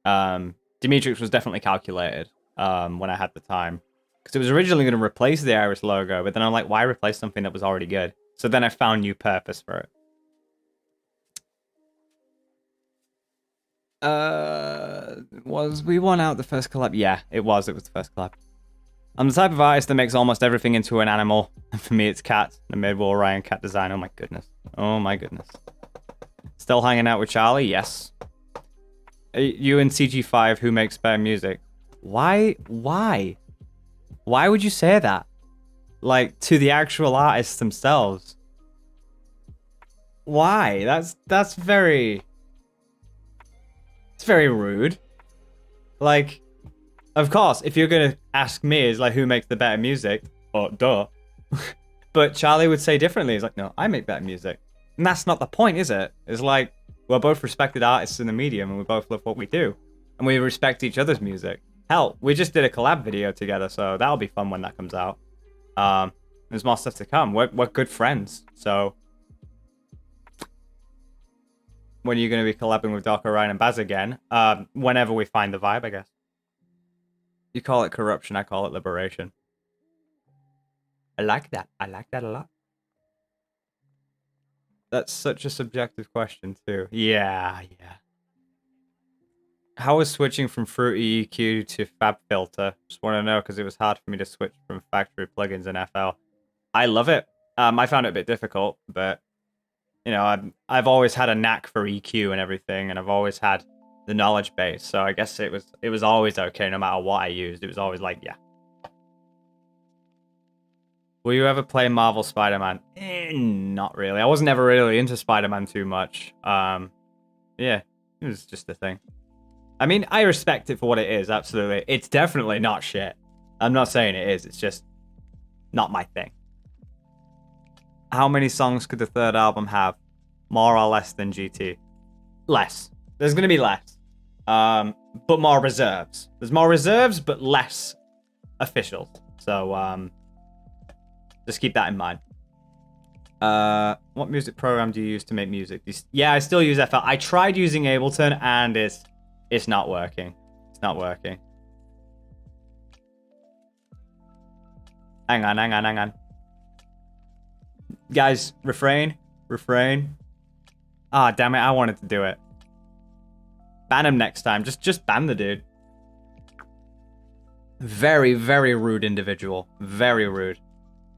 Demetrix was definitely calculated when I had the time. Because it was originally going to replace the Iris logo, but then I'm like, why replace something that was already good? So then I found new purpose for it. Was we won out the first collab? Yeah, it was. It was the first collab. I'm the type of artist that makes almost everything into an animal. And for me, it's cats. I made Will Ryan cat design. Oh my goodness. Oh my goodness. Still hanging out with Charlie? Yes. You and CG5, who makes better music? Why? Why? Why would you say that? Like, to the actual artists themselves. Why? That's very... It's very rude. Like, of course, if you're gonna ask me, it's like, who makes the better music? Oh, duh. But Charlie would say differently. He's like, no, I make better music. And that's not the point, is it? It's like, we're both respected artists in the medium, and we both love what we do. And we respect each other's music. Hell, we just did a collab video together, so that'll be fun when that comes out. There's more stuff to come. We're good friends, so... When are you going to be collabing with Darko, Ryan, and Baz again? Whenever we find the vibe, I guess. You call it corruption, I call it liberation. I like that. I like that a lot. That's such a subjective question, too. Yeah. How was switching from Fruity EQ to Fab Filter? Just want to know, because it was hard for me to switch from factory plugins in FL. I love it. I found it a bit difficult, but... You know, I've always had a knack for EQ and everything, and I've always had the knowledge base. So I guess it was always okay, no matter what I used. It was always like, yeah. Will you ever play Marvel Spider-Man? Not really. I wasn't ever really into Spider-Man too much. Yeah, it was just a thing. I mean, I respect it for what it is, absolutely. It's definitely not shit. I'm not saying it is. It's just not my thing. How many songs could the third album have? More or less than GT? Less. There's going to be less. But more reserves. There's more reserves, but less officials. So, just keep that in mind. What music program do you use to make music? Yeah, I still use FL. I tried using Ableton, and it's not working. It's not working. Hang on. Guys, refrain. Ah, damn it, I wanted to do it. Ban him next time. Just ban the dude. Very, very rude individual. Very rude.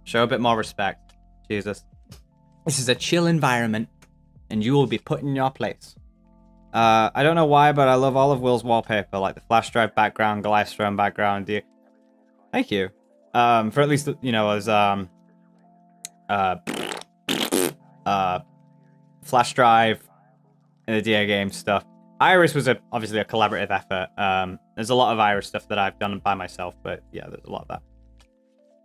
Show a bit more respect. Jesus. This is a chill environment, and you will be put in your place. I don't know why, but I love all of Will's wallpaper, like the flash drive background, Glycerone background. Thank you. For at least, you know, as flash drive and the DA game stuff. Iris was obviously a collaborative effort. There's a lot of Iris stuff that I've done by myself, but yeah, there's a lot of that.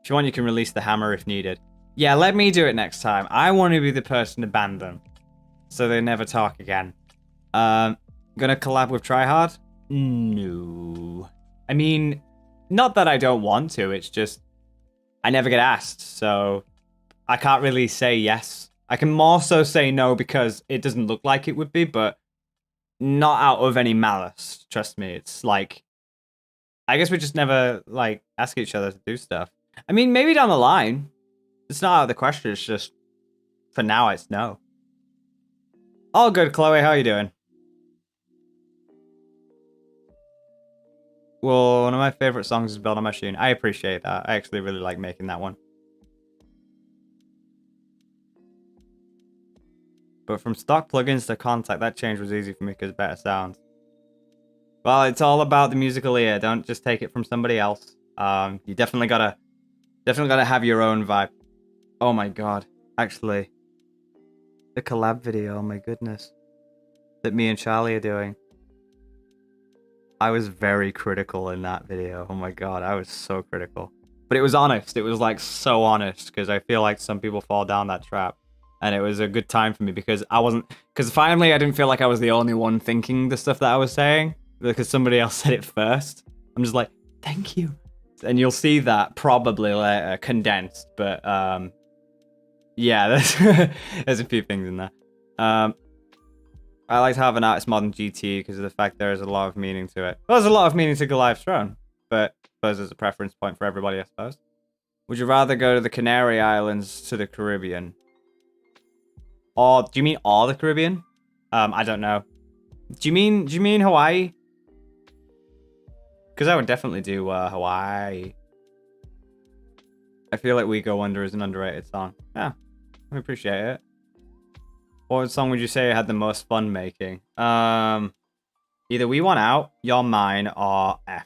If you want, you can release the hammer if needed. Yeah, let me do it next time. I want to be the person to ban them, so they never talk again. Gonna collab with Tryhard? No. I mean, not that I don't want to, it's just I never get asked, so I can't really say yes. I can more so say no because it doesn't look like it would be, but not out of any malice. Trust me, it's like, I guess we just never, like, ask each other to do stuff. I mean, maybe down the line. It's not out of the question, it's just, for now, it's no. All good, Chloe, how are you doing? Well, one of my favorite songs is Build a Machine. I appreciate that. I actually really like making that one. But from stock plugins to Contact, that change was easy for me because better sounds. Well, it's all about the musical ear. Don't just take it from somebody else. You definitely gotta have your own vibe. Oh my god. Actually, the collab video, oh my goodness, that me and Charlie are doing. I was very critical in that video. Oh my god, I was so critical. But it was honest. It was like so honest, because I feel like some people fall down that trap. And it was a good time for me because finally I didn't feel like I was the only one thinking the stuff that I was saying, because somebody else said it first. I'm just like, thank you. And you'll see that probably later, condensed, but yeah, there's a few things in there. I like to have an artist mod in GT because of the fact there is a lot of meaning to it. Well, there's a lot of meaning to Goliath's Throne. but I suppose there's a preference point for everybody, I suppose. Would you rather go to the Canary Islands to the Caribbean? Or do you mean all the Caribbean? I don't know. Do you mean Hawaii? Because I would definitely do Hawaii. I feel like We Go Under is an underrated song. Yeah, I appreciate it. What song would you say had the most fun making? Either We Want Out, You're Mine, or F.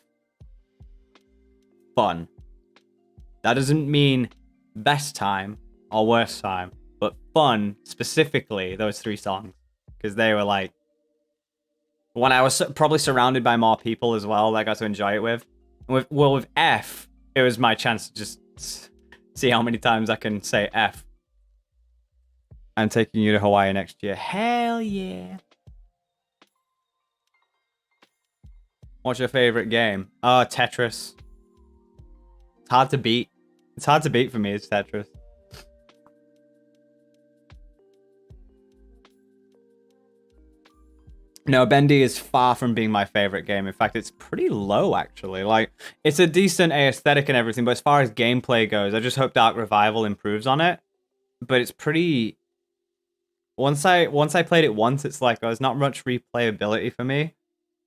Fun. That doesn't mean best time or worst time, but fun, specifically, those 3 songs. Because they were like, when I was probably surrounded by more people as well that I got to enjoy it with. And with F, it was my chance to just see how many times I can say F. I'm taking you to Hawaii next year. Hell yeah. What's your favorite game? Tetris. It's hard to beat. It's hard to beat for me, it's Tetris. No, Bendy is far from being my favorite game. In fact, it's pretty low, actually. Like, it's a decent aesthetic and everything, but as far as gameplay goes, I just hope Dark Revival improves on it. But it's pretty... Once I played it once, it's like, there's not much replayability for me.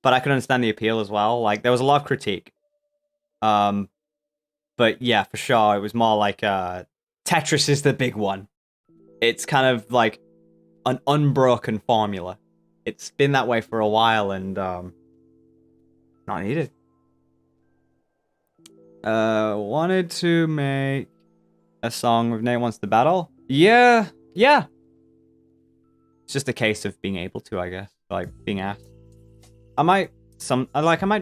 But I can understand the appeal as well. Like, there was a lot of critique. But yeah, for sure, it was more like, Tetris is the big one. It's kind of like an unbroken formula. It's been that way for a while, and not needed. Wanted to make a song with Nate Wants to Battle? Yeah. It's just a case of being able to, I guess. Like, being asked. I might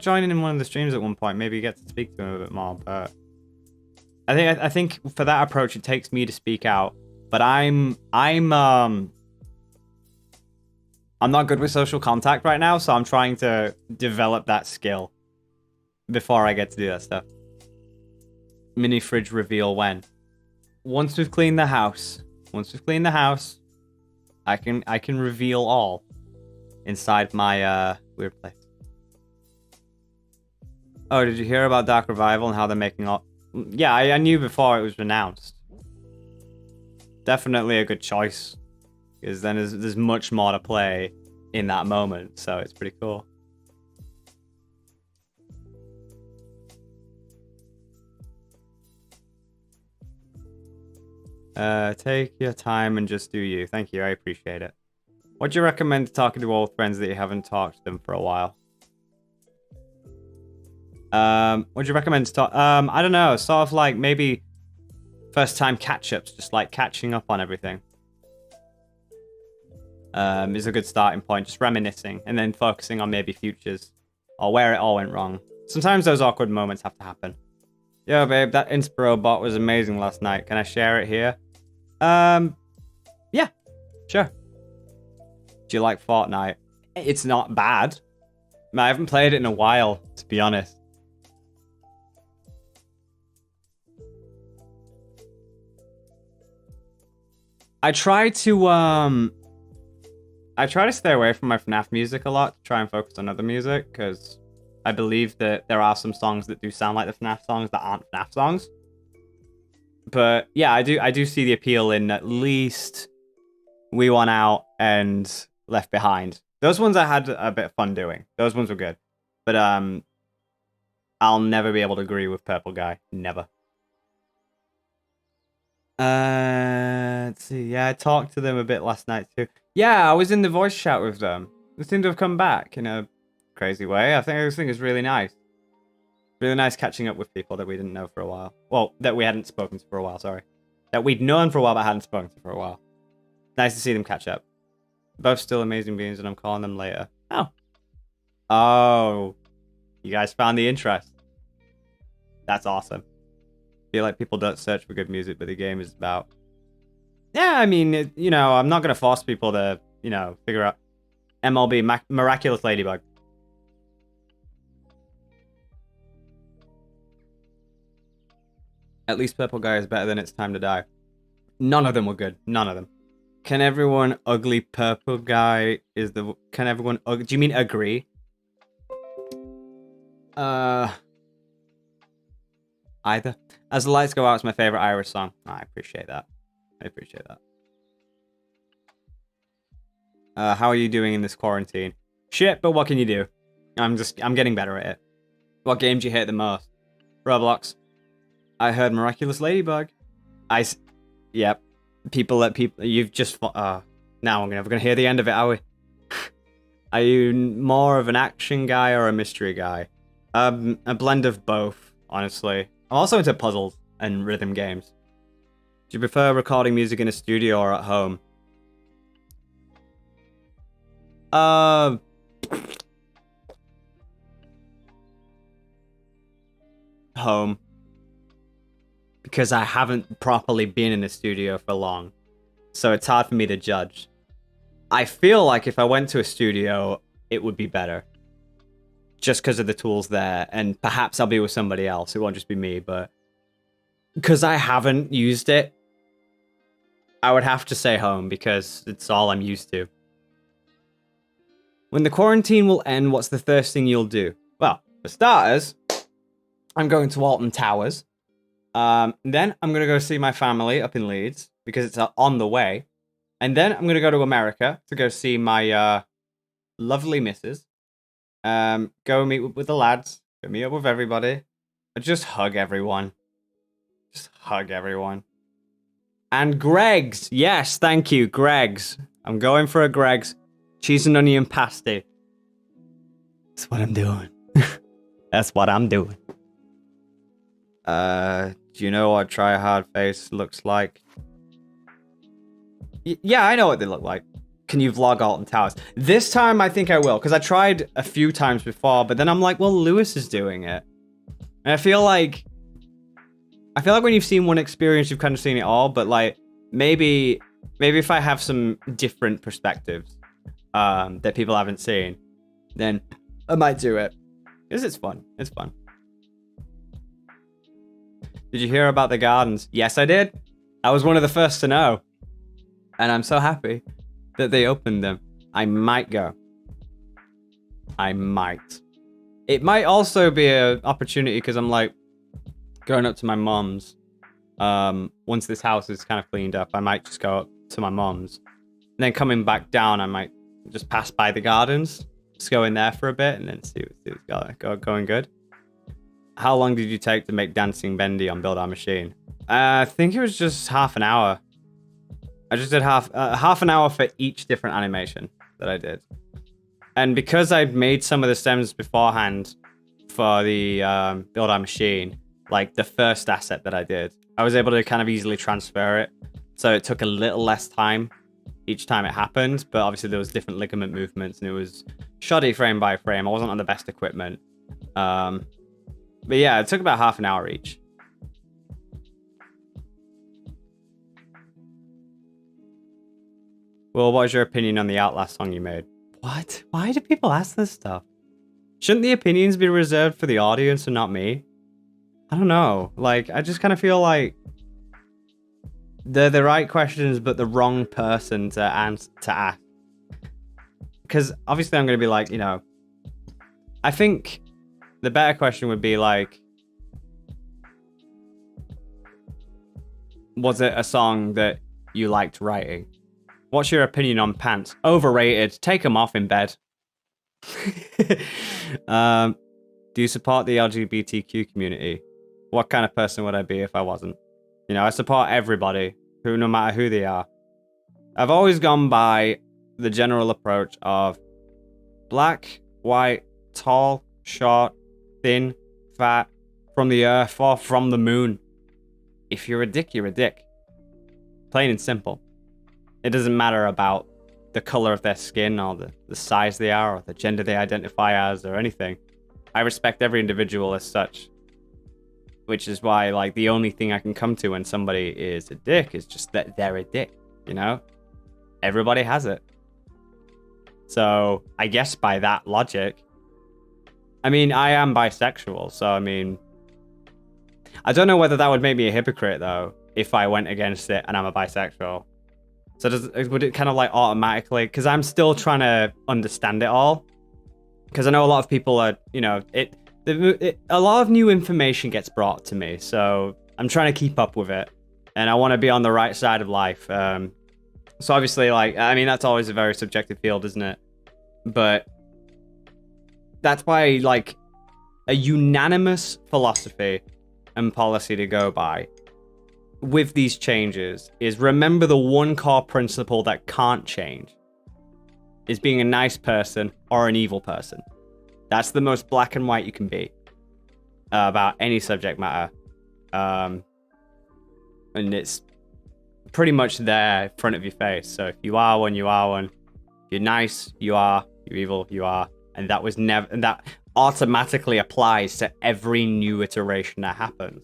join in one of the streams at one point, maybe get to speak to him a bit more, but I think for that approach it takes me to speak out. But I'm not good with social contact right now, so I'm trying to develop that skill before I get to do that stuff. Mini fridge reveal when? Once we've cleaned the house. I can reveal all inside my weird place. Oh, did you hear about Dark Revival and how they're making all... Yeah, I knew before it was announced. Definitely a good choice. Because then there's much more to play in that moment, so it's pretty cool. Take your time and just do you. Thank you, I appreciate it. What do you recommend talking to old friends that you haven't talked to them for a while? What do you recommend to talk? I don't know, sort of like maybe first time catch-ups, just like catching up on everything. Is a good starting point, just reminiscing and then focusing on maybe futures or where it all went wrong. Sometimes those awkward moments have to happen. Yo, babe, that Inspiro bot was amazing last night. Can I share it here? Yeah, sure. Do you like Fortnite? It's not bad. I haven't played it in a while, to be honest. I try to stay away from my FNAF music a lot to try and focus on other music, because I believe that there are some songs that do sound like the FNAF songs that aren't FNAF songs. But yeah, I do see the appeal in at least We Want Out and Left Behind. Those ones I had a bit of fun doing. Those ones were good. But I'll never be able to agree with Purple Guy. Never. Let's see. Yeah, I talked to them a bit last night too. Yeah, I was in the voice chat with them. They seem to have come back in a crazy way. I think it's really nice. Really nice catching up with people that we didn't know for a while. Well, that we hadn't spoken to for a while, sorry. That we'd known for a while but hadn't spoken to for a while. Nice to see them catch up. Both still amazing beings, and I'm calling them later. Oh. Oh. You guys found the interest. That's awesome. I feel like people don't search for good music, but the game is about... Yeah, I mean, you know, I'm not going to force people to, you know, figure out MLB, Miraculous Ladybug. At least Purple Guy is better than It's Time to Die. None of them were good. None of them. Can everyone ugly Purple Guy is the... Can everyone... Do you mean agree? either. As the Lights Go Out is my favorite Irish song. Oh, I appreciate that. I appreciate that. How are you doing in this quarantine? Shit, but what can you do? I'm getting better at it. What game do you hate the most? Roblox. I heard Miraculous Ladybug. Yep. You've just, now we're never gonna hear the end of it, are we? Are you more of an action guy or a mystery guy? A blend of both, honestly. I'm also into puzzles and rhythm games. Do you prefer recording music in a studio or at home? Home. Because I haven't properly been in a studio for long. So it's hard for me to judge. I feel like if I went to a studio, it would be better. Just because of the tools there. And perhaps I'll be with somebody else. It won't just be me, but... because I haven't used it, I would have to say home because it's all I'm used to. When the quarantine will end, what's the first thing you'll do? Well, for starters, I'm going to Alton Towers. Then I'm going to go see my family up in Leeds because it's on the way. And then I'm going to go to America to go see my lovely missus. Go meet with the lads. Go meet up with everybody. Just hug everyone. Just hug everyone. And Greg's. Yes, thank you, Greg's. I'm going for a Greg's. Cheese and onion pasty. That's what I'm doing. That's what I'm doing. Do you know what Try Hard Face looks like? Yeah, I know what they look like. Can you vlog Alton Towers? This time I think I will, because I tried a few times before, but then I'm like, well, Lewis is doing it. And I feel like when you've seen one experience, you've kind of seen it all, but like, maybe if I have some different perspectives that people haven't seen, then I might do it. Because it's fun. It's fun. Did you hear about the gardens? Yes, I did. I was one of the first to know. And I'm so happy that they opened them. I might go. I might. It might also be an opportunity because I'm like going up to my mom's. Once this house is kind of cleaned up, I might just go up to my mom's. And then coming back down, I might just pass by the gardens. Just go in there for a bit and then see what's going good. How long did you take to make Dancing Bendy on Build Our Machine? I think it was just half an hour. I just did half an hour for each different animation that I did. And because I'd made some of the stems beforehand for the Build Our Machine, like the first asset that I did, I was able to kind of easily transfer it. So it took a little less time each time it happened, but obviously there was different ligament movements and it was shoddy frame by frame. I wasn't on the best equipment. But yeah, it took about half an hour each. Well, what is your opinion on the Outlast song you made? What? Why do people ask this stuff? Shouldn't the opinions be reserved for the audience and not me? I don't know. Like, I just kind of feel like they're the right questions, but the wrong person to ask. Because obviously I'm going to be like, you know, I think the better question would be like, was it a song that you liked writing? What's your opinion on pants? Overrated. Take them off in bed. Do you support the LGBTQ community? What kind of person would I be if I wasn't? You know, I support everybody, no matter who they are. I've always gone by the general approach of black, white, tall, short, thin, fat, from the earth or from the moon. If you're a dick, you're a dick. Plain and simple. It doesn't matter about the color of their skin or the size they are or the gender they identify as or anything. I respect every individual as such. Which is why, like, the only thing I can come to when somebody is a dick is just that they're a dick, you know? Everybody has it. So, I guess by that logic, I mean, I am bisexual, so, I mean, I don't know whether that would make me a hypocrite, though, if I went against it and I'm a bisexual. So would it kind of like automatically, because I'm still trying to understand it all. Because I know a lot of people are, you know, A lot of new information gets brought to me, so I'm trying to keep up with it, and I want to be on the right side of life. So obviously, like, I mean, that's always a very subjective field, isn't it? But that's why, like, a unanimous philosophy and policy to go by with these changes is remember the one core principle that can't change is being a nice person or an evil person. That's the most black and white you can be about any subject matter. And it's pretty much there in front of your face. So if you are one, you are one. If you're nice, you are. You're evil, you are. And that was never, and that automatically applies to every new iteration that happens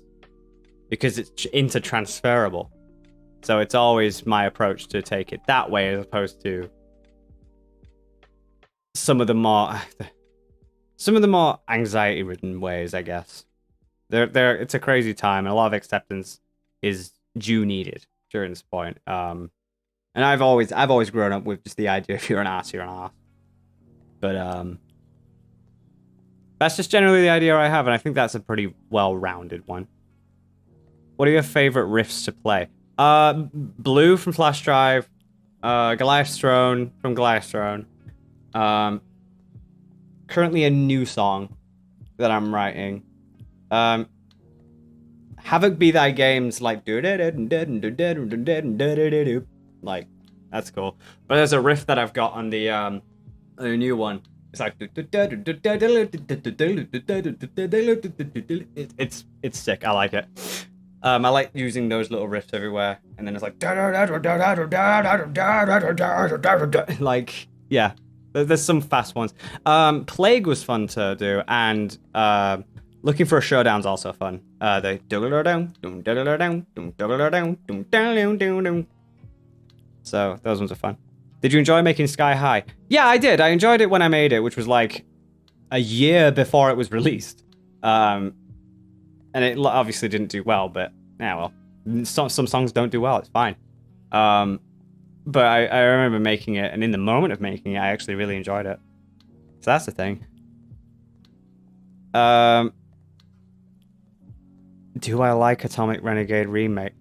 because it's intertransferable. So it's always my approach to take it that way as opposed to some of the more anxiety-ridden ways, I guess. It's a crazy time, and a lot of acceptance is needed during this point. And I've always grown up with just the idea if you're an ass, you're an ass. But that's just generally the idea I have, and I think that's a pretty well-rounded one. What are your favorite riffs to play? Blue from Flash Drive, Goliath's Throne from Goliath's Throne. Currently a new song that I'm writing. Havoc Be Thy Games, like, like, that's cool. But there's a riff that I've got on the new one. It's like it's sick. I like it. I like using those little riffs everywhere, and then it's like yeah. There's some fast ones. Plague was fun to do, and Looking for a Showdown's also fun. So those ones are fun. Did you enjoy making Sky High? Yeah, I did. I enjoyed it when I made it, which was like a year before it was released. And it obviously didn't do well, but yeah, well, some songs don't do well. It's fine. But I remember making it, and in the moment of making it, I actually really enjoyed it. So that's the thing. Do I like Atomic Renegade Remake?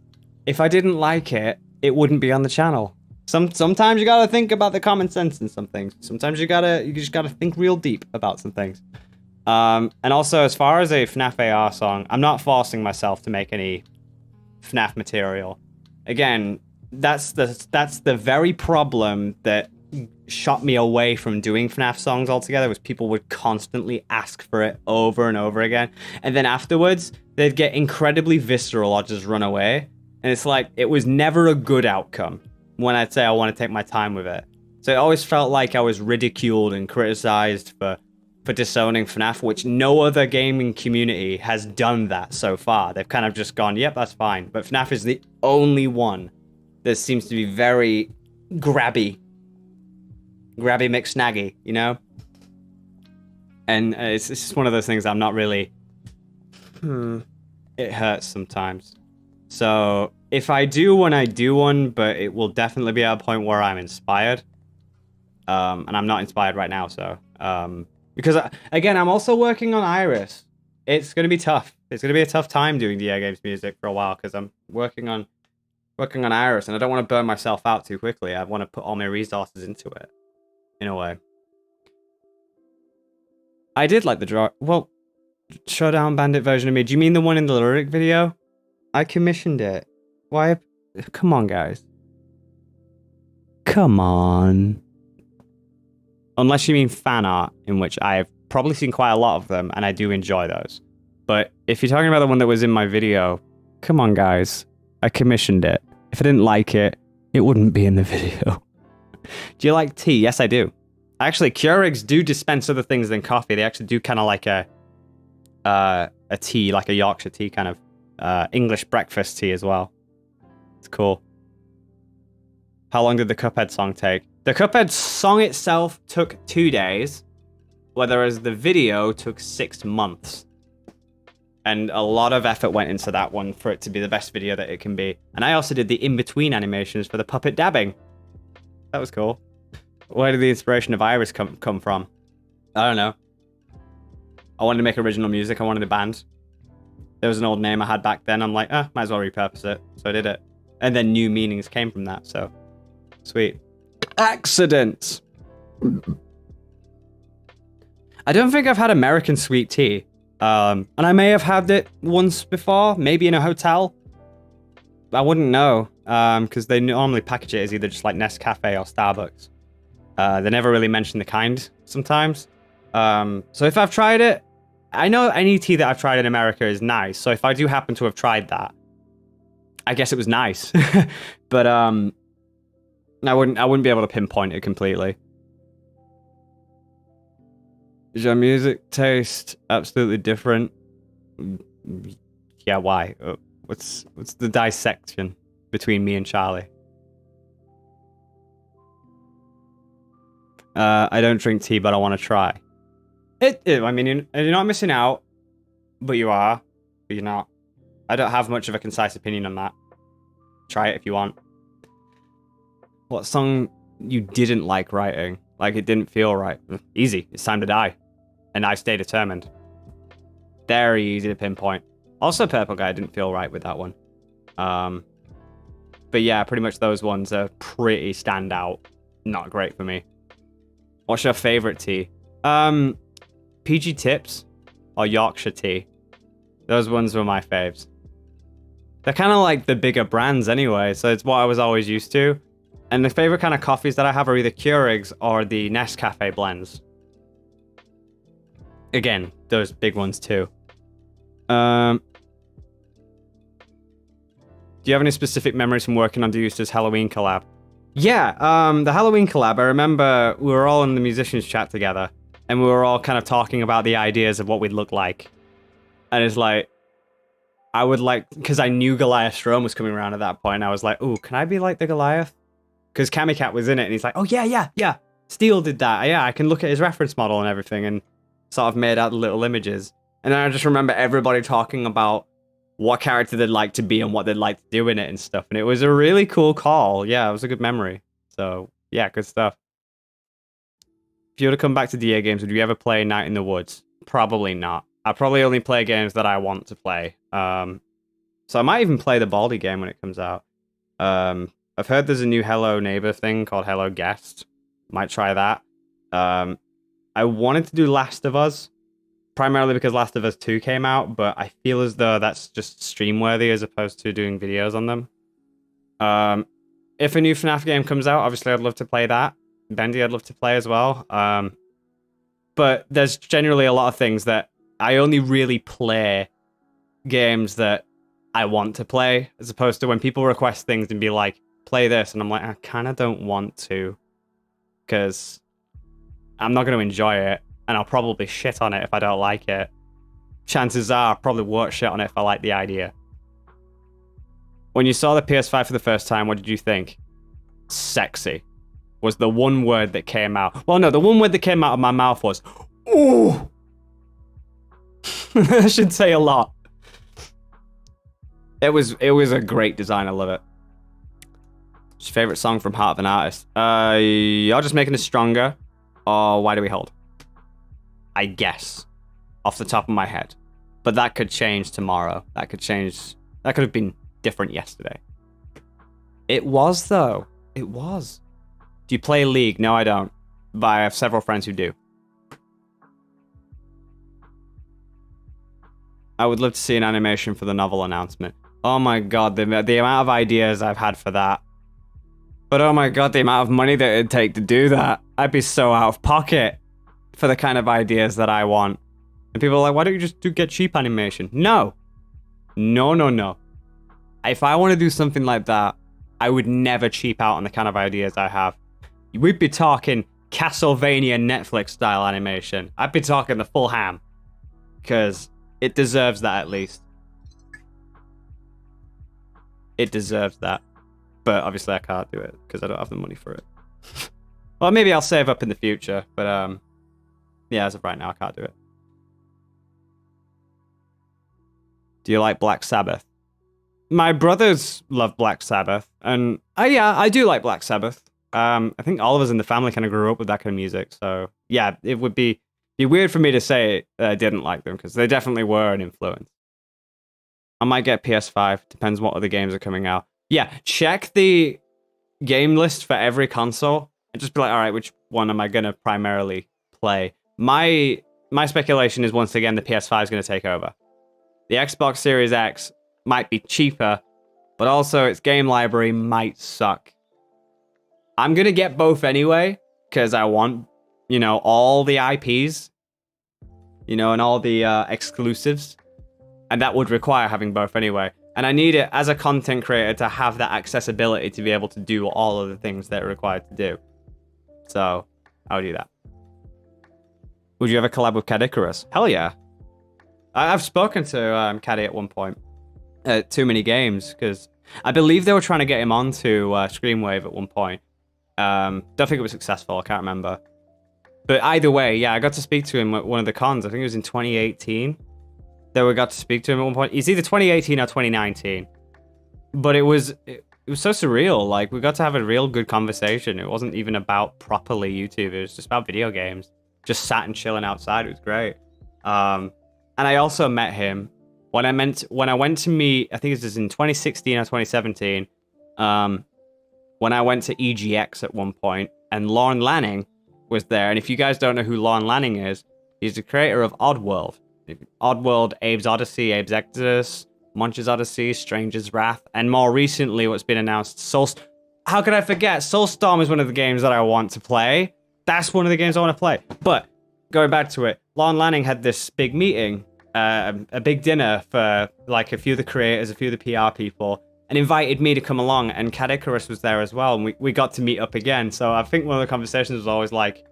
If I didn't like it, it wouldn't be on the channel. Sometimes you gotta think about the common sense in some things. Sometimes you just gotta think real deep about some things. And also, as far as a FNAF AR song, I'm not forcing myself to make any FNAF material. Again, that's the very problem that shot me away from doing FNAF songs altogether, was people would constantly ask for it over and over again. And then afterwards, they'd get incredibly visceral or just run away. And it's like, it was never a good outcome when I'd say I want to take my time with it. So it always felt like I was ridiculed and criticized for disowning FNAF, which no other gaming community has done that so far. They've kind of just gone, yep, that's fine. But FNAF is the only one that seems to be very grabby McSnaggy, you know? And it's just one of those things I'm not really... It hurts sometimes. So if I do one, I do one, but it will definitely be at a point where I'm inspired. And I'm not inspired right now, so... because, again, I'm also working on Iris. It's going to be tough. It's going to be a tough time doing the Air Games music for a while, because I'm working on Iris, and I don't want to burn myself out too quickly. I want to put all my resources into it, in a way. I did like the draw... Well, Showdown Bandit version of me. Do you mean the one in the lyric video? I commissioned it. Why? Come on, guys. Come on. Unless you mean fan art, in which I have probably seen quite a lot of them, and I do enjoy those. But if you're talking about the one that was in my video, come on, guys. I commissioned it. If I didn't like it, it wouldn't be in the video. Do you like tea? Yes, I do. Actually, Keurigs do dispense other things than coffee. They actually do kind of like a tea, like a Yorkshire tea, kind of English breakfast tea as well. It's cool. How long did the Cuphead song take? The Cuphead song itself took 2 days, whereas the video took 6 months. And a lot of effort went into that one for it to be the best video that it can be. And I also did the in-between animations for the puppet dabbing. That was cool. Where did the inspiration of Iris come from? I don't know. I wanted to make original music. I wanted a band. There was an old name I had back then. I'm like, might as well repurpose it. So I did it. And then new meanings came from that. So sweet. Accidents. I don't think I've had American sweet tea. And I may have had it once before, maybe in a hotel. I wouldn't know, because they normally package it as either just like Nescafe or Starbucks. They never really mention the kind sometimes. So if I've tried it, I know any tea that I've tried in America is nice. So if I do happen to have tried that, I guess it was nice. But I wouldn't be able to pinpoint it completely. Is your music taste absolutely different? Yeah, why? What's the dissection between me and Charlie? I don't drink tea, but I want to try. I mean, you're not missing out, but you are. But you're not. I don't have much of a concise opinion on that. Try it if you want. What song you didn't like writing? Like it didn't feel right? Easy. It's Time to Die. And I Stay Determined. Very easy to pinpoint. Also, Purple Guy didn't feel right with that one. But yeah, pretty much those ones are pretty standout. Not great for me. What's your favorite tea? PG Tips or Yorkshire tea. Those ones were my faves. They're kind of like the bigger brands anyway, so it's what I was always used to. And the favorite kind of coffees that I have are either Keurigs or the Nescafe blends. Again, those big ones too. Do you have any specific memories from working on Deuce's Halloween collab? Yeah, the Halloween collab, I remember we were all in the musicians chat together, and we were all kind of talking about the ideas of what we'd look like. And it's like, I would like, because I knew Goliath Strome was coming around at that point, I was like, ooh, can I be like the Goliath? Because Kamikat was in it, and he's like, oh yeah. Steel did that. Yeah, I can look at his reference model and everything, and sort of made out the little images. And then I just remember everybody talking about what character they'd like to be and what they'd like to do in it and stuff. And it was a really cool call. Yeah, it was a good memory. So, yeah, good stuff. If you were to come back to DA games, would you ever play Night in the Woods? Probably not. I probably only play games that I want to play. So I might even play the Baldi game when it comes out. I've heard there's a new Hello Neighbor thing called Hello Guest. Might try that. I wanted to do Last of Us, primarily because Last of Us 2 came out, but I feel as though that's just stream-worthy as opposed to doing videos on them. If a new FNAF game comes out, obviously I'd love to play that. Bendy I'd love to play as well. But there's generally a lot of things that I only really play games that I want to play, as opposed to when people request things and be like, play this, and I'm like, I kind of don't want to, because I'm not going to enjoy it, and I'll probably shit on it if I don't like it. Chances are I probably won't shit on it if I like the idea. When you saw the PS5 for the first time, what did you think? Sexy was the one word that came out. Well, no, the one word that came out of my mouth was, ooh! That should say a lot. It was a great design. I love it. What's your favorite song from Heart of an Artist? You're Just Making Us Stronger, or Why Do We Hold? I guess, off the top of my head. But that could change tomorrow. That could change. That could have been different yesterday. It was, though. It was. Do you play League? No, I don't. But I have several friends who do. I would love to see an animation for the novel announcement. Oh my god, the amount of ideas I've had for that. But oh my god, the amount of money that it'd take to do that. I'd be so out of pocket for the kind of ideas that I want. And people are like, why don't you just get cheap animation? No. No. If I want to do something like that, I would never cheap out on the kind of ideas I have. We'd be talking Castlevania Netflix style animation. I'd be talking the full ham. Because it deserves that at least. It deserves that. But obviously I can't do it because I don't have the money for it. Well, maybe I'll save up in the future. But yeah, as of right now, I can't do it. Do you like Black Sabbath? My brothers love Black Sabbath. And yeah, I do like Black Sabbath. I think all of us in the family kind of grew up with that kind of music. So yeah, it would be Be weird for me to say that I didn't like them because they definitely were an influence. I might get PS5. Depends what other games are coming out. Yeah, check the game list for every console and just be like, all right, which one am I gonna primarily play? My speculation is once again the PS5 is gonna take over. The Xbox Series X might be cheaper, but also its game library might suck. I'm gonna get both anyway because I want, all the IPs, and all the exclusives, and that would require having both anyway. And I need it as a content creator to have that accessibility to be able to do all of the things that are required to do. So I'll do that. Would you ever collab with Cad Icarus? Hell yeah. I've spoken to Caddy at one point at Too Many Games because I believe they were trying to get him onto Screamwave at one point. Don't think it was successful. I can't remember. But either way, yeah, I got to speak to him at one of the cons. I think it was in 2018. That we got to speak to him at one point. It's either 2018 or 2019. But it was so surreal. Like, we got to have a real good conversation. It wasn't even about properly YouTube. It was just about video games. Just sat and chilling outside. It was great. And I also met him when I went to meet, I think it was in 2016 or 2017, when I went to EGX at one point, and Lorne Lanning was there. And if you guys don't know who Lorne Lanning is, he's the creator of Oddworld. Oddworld, Abe's Odyssey, Abe's Exodus, Munch's Odyssey, Stranger's Wrath, and more recently what's been announced, How could I forget? Soulstorm is one of the games that I want to play. That's one of the games I want to play. But going back to it, Lorne Lanning had this big meeting, a big dinner for like a few of the creators, a few of the PR people, and invited me to come along, and Cad Icarus was there as well, and we got to meet up again. So I think one of the conversations was always like,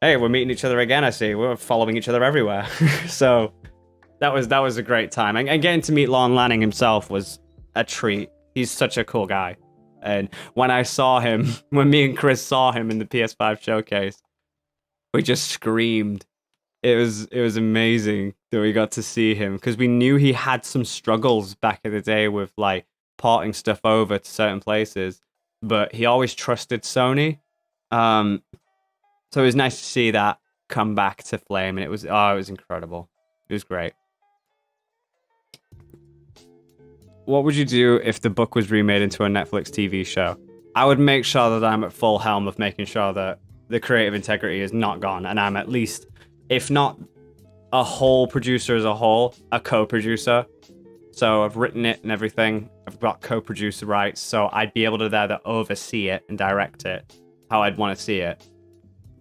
hey, we're meeting each other again, I see. We're following each other everywhere. So that was a great time. And getting to meet Lorne Lanning himself was a treat. He's such a cool guy. And when I saw him, when me and Chris saw him in the PS5 showcase, we just screamed. It was amazing that we got to see him because we knew he had some struggles back in the day with like porting stuff over to certain places, but he always trusted Sony. So it was nice to see that come back to flame, and it was incredible. It was great. What would you do if the book was remade into a Netflix TV show? I would make sure that I'm at full helm of making sure that the creative integrity is not gone, and I'm at least, if not a whole producer as a whole, a co-producer. So I've written it and everything. I've got co-producer rights, so I'd be able to there to oversee it and direct it how I'd want to see it.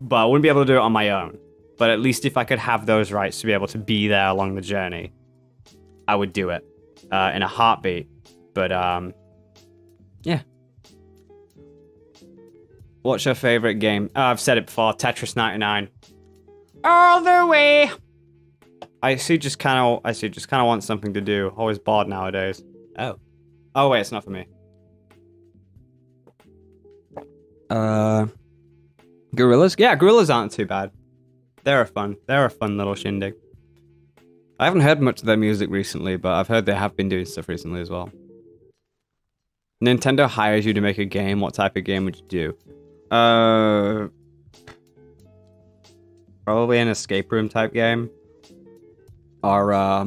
But I wouldn't be able to do it on my own. But at least if I could have those rights to be able to be there along the journey, I would do it in a heartbeat. But yeah. What's your favorite game? Oh, I've said it before. Tetris 99. All the way. I just kind of want something to do. Always bored nowadays. Oh wait, it's not for me. Gorillas? Yeah, Gorillas aren't too bad. They're a fun little shindig. I haven't heard much of their music recently, but I've heard they have been doing stuff recently as well. Nintendo hires you to make a game. What type of game would you do? Probably an escape room type game. Or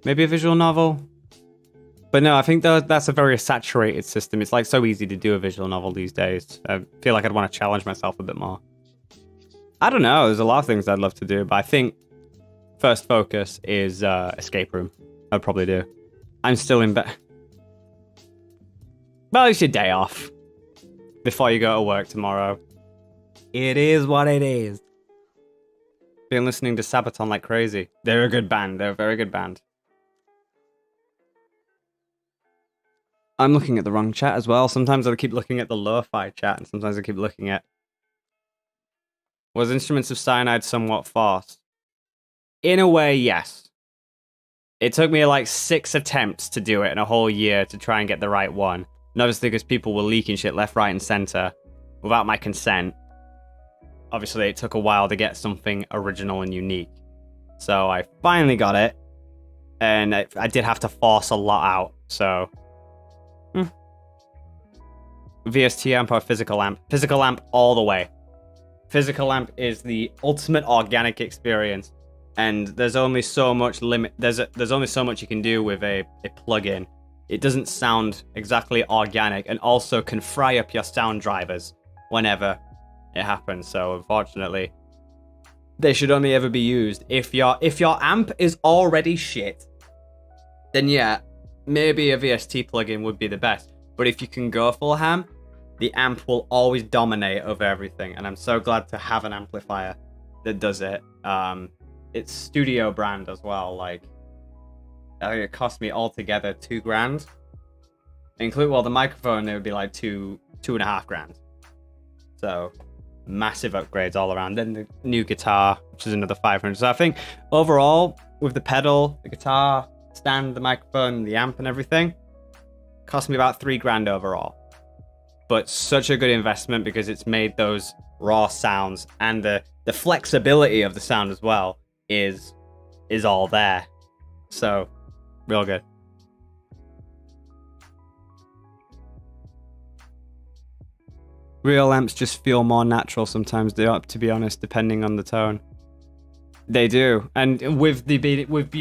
maybe a visual novel. But no, I think that's a very saturated system. It's like so easy to do a visual novel these days. I feel like I'd want to challenge myself a bit more. I don't know. There's a lot of things I'd love to do, but I think first focus is escape room. I'd probably do. I'm still in bed. Well, it's your day off before you go to work tomorrow. It is what it is. Been listening to Sabaton like crazy. They're a good band. They're a very good band. I'm looking at the wrong chat as well. Sometimes I keep looking at the lo-fi chat, and sometimes I keep looking at... Was Instruments of Cyanide somewhat fast? In a way, yes. It took me like 6 attempts to do it in a whole year to try and get the right one. And obviously because people were leaking shit left, right, and center without my consent. Obviously it took a while to get something original and unique. So I finally got it. And I did have to force a lot out, so... VST amp or physical amp? Physical amp all the way. Physical amp is the ultimate organic experience, and there's only so much limit. There's only so much you can do with a plugin. It doesn't sound exactly organic, and also can fry up your sound drivers whenever it happens. So unfortunately, they should only ever be used if your amp is already shit. Then yeah, maybe a VST plugin would be the best. But if you can go full ham, the amp will always dominate over everything. And I'm so glad to have an amplifier that does it. It's studio brand as well. Like, I think it cost me altogether $2,000. The microphone, it would be like $2.5 grand. So massive upgrades all around. Then the new guitar, which is another 500. So I think overall, with the pedal, the guitar, stand, the microphone, the amp and everything, cost me about $3,000 overall. But such a good investment because it's made those raw sounds, and the flexibility of the sound as well is all there. So real good. Real amps just feel more natural sometimes, to be honest, depending on the tone. They do. And with you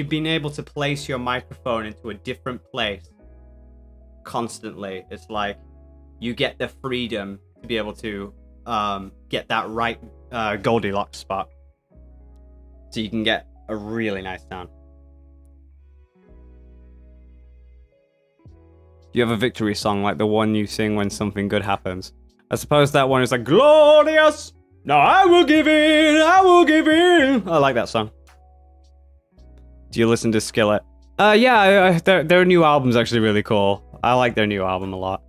being able to place your microphone into a different place constantly, it's like you get the freedom to be able to get that right Goldilocks spot. So you can get a really nice sound. Do you have a victory song like the one you sing when something good happens? I suppose that one is like, glorious! No, I will give in! I will give in! I like that song. Do you listen to Skillet? Yeah, their new album's actually really cool. I like their new album a lot.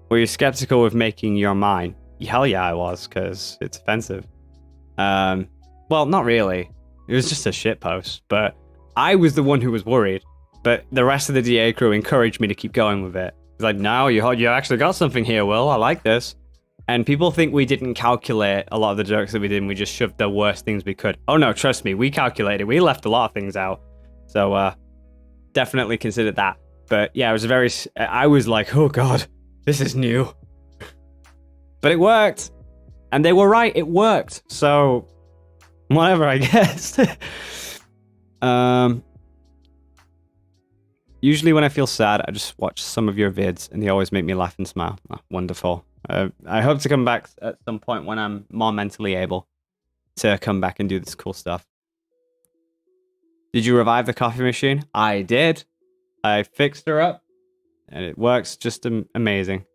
Were you skeptical with making your mine? Hell yeah, I was, because it's offensive. Well, not really. It was just a shit post, but I was the one who was worried. But the rest of the DA crew encouraged me to keep going with it. It's like, no, you actually got something here, Will. I like this. And people think we didn't calculate a lot of the jokes that we did, and we just shoved the worst things we could. Oh no, trust me, we calculated. We left a lot of things out. So definitely consider that. But yeah, I was like, oh god, this is new. But it worked. And they were right, it worked. So whatever, I guess. Usually when I feel sad, I just watch some of your vids, and they always make me laugh and smile. Oh, wonderful. I hope to come back at some point when I'm more mentally able to come back and do this cool stuff. Did you revive the coffee machine? I did. I fixed her up, and it works just amazing.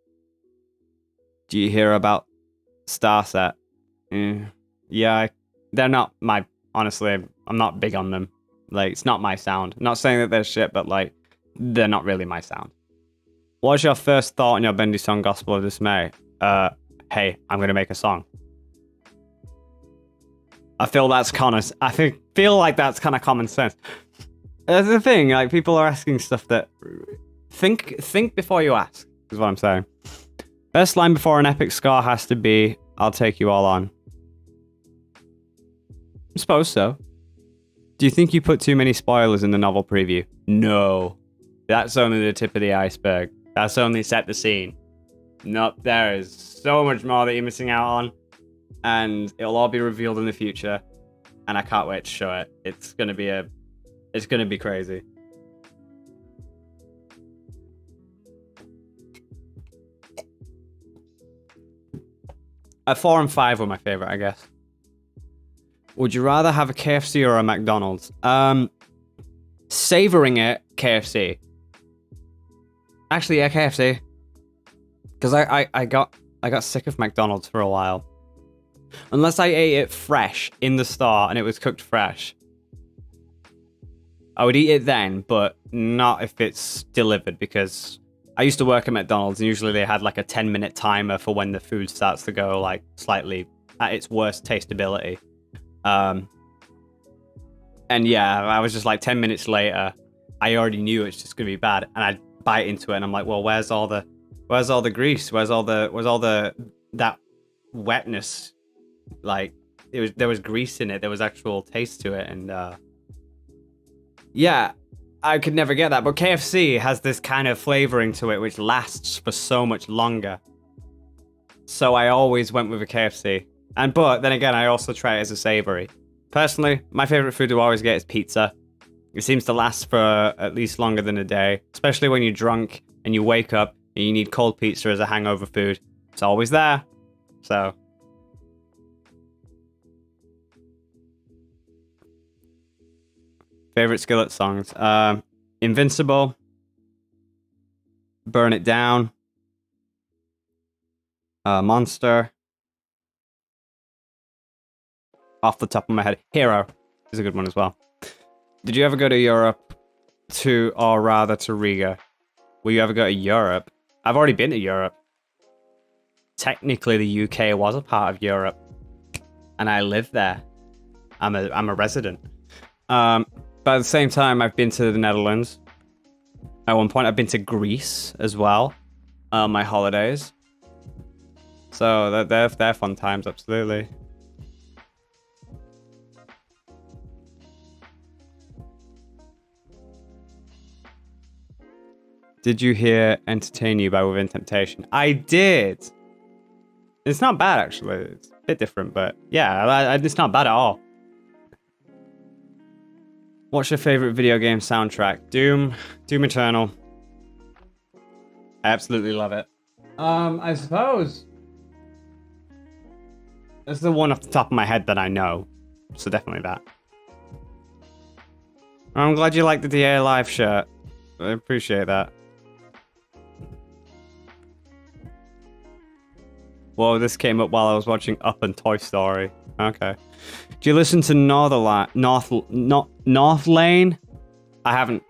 Do you hear about Starset? Yeah, they're not my... Honestly, I'm not big on them. Like, it's not my sound. I'm not saying that they're shit, but like, they're not really my sound. What's your first thought on your Bendy song, Gospel of Dismay? Hey, I'm gonna make a song. I feel like that's kind of common sense. That's the thing, like, people are asking stuff that... Think before you ask, is what I'm saying. Best line before an epic score has to be, I'll take you all on. I suppose so. Do you think you put too many spoilers in the novel preview? No. That's only the tip of the iceberg. That's only set the scene. Nope, there is so much more that you're missing out on. And it'll all be revealed in the future. And I can't wait to show it. It's gonna be crazy. A 4 and 5 were my favorite, I guess. Would you rather have a KFC or a McDonald's? Savoring it, KFC. Actually, yeah, KFC. Because I got sick of McDonald's for a while. Unless I ate it fresh in the store and it was cooked fresh. I would eat it then, but not if it's delivered, because I used to work at McDonald's and usually they had like a 10-minute timer for when the food starts to go like slightly at its worst tasteability. And yeah, I was just like 10 minutes later, I already knew it's just gonna be bad, and I'd bite into it and I'm like, well, where's all the grease? Where's all that wetness? Like, there was grease in it, there was actual taste to it, and yeah, I could never get that. But KFC has this kind of flavoring to it which lasts for so much longer. So I always went with a KFC. But then again, I also try it as a savory. Personally, my favorite food to always get is pizza. It seems to last for at least longer than a day, especially when you're drunk and you wake up and you need cold pizza as a hangover food. It's always there. So. Favorite Skillet songs. Invincible. Burn It Down. Monster. Off the top of my head. Hero is a good one as well. Did you ever go to Europe or rather to Riga? Will you ever go to Europe? I've already been to Europe. Technically, the UK was a part of Europe. And I live there. I'm a resident. But at the same time, I've been to the Netherlands. At one point, I've been to Greece as well. On my holidays. So they're fun times, absolutely. Did you hear Entertain You by Within Temptation? I did. It's not bad, actually. It's a bit different, but yeah, it's not bad at all. What's your favorite video game soundtrack? Doom Eternal. I absolutely love it. I suppose that's the one off the top of my head that I know. So definitely that. I'm glad you like the DA Live shirt. I appreciate that. Whoa, this came up while I was watching Up and Toy Story. Okay. Do you listen to North Lane? I haven't,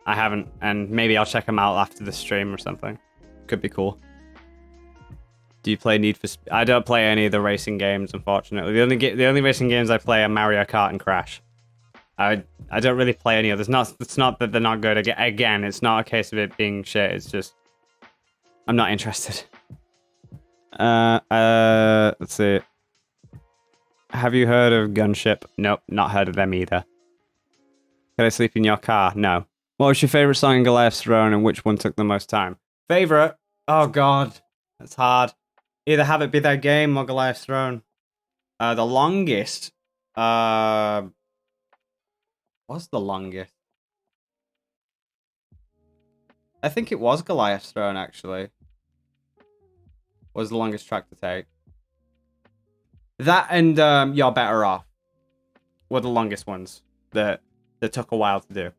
and maybe I'll check them out after the stream or something. Could be cool. Do you play Need for Speed? I don't play any of the racing games, unfortunately. The only racing games I play are Mario Kart and Crash. I don't really play any others. It's not that they're not good. Again, it's not a case of it being shit. It's just I'm not interested. Let's see. Have you heard of Gunship? Nope, not heard of them either. Can I sleep in your car? No. What was your favorite song in Goliath's Throne and which one took the most time? Favorite? Oh god, that's hard. Either Have It Be Their Game or Goliath's Throne. The longest. What's the longest? I think it was Goliath's Throne, actually. Was the longest track to take. That and You're Better Off were the longest ones that took a while to do.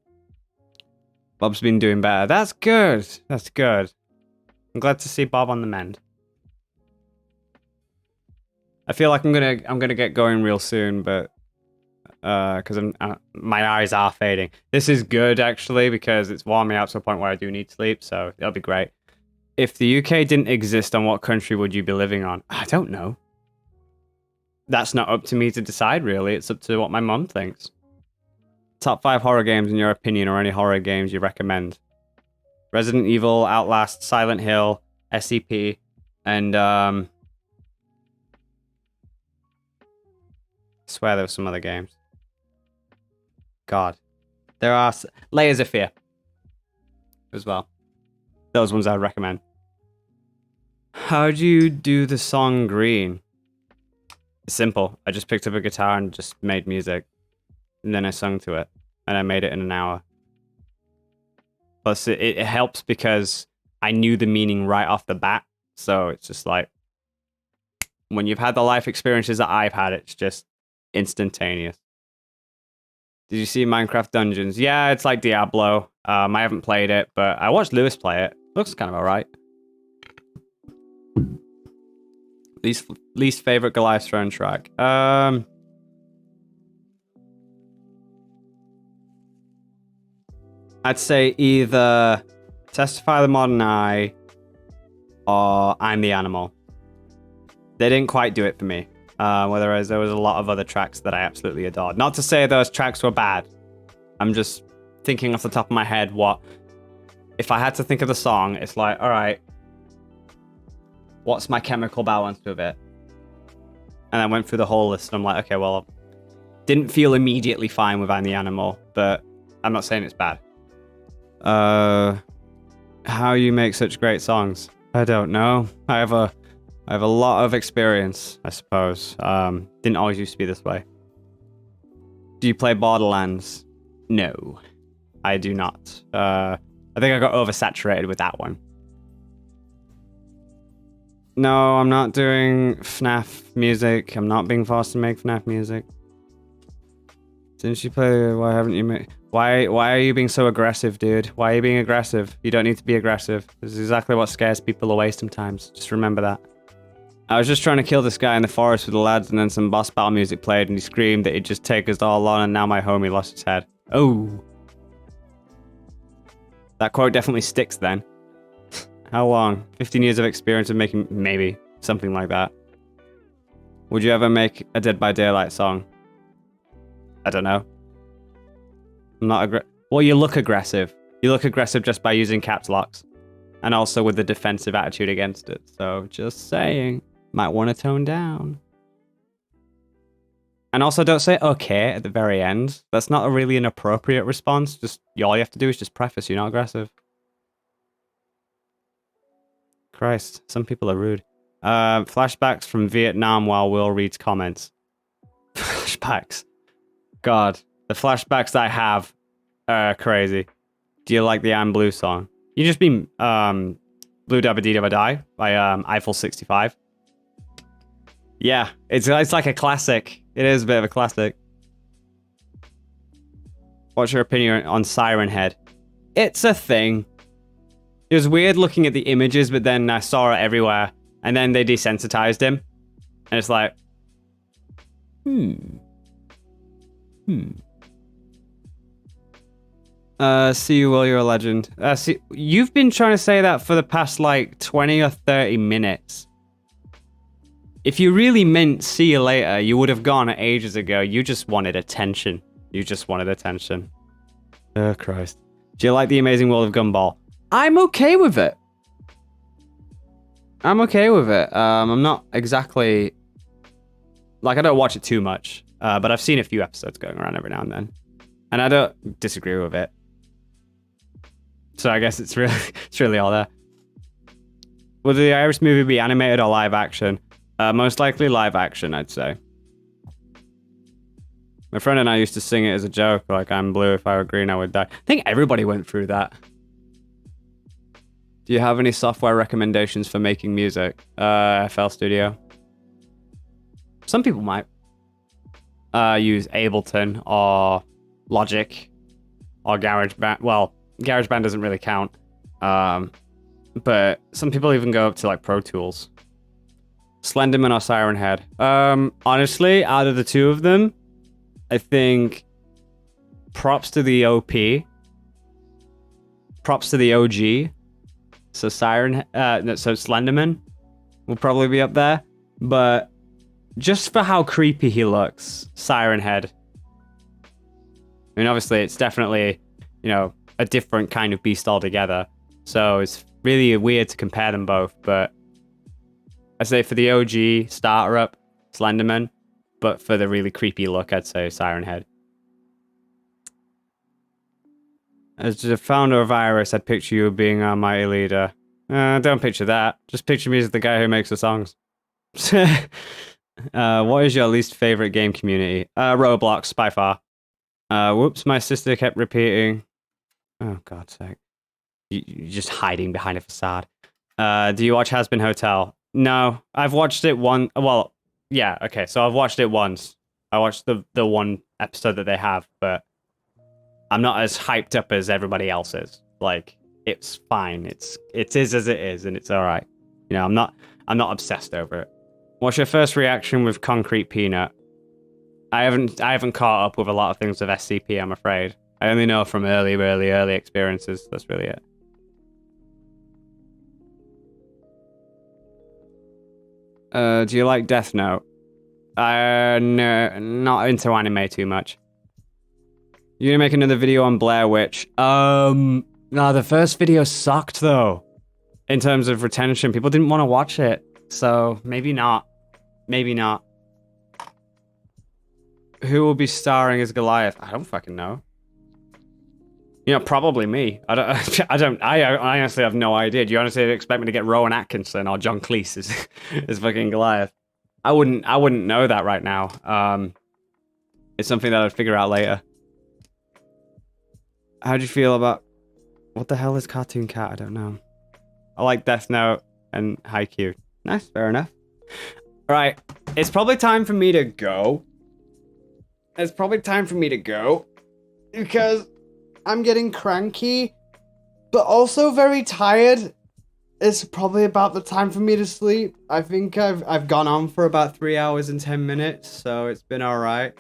Bob's been doing better. That's good. That's good. I'm glad to see Bob on the mend. I feel like I'm gonna get going real soon, but because my eyes are fading. This is good actually because it's warming up to a point where I do need sleep, so it'll be great. If the UK didn't exist, on what country would you be living on? I don't know. That's not up to me to decide, really. It's up to what my mum thinks. Top 5 horror games in your opinion, or any horror games you recommend? Resident Evil, Outlast, Silent Hill, SCP, and I swear there were some other games. God. There are Layers of Fear as well. Those ones I'd recommend. How do you do the song Green? It's simple. I just picked up a guitar and just made music. And then I sung to it. And I made it in an hour. Plus, it helps because I knew the meaning right off the bat. So it's just like, when you've had the life experiences that I've had, it's just instantaneous. Did you see Minecraft Dungeons? Yeah, it's like Diablo. I haven't played it, but I watched Lewis play it. Looks kind of alright. Least favorite Goliath's Throne track. I'd say either Testify the Modern Eye or I'm the Animal. They didn't quite do it for me. Whereas there was a lot of other tracks that I absolutely adored. Not to say those tracks were bad. I'm just thinking off the top of my head what... If I had to think of the song, it's like, alright, what's my chemical balance with it? And I went through the whole list and I'm like, okay, well, didn't feel immediately fine with I'm the Animal, but I'm not saying it's bad. How you make such great songs? I don't know. I have a lot of experience, I suppose. Didn't always used to be this way. Do you play Borderlands? No, I do not. I think I got oversaturated with that one. No, I'm not doing FNAF music. I'm not being forced to make FNAF music. Since you play, why haven't you made... Why are you being so aggressive, dude? Why are you being aggressive? You don't need to be aggressive. This is exactly what scares people away sometimes. Just remember that. I was just trying to kill this guy in the forest with the lads, and then some boss battle music played, and he screamed that he'd just take us all on, and now my homie lost his head. Oh. That quote definitely sticks then. How long? 15 years of experience of making... Maybe. Something like that. Would you ever make a Dead by Daylight song? I don't know. I'm not well, you look aggressive. You look aggressive just by using caps locks. And also with the defensive attitude against it. So, just saying. Might want to tone down. And also don't say okay at the very end. That's not really an appropriate response. Just all you have to do is just preface you're not aggressive. Christ, some people are rude. Flashbacks from Vietnam while Will reads comments. Flashbacks. God, the flashbacks I have are crazy. Do you like the I'm Blue song? You just mean Blue Dabba Dee Dabba Die by Eiffel 65. Yeah, it's like a classic. It is a bit of a classic. What's your opinion on Siren Head? It's a thing. It was weird looking at the images, but then I saw it everywhere. And then they desensitized him. And it's like... See you, Will, you're a legend. See, you've been trying to say that for the past, like, 20 or 30 minutes. If you really meant see you later, you would have gone ages ago. You just wanted attention. You just wanted attention. Oh, Christ. Do you like The Amazing World of Gumball? I'm okay with it. I'm okay with it. I'm not exactly... Like, I don't watch it too much. But I've seen a few episodes going around every now and then. And I don't disagree with it. So I guess it's really all there. Will the Iris movie be animated or live action? Most likely live action, I'd say. My friend and I used to sing it as a joke, like, I'm blue, if I were green, I would die. I think everybody went through that. Do you have any software recommendations for making music? FL Studio. Some people might use Ableton or Logic or GarageBand. Well, GarageBand doesn't really count. But some people even go up to like Pro Tools. Slenderman or Siren Head? Honestly, out of the two of them, I think props to the OP. Props to the OG. So so Slenderman will probably be up there. But just for how creepy he looks, Siren Head. I mean, obviously, it's definitely, you know, a different kind of beast altogether. So it's really weird to compare them both. But I say for the OG starter up, Slenderman. But for the really creepy look, I'd say Siren Head. As the founder of Iris, I'd picture you being our mighty leader. Don't picture that. Just picture me as the guy who makes the songs. What is your least favorite game community? Roblox, by far. Whoops, my sister kept repeating. Oh, God's sake. You're just hiding behind a facade. Do you watch Has Been Hotel? No, I've watched it one... Well, yeah, okay, so I've watched it once. I watched the one episode that they have, but I'm not as hyped up as everybody else is. Like, it's fine. It is as it is, and it's alright. You know, I'm not obsessed over it. What's your first reaction with Concrete Peanut? I haven't caught up with a lot of things with SCP, I'm afraid. I only know from early experiences. That's really it. Do you like Death Note? No, not into anime too much. You gonna make another video on Blair Witch? No, the first video sucked though. In terms of retention, people didn't want to watch it. So maybe not. Maybe not. Who will be starring as Goliath? I don't fucking know. You know, probably me. I honestly have no idea. Do you honestly expect me to get Rowan Atkinson or John Cleese as fucking Goliath? I wouldn't know that right now. It's something that I'd figure out later. How do you feel about... What the hell is Cartoon Cat? I don't know. I like Death Note and Haikyuu. Nice, fair enough. Right, it's probably time for me to go. Because I'm getting cranky, but also very tired. It's probably about the time for me to sleep. I think I've gone on for about 3 hours and 10 minutes, so it's been alright.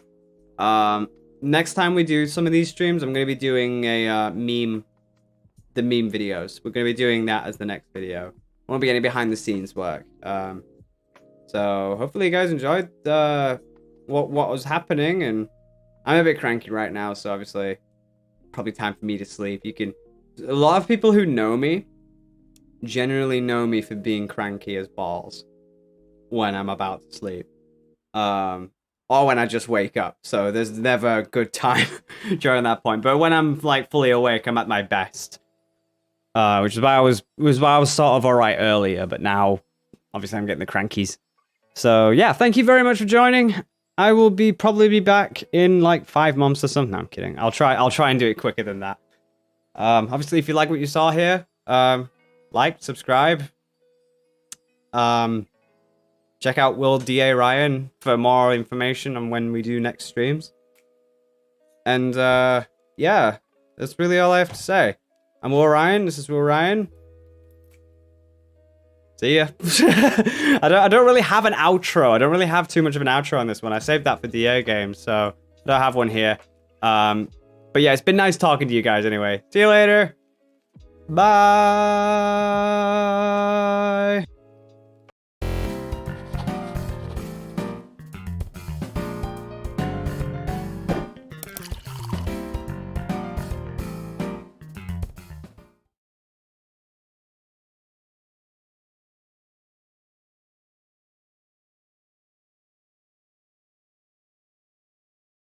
Next time we do some of these streams, I'm going to be doing the meme videos. We're going to be doing that as the next video. I won't be any behind the scenes work. So hopefully you guys enjoyed what was happening, and I'm a bit cranky right now, so obviously probably time for me to sleep. A lot of people who know me generally know me for being cranky as balls when I'm about to sleep. Or when I just wake up. So there's never a good time during that point. But when I'm like fully awake, I'm at my best. Which is why I was sort of alright earlier, but now obviously I'm getting the crankies. So yeah, thank you very much for joining. I will probably be back in like 5 months or something. No, I'm kidding. I'll try and do it quicker than that. Obviously if you like what you saw here, like, subscribe. Check out Will D.A. Ryan for more information on when we do next streams. And, yeah, that's really all I have to say. I'm Will Ryan. This is Will Ryan. See ya. I don't really have an outro. I don't really have too much of an outro on this one. I saved that for DA games, so I don't have one here. But yeah, it's been nice talking to you guys anyway. See you later. Bye.